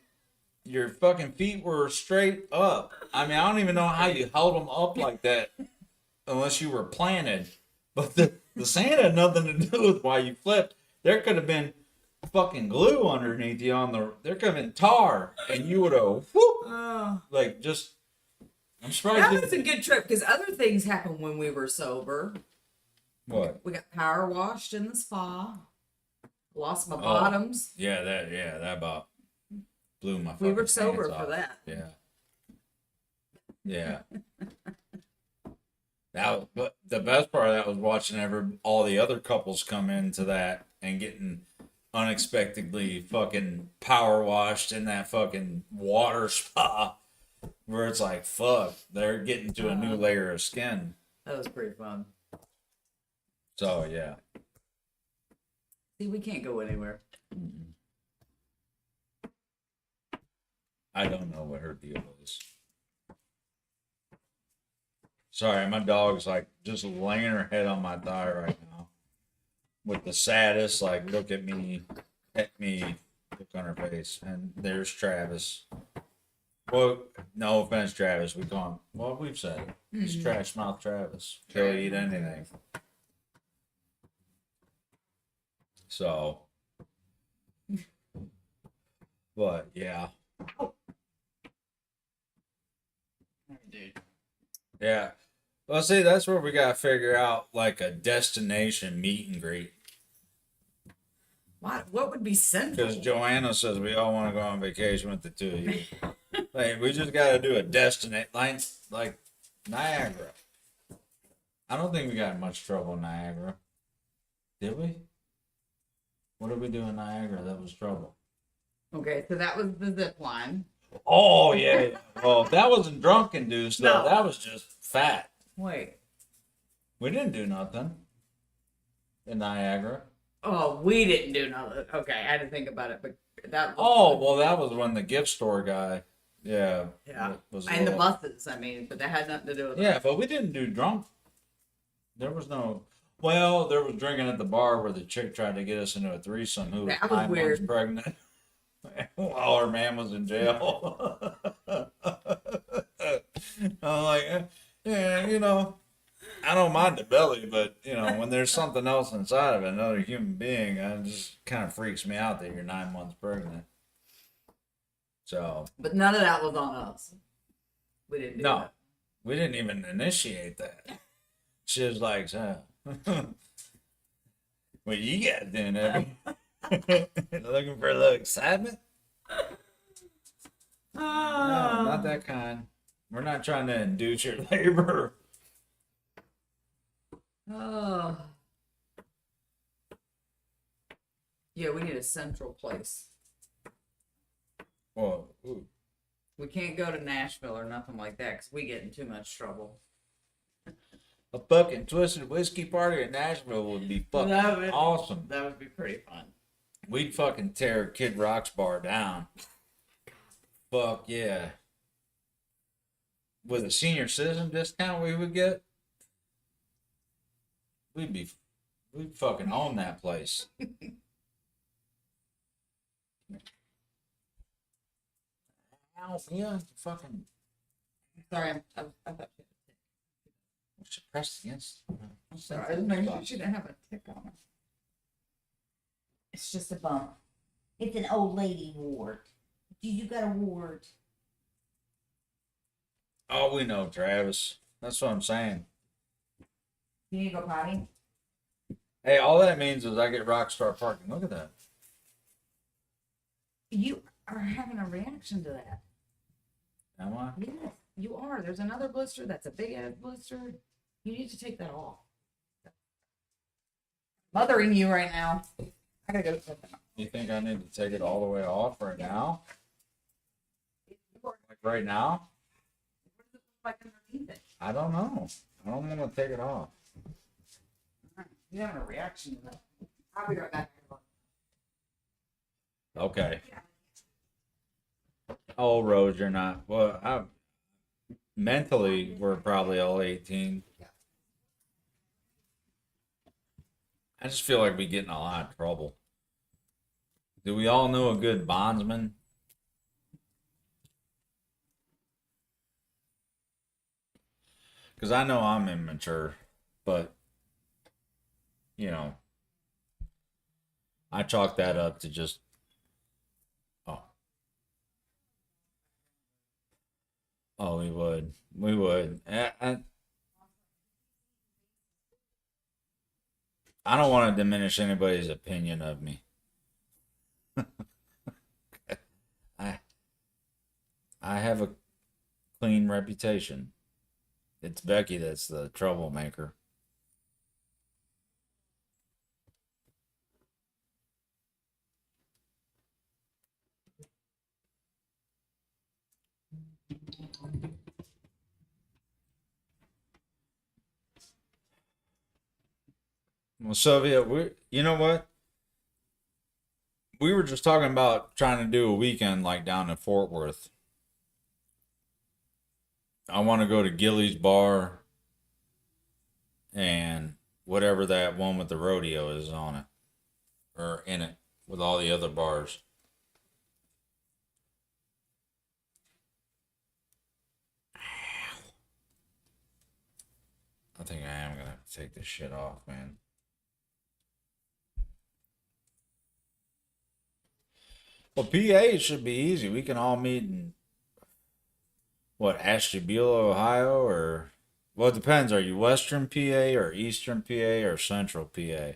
your fucking feet were straight up. I mean, I don't even know how you held them up like that, unless you were planted. But the sand had nothing to do with why you flipped. There could have been fucking glue underneath you there could have been tar, and you would have Oh, like just. I'm surprised. that you was a good trip because other things happened when we were sober. What? We got power washed in the spa. Lost my Oh. bottoms. Yeah, that about blew my. We were fucking sober pants for off. that. Yeah. Yeah. But the best part of that was watching all the other couples come into that and getting unexpectedly fucking power washed in that fucking water spa, where it's like, fuck, they're getting to a new layer of skin. That was pretty fun. So yeah. See, we can't go anywhere. I don't know what her deal is. Sorry, my dog's like just laying her head on my thigh right now. With the saddest, like, look at me, pet me, look on her face. And there's Travis. Well, no offense, Travis. We call him, well, we've said it. He's trash mouth Travis. He'll eat anything. So, but yeah. Dude. Yeah. Well, see, that's where we gotta figure out like a destination meet and greet. What would be central? Because Joanna says we all want to go on vacation with the two of you. Like, we just gotta do a destination like Niagara. I don't think we got much trouble in Niagara. Did we? What did we do in Niagara that was trouble? Okay, so that was the zip line. Oh yeah. Well, that wasn't drunk induced though. No. That was just fat. Wait. We didn't do nothing in Niagara. Oh, we didn't do nothing. Okay, I had to think about it, but that. Oh, well, that was when the gift store guy, Yeah. was a And the little- buses, I mean, but that had nothing to do with Yeah, but we didn't do drunk. There was no. Well, there was drinking at the bar where the chick tried to get us into a threesome. Who was That was 9 weird. months pregnant while her man was in jail. I'm like, yeah, you know, I don't mind the belly, but you know, when there's something else inside of it, another human being, it just kind of freaks me out that you're 9 months pregnant. So But none of that was on us. We didn't do no, that. we didn't even initiate that. She was like, so, what you got doing, Abby? Looking for a little excitement? No, not that kind. We're not trying to induce your labor. Oh. Yeah, we need a central place. Well, ooh. We can't go to Nashville or nothing like that because we get in too much trouble. A fucking Twiztid Whiskey party in Nashville would be fucking That would- awesome. That would be pretty fun. We'd fucking tear Kid Rock's bar down. Fuck yeah. With a senior citizen discount we would get, we'd fucking own that place. Ow, yeah, fucking. Sorry, I thought you She pressed against. Sorry, I didn't know you didn't have a tick on it. It's just a bump. It's an old lady wart. You got a wart. Oh, we know, Travis. That's what I'm saying. You need to go potty? Hey, all that means is I get Rockstar parking. Look at that. You are having a reaction to that. Am I? Yes, you are. There's another blister that's a big ass blister. You need to take that off. Mothering you right now. I gotta go to something. You think I need to take it all the way off right now? Like right now? What does it look like underneath it? I don't know. I don't want to take it off. You're having a reaction to that. I'll be right back. Okay. Oh, Rose, you're not. Well, mentally, we're probably all 18. I just feel like we get in a lot of trouble. Do we all know a good bondsman? Because I know I'm immature, but, you know, I chalk that up to just, oh. Oh, we would. We would. I don't want to diminish anybody's opinion of me. I I have a clean reputation. It's Becky that's the troublemaker. Well, Sylvia, you know what? We were just talking about trying to do a weekend like down in Fort Worth. I want to go to Gilly's Bar and whatever that one with the rodeo is on it or in it with all the other bars. I think I am going to have to take this shit off, man. Well, PA should be easy. We can all meet in what, Ashtabula, Ohio, or well, it depends. Are you Western PA or Eastern PA or Central PA?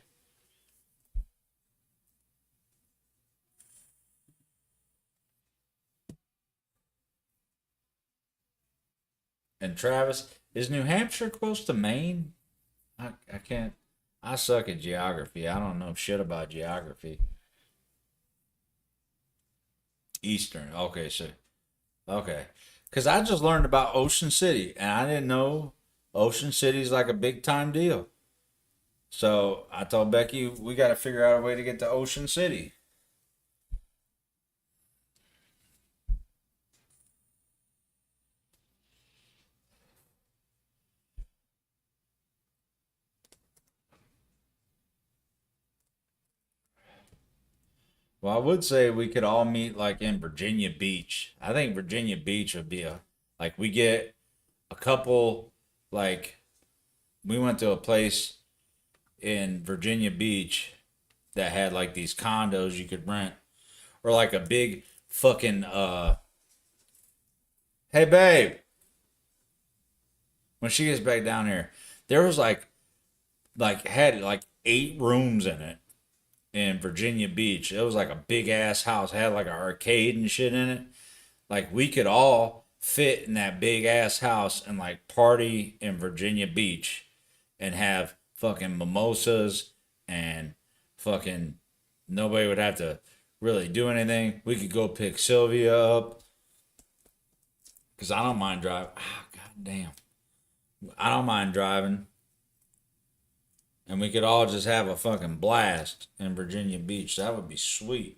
And Travis, is New Hampshire close to Maine? I can't. I suck at geography. I don't know shit about geography. Eastern. Okay, so okay. Because I just learned about Ocean City, and I didn't know Ocean City's like a big time deal. So I told Becky we got to figure out a way to get to Ocean City. Well, I would say we could all meet like in Virginia Beach. I think Virginia Beach would be like we get a couple like we went to a place in Virginia Beach that had like these condos you could rent or like a big fucking hey babe, when she gets back down here, there was like had like 8 rooms in it in Virginia Beach. It was like a big ass house, had like an arcade and shit in it. Like we could all fit in that big ass house and like party in Virginia Beach and have fucking mimosas and fucking nobody would have to really do anything. We could go pick Sylvia up because I don't mind driving. Ah, god damn. I don't mind driving. And we could all just have a fucking blast in Virginia Beach. That would be sweet.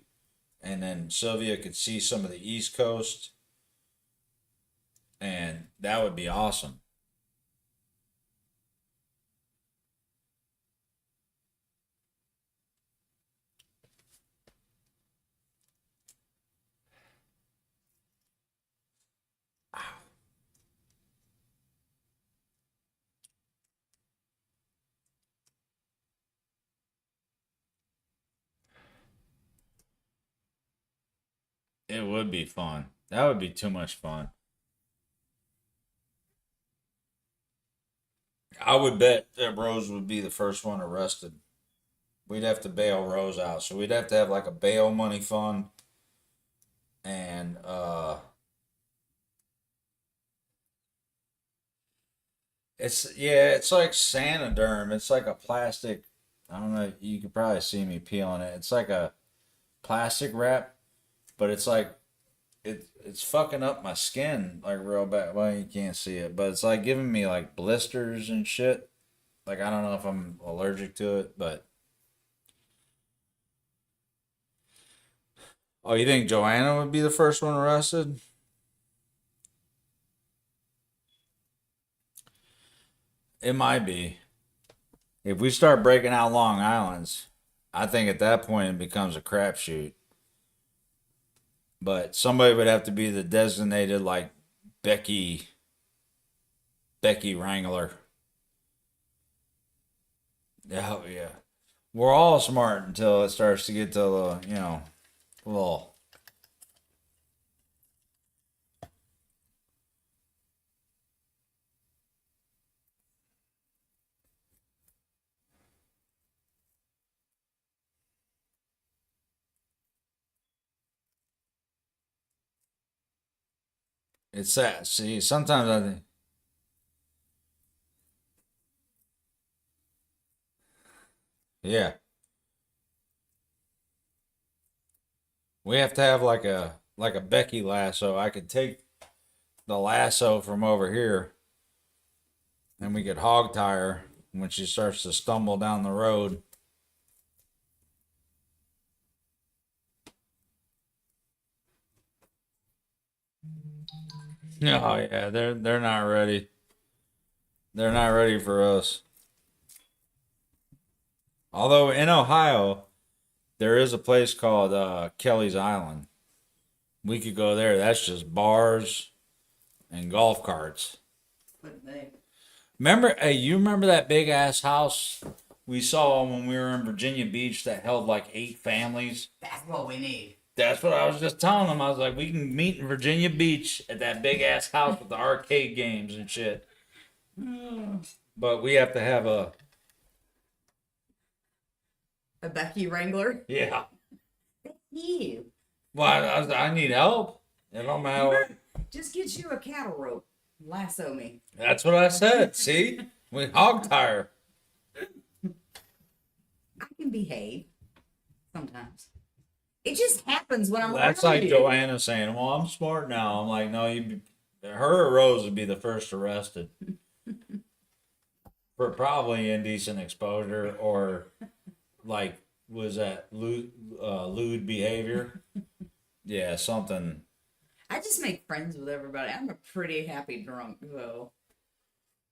And then Sylvia could see some of the East Coast. And that would be awesome. It would be fun. That would be too much fun. I would bet that Rose would be the first one arrested. We'd have to bail Rose out. So we'd have to have like a bail money fund. And it's like Sanoderm. It's like a plastic, I don't know, you could probably see me peeling it. It's like a plastic wrap, but it's like it's fucking up my skin like real bad. Well, you can't see it, but it's like giving me like blisters and shit. Like I don't know if I'm allergic to it, but oh, you think Joanna would be the first one arrested? It might be. If we start breaking out Long Islands, I think at that point it becomes a crapshoot. But somebody would have to be the designated like Becky Wrangler. Oh yeah. We're all smart until it starts to get to the, a little. It's that. See, sometimes I think, yeah, we have to have like a Becky lasso. I could take the lasso from over here, and we could hog tie her when she starts to stumble down the road. Oh yeah, they're not ready. They're not ready for us. Although in Ohio, there is a place called Kelly's Island. We could go there. That's just bars and golf carts. But they, Remember, hey, you remember that big ass house we saw when we were in Virginia Beach that held like 8 families? that's what we need. That's what I was just telling them. I was like, we can meet in Virginia Beach at that big ass house with the arcade games and shit. But we have to have A Becky Wrangler. yeah. You. Well, I need help. It don't matter. Just get you a cattle rope. Lasso me. That's what I said. See? We hog tire. I can behave sometimes. It just happens when I'm That's around like you. Joanna saying, well, I'm smart now. I'm like, no, her or Rose would be the first arrested. For probably indecent exposure or like, was that lewd behavior? Yeah, something. I just make friends with everybody. I'm a pretty happy drunk, though.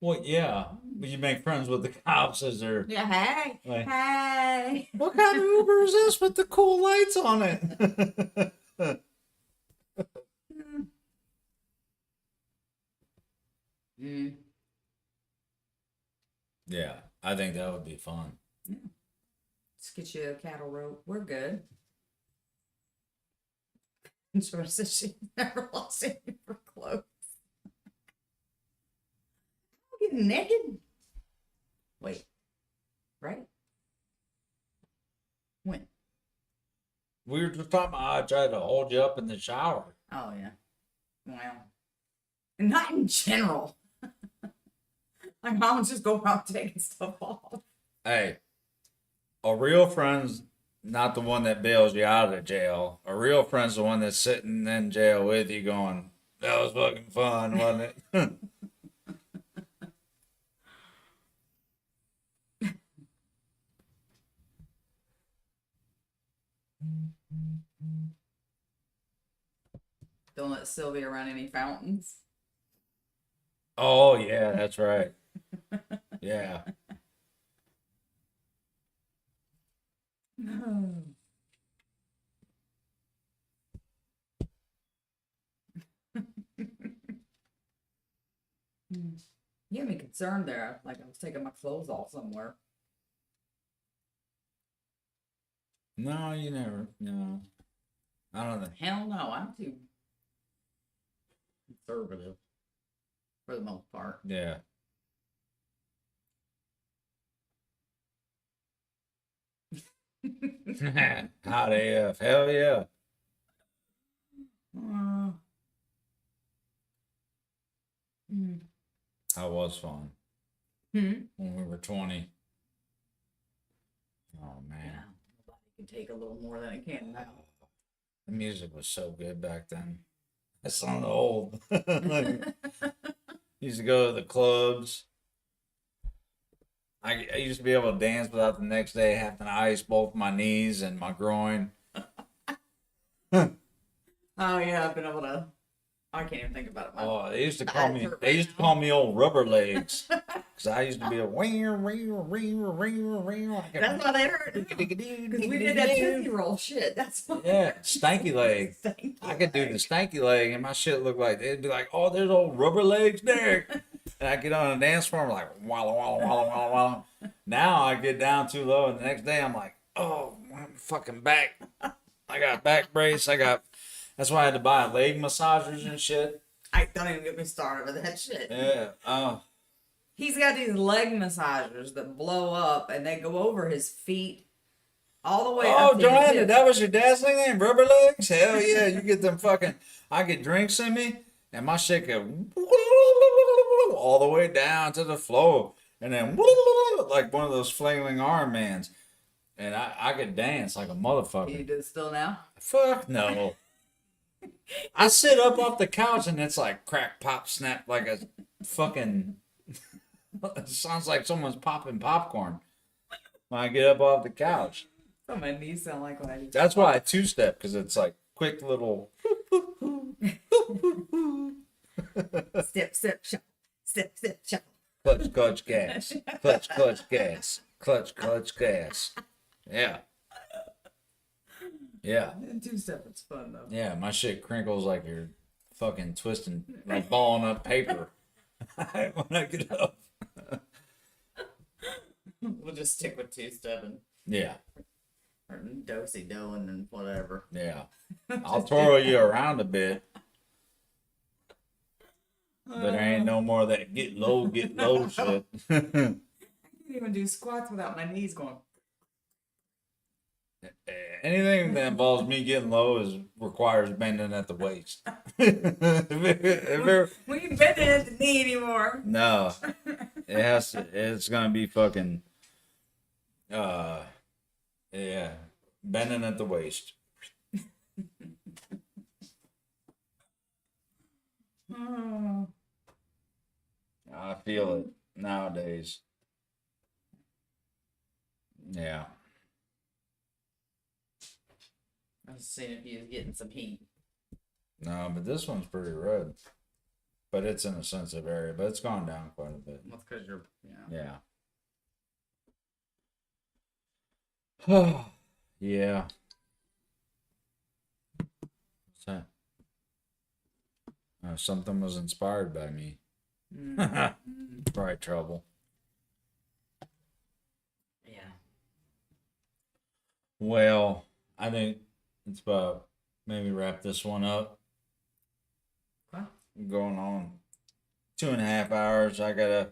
Well, yeah, but you make friends with the cops as they're. Yeah, hey, Like, hey. what kind of Uber is this with the cool lights on it? Mm. Yeah, I think that would be fun. Let's get you a cattle rope. We're good. And so said she never lost any of her clothes. I'm getting naked. Wait. Right? When? We were just talking about I tried to hold you up in the shower. Oh, yeah. Well, not in general. My mom would just go around taking stuff off. Hey, a real friend's not the one that bails you out of jail. A real friend's the one that's sitting in jail with you going, that was fucking fun, wasn't it? Don't let Sylvia run any fountains. Oh, yeah, that's right. Yeah. You had me concerned there, like I was taking my clothes off somewhere. No, you never. No. I don't know. Hell no, I'm too conservative for the most part. Yeah. Hot AF. Hell yeah. Uh, mm. That was fun Hmm. when we were 20. Oh, Yeah, man. nobody can take a little more than it can now. The music was so good back then. I sound old. Like, used to go to the clubs. I used to be able to dance without the next day having to ice both my knees and my groin. Oh yeah, I've been able to. I can't even think about it. Oh, they used to My call back me. hurt They right used to now. call me old rubber legs because I used to be a That's why they hurt. Because we did that Tootsie Roll shit. That's why. Yeah, stanky leg. Stanky I could do the leg. stanky leg, and my shit looked like they'd be like, "Oh, there's old rubber legs there," and I get on a dance floor, I'm like, "Walla walla walla walla walla." Now I get down too low, and the next day I'm like, "Oh, I'm fucking back. I got back brace. I got." That's why I had to buy leg massagers and shit. I don't even get me started with that shit. Yeah. Oh. He's got these leg massagers that blow up and they go over his feet all the way Oh, up to his Joanna, hips. that was your dad's nickname, rubber legs? Hell yeah, you get them fucking. I get drinks in me, and my shit go all the way down to the floor, and then like one of those flailing arm mans, and I could dance like a Can you motherfucker. do it still now? Fuck no. I sit up off the couch, and it's like crack, pop, snap, like a fucking. It sounds like someone's popping popcorn when I get up off the couch. So my knees sound like when I do. That's why I two-step, because it's like quick little. Step, step, shuffle. Step, step, shuffle. Clutch, clutch, gas. Clutch, clutch, gas. Clutch, clutch, gas. Yeah. Yeah. Two-step, it's fun though. Yeah, my shit crinkles like you're fucking twisting, like balling up paper when I get up. We'll just stick with two-step and Yeah, or do-si-do and then whatever. yeah. I'll twirl you around a bit, but there ain't no more of that get low shit. I can't even do squats without my knees going. Anything that involves me getting low requires bending at the waist. If We ain't bending at the knee anymore. no, it has to. It's gonna be fucking. Yeah, bending at the waist. Oh. I feel it nowadays. Yeah. I was seeing if he was getting some heat. No, but this one's pretty red. But it's in a sensitive area, but it's gone down quite a bit. That's because you're, yeah. Yeah. Yeah. What's that? Something was inspired by me. Mm. Probably trouble. Yeah. Well, I think it's about maybe wrap this one up. Okay. Going on 2.5 hours. I gotta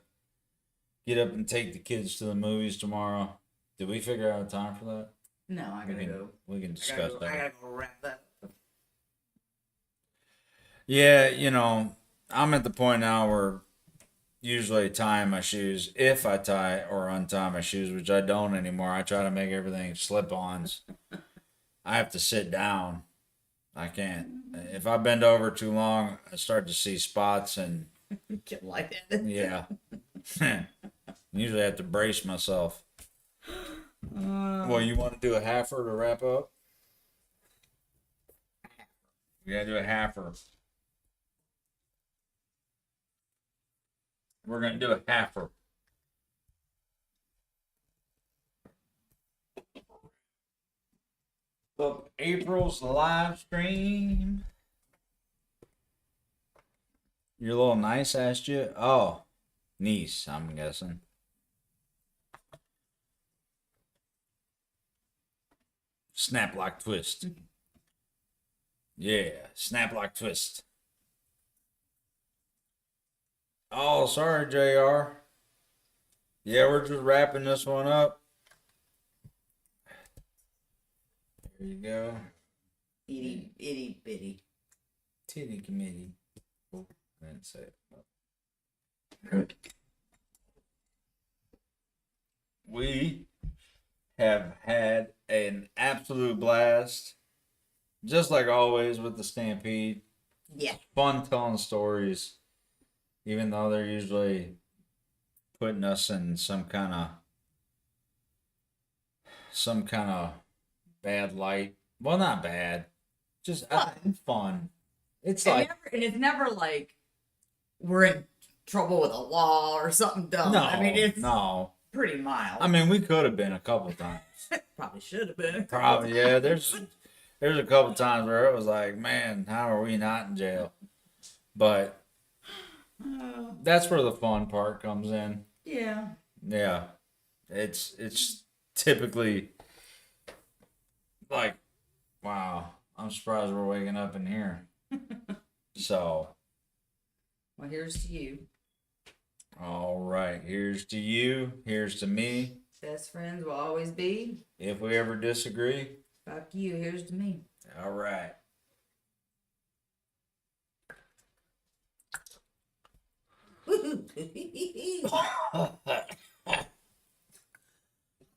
get up and take the kids to the movies tomorrow. Did we figure out a time for that? No, I gotta go. We can I discuss gotta that. go wrap that up. Yeah, I'm at the point now where usually tie my shoes, if I tie or untie my shoes, which I don't anymore. I try to make everything slip-ons. I have to sit down. I can't. If I bend over too long, I start to see spots and Get lightheaded. yeah. Usually I have to brace myself. Well, you want to do a halfer to wrap up? We gotta do a halfer. We're gonna do a halfer. Book April's live stream. Your little niece asked you? Oh, niece, I'm guessing. Snap like twist. Yeah, snap like twist. Oh, sorry, JR. Yeah, we're just wrapping this one up. There you go. Itty itty bitty. Titty committee. Oh, I didn't say it. We have had an absolute blast. Just like always with the Stampede. Yeah. Fun telling stories. Even though they're usually putting us in some kind of bad light. Well, not bad. Just fun. It's like And it's never like we're in trouble with a law or something dumb. no, I mean, it's no. pretty mild. I mean, we could have been a couple times. Probably should have been. Probably, yeah. There's a couple times where it was like, man, how are we not in jail? But that's where the fun part comes in. Yeah. Yeah, it's typically like, wow, I'm surprised we're waking up in here. So, Well, here's to you. all right, here's to you, here's to me. Best friends will always be. If we ever disagree, Fuck you. Here's to me. all right.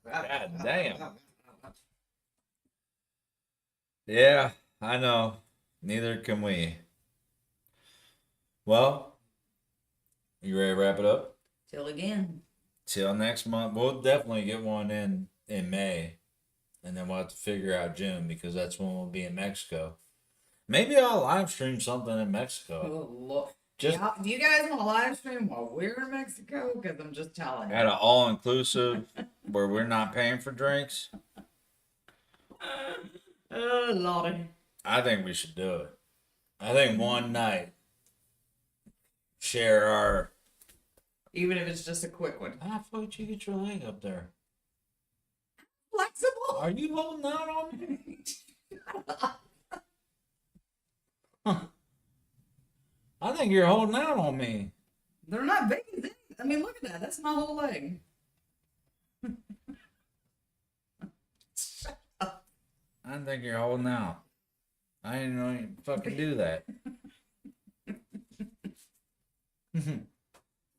God damn. Yeah, I know. Neither can we. Well, you ready to wrap it up? Till again. Till next month. We'll definitely get one in May. And then we'll have to figure out June because that's when we'll be in Mexico. Maybe I'll live stream something in Mexico. Oh, Lord. Just Yeah, do you guys want to live stream while we're in Mexico? Because I'm just telling at you. an all inclusive where we're not paying for drinks. Oh, Lordy. I think we should do it. I think one night share our. Even if it's just a quick one. I thought you get your leg up there. Flexible. Are you holding out on me? I think you're holding out on me. They're not big as anything. I mean, look at that. That's my whole leg. I think you're holding out. I didn't know you fucking do that. We're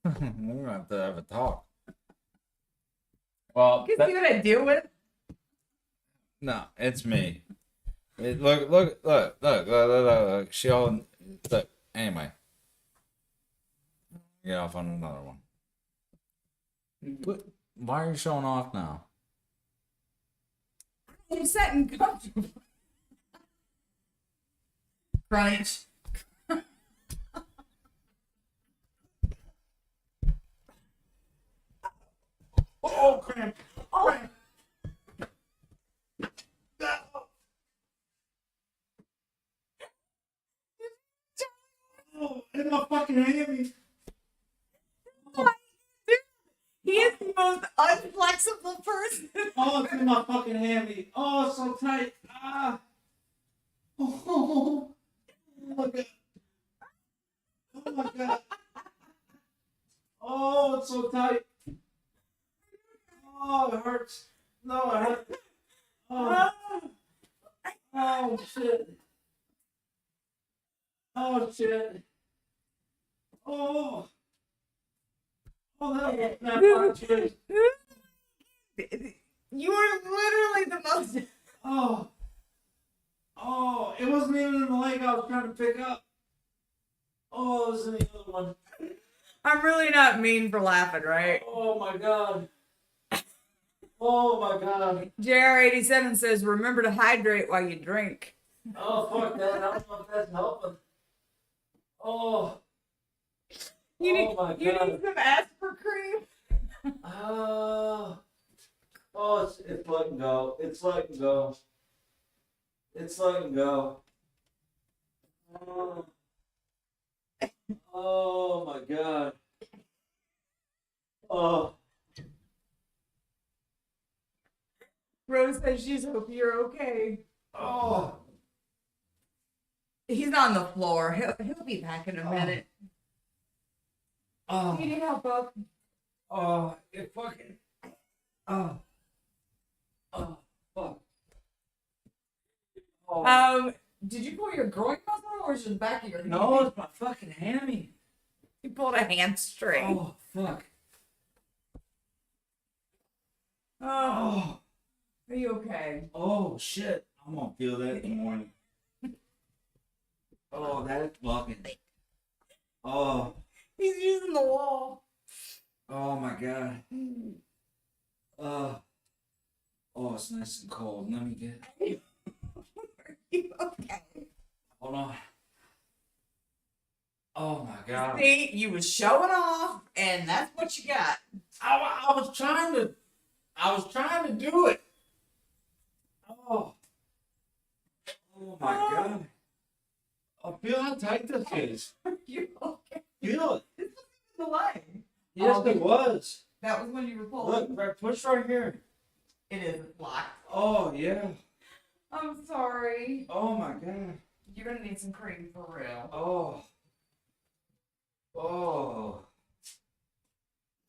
gonna have to have a talk. Well, You see what I deal with? no, it's me. Look. She holding. Look. Anyway, get off on another one. Why are you showing off now? I'm sitting comfortable. Crunch. Oh, cramp. Oh, Oh, it's my fucking hammy. he is the most unflexible person. Oh, it's in my fucking hammy. Oh, it's so tight. Ah. Oh my god. Oh my god. Oh, it's so tight. Oh, it hurts. No, it hurts. Oh, oh shit. Oh shit. Oh. Oh, that was that You are literally the most. Oh. Oh, it wasn't even in the leg I was trying to pick up. Oh, it was in the other one. I'm really not mean for laughing, right? Oh my god. Oh my god. JR87 says, remember to hydrate while you drink. Oh, fuck that. I don't know if that's helping. Oh. You need, Oh my you God. need some Asper cream. Oh. Oh, it's letting go. It's letting go. It's letting go. Oh. Oh my god. Oh. Rose says she's hope you're okay. Oh. He's on the floor. He'll be back in a minute. Oh, You need help, Bob? oh, it fucking. Oh. Oh, fuck. Oh. Did you pull your groin muscle or is it the back of your hand? No, it's my fucking hammy. You pulled a hamstring. Oh, fuck. Oh. Are you okay? Oh, shit. I'm gonna feel that in the morning. Oh, that's fucking. Oh. He's using the wall. Oh, my God. Oh, it's nice and cold. Let me get. Are you okay? Hold on. Oh, my God. See, you was showing off, and that's what you got. I was trying to do it. Oh. Oh, my God. I feel how tight this is. Are you okay? Feel it. This wasn't the leg. Yes, Oh, it was. That was when you were pulling. Look, right, push right here. It isn't locked. Oh, yeah. I'm sorry. Oh, my God. You're gonna need some cream for real. Oh. Oh.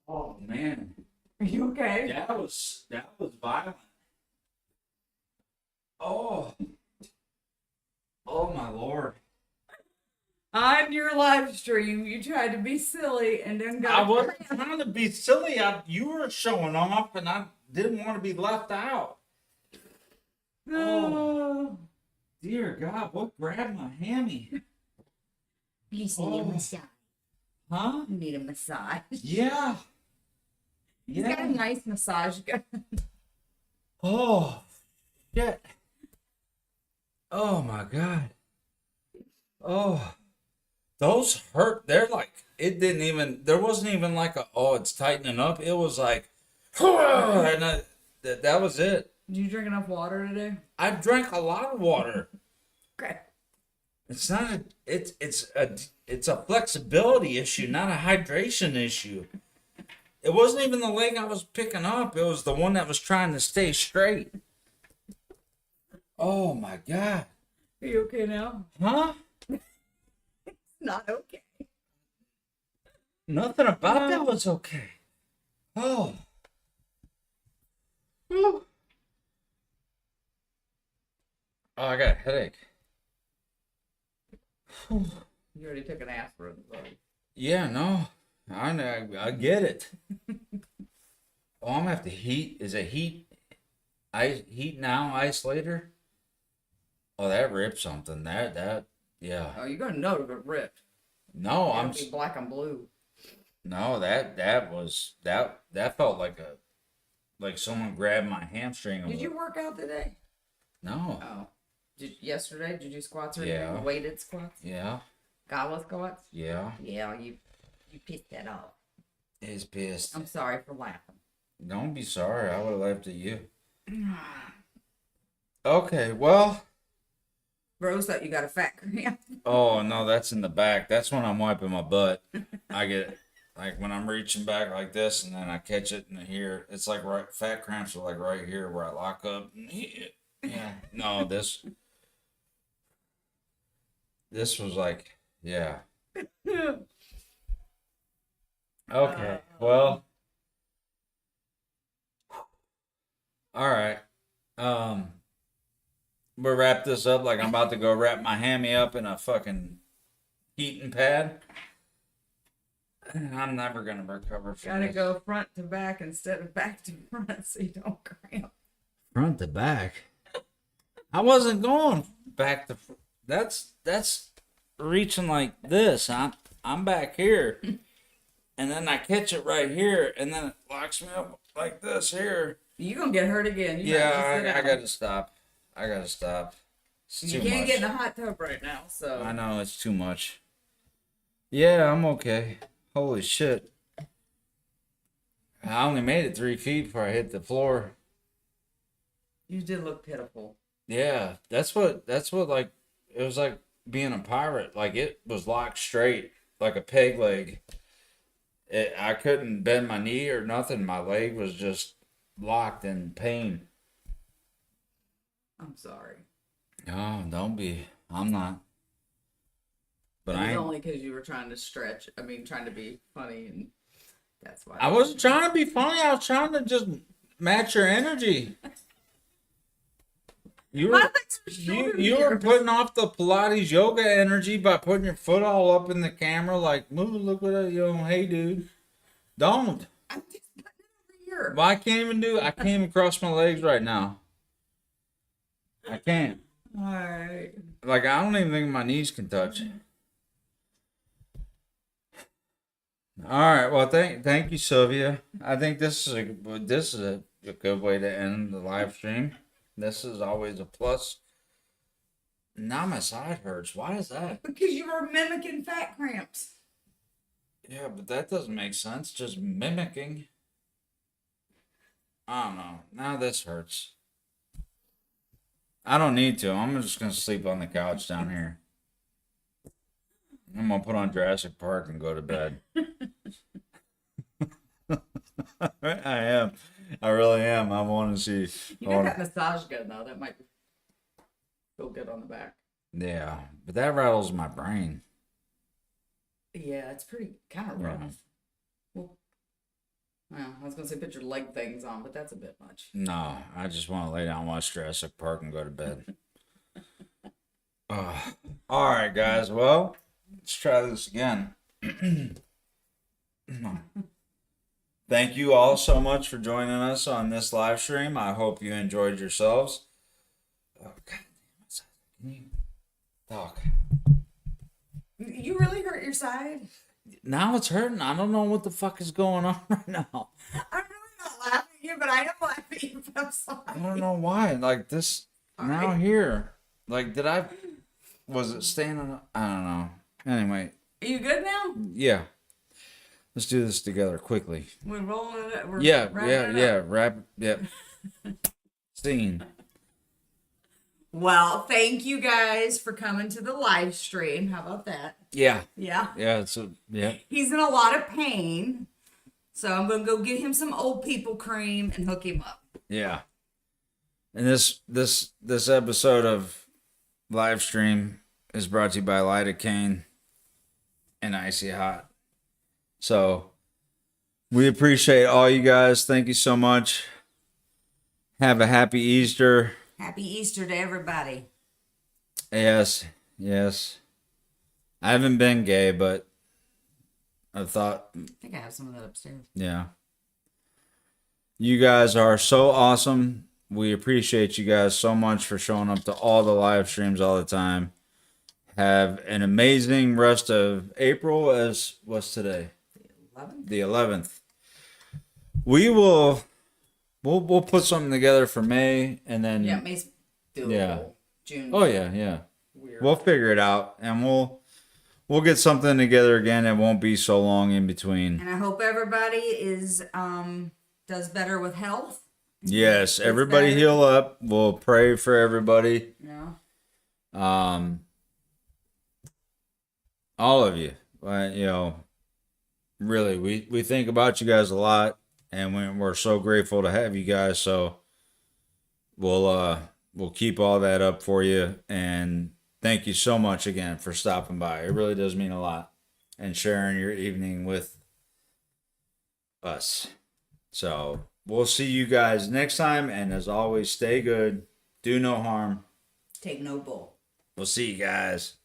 Oh, man. Are you okay? That was violent. Oh. Oh, my Lord. On your live stream, you tried to be silly and then got. I wasn't trying to be silly. You were showing off, and I didn't want to be left out. Oh. Dear God, what grabbed my hammy? You need Oh. a massage. Huh? You need a massage. Yeah. He's got a nice massage gun. Oh, shit. Oh, my God. Oh. Those hurt. They're like, it didn't even, there wasn't even like a, oh, it's tightening up. It was like, and that was it. Did you drink enough water today? I drank a lot of water. Okay. It's not a, it's a flexibility issue, not a hydration issue. It wasn't even the leg I was picking up. It was the one that was trying to stay straight. Oh my God. Are you okay now? Huh? Not okay. Nothing about that was okay. Oh. Whew. Oh, I got a headache. You already took an aspirin, so. Yeah, no. I get it. Oh, I'm gonna have to heat. Is it heat? Heat now, ice later? Oh, that ripped something. Yeah. Oh, you're gonna know if it ripped. No, It'll be black and blue. no, that was that felt like someone grabbed my hamstring. Did you work out today? No. Oh. Yesterday? Did you do squats or anything? Yeah. Weighted squats? Yeah. Gala squats? Yeah. Yeah, you pissed that off. He's pissed. I'm sorry for laughing. Don't be sorry. I would have laughed at you. Okay, well. Rose thought you got a fat cramp. Oh, no, that's in the back. That's when I'm wiping my butt. I get, like, when I'm reaching back like this, and then I catch it in here. It's like fat cramps are like right here where I lock up. Yeah. No, this was like, yeah. Okay, well. All right. We'll wrap this up like I'm about to go wrap my hammy up in a fucking heating pad. I'm never gonna recover from Gotta this. go front to back instead of back to front so you don't cramp. Front to back. I wasn't going back to. That's reaching like this. I'm back here, and then I catch it right here, and then it locks me up like this here. You're gonna get hurt again. You better just sit Yeah, I down. gotta stop. It's You too can't much. get in the hot tub right now, so. I know it's too much. Yeah, I'm okay. Holy shit! I only made it 3 feet before I hit the floor. You did look pitiful. Yeah, that's what like it was like being a pirate. Like it was locked straight like a peg leg. I couldn't bend my knee or nothing. My leg was just locked in pain. I'm sorry. Oh, don't be. I'm not. But It was I only because you were trying to stretch. I mean, trying to be funny, and that's why. I wasn't trying to be funny. I was trying to just match your energy. You My were legs are shorter than you were yours. putting off the Pilates yoga energy by putting your foot all up in the camera, like, "Move, look what hey dude, don't." I'm just putting it over here. Well, I can't even cross my legs right now. I can't. All right. Like, I don't even think my knees can touch. All right. Well, thank you, Sylvia. I think this is a good way to end the live stream. This is always a plus. Now my side hurts. Why is that? Because you were mimicking fat cramps. Yeah, but that doesn't make sense. Just mimicking. I don't know. Now this hurts. I don't need to. I'm just gonna sleep on the couch down here. I'm gonna put on Jurassic Park and go to bed. I am. I really am. I want to see. You got that massage gun though. That might feel good on the back. Yeah, but that rattles my brain. Yeah, it's pretty kind of rough. Yeah. Well, I was gonna say put your leg things on, but that's a bit much. No, I just want to lay down, watch Jurassic Park, and go to bed. All right, guys. Well, let's try this again. Thank you all so much for joining us on this live stream. I hope you enjoyed yourselves. Oh, God damn it. Can you talk? You really hurt your side? Now it's hurting. I don't know what the fuck is going on right now. I'm really not laughing at you, but I am laughing at you. I'm sorry. I don't know why. Like this All now right. here. Like was it staying on? I don't know. Anyway, Are you good now? yeah. Let's do this together quickly. We're rolling it. We're Yeah, wrapping yeah, it up. yeah. Wrap. Yep. Scene. Well, thank you guys for coming to the live stream. How about that? Yeah. Yeah. Yeah. So yeah. He's in a lot of pain. So I'm going to go get him some old people cream and hook him up. Yeah. And this episode of live stream is brought to you by Lidocaine and Icy Hot. So we appreciate all you guys. Thank you so much. Have a happy Easter. Happy Easter to everybody. Yes, yes. I haven't been gay, but I thought, I think I have some of that upstairs. yeah. You guys are so awesome. We appreciate you guys so much for showing up to all the live streams all the time. Have an amazing rest of April. As what's today? 11? The 11th. We'll put something together for May, and then Yeah, May's doable. Yeah. June. oh yeah. Weird. We'll figure it out, and we'll get something together again. It won't be so long in between. And I hope everybody is does better with health. Yes, It's everybody better. heal up. We'll pray for everybody. You know? All of you. Really, we think about you guys a lot, and we're so grateful to have you guys. So we'll keep all that up for you, and thank you so much again for stopping by. It really does mean a lot, and sharing your evening with us. So we'll see you guys next time, and as always, stay good, do no harm. Take no bull. We'll see you guys.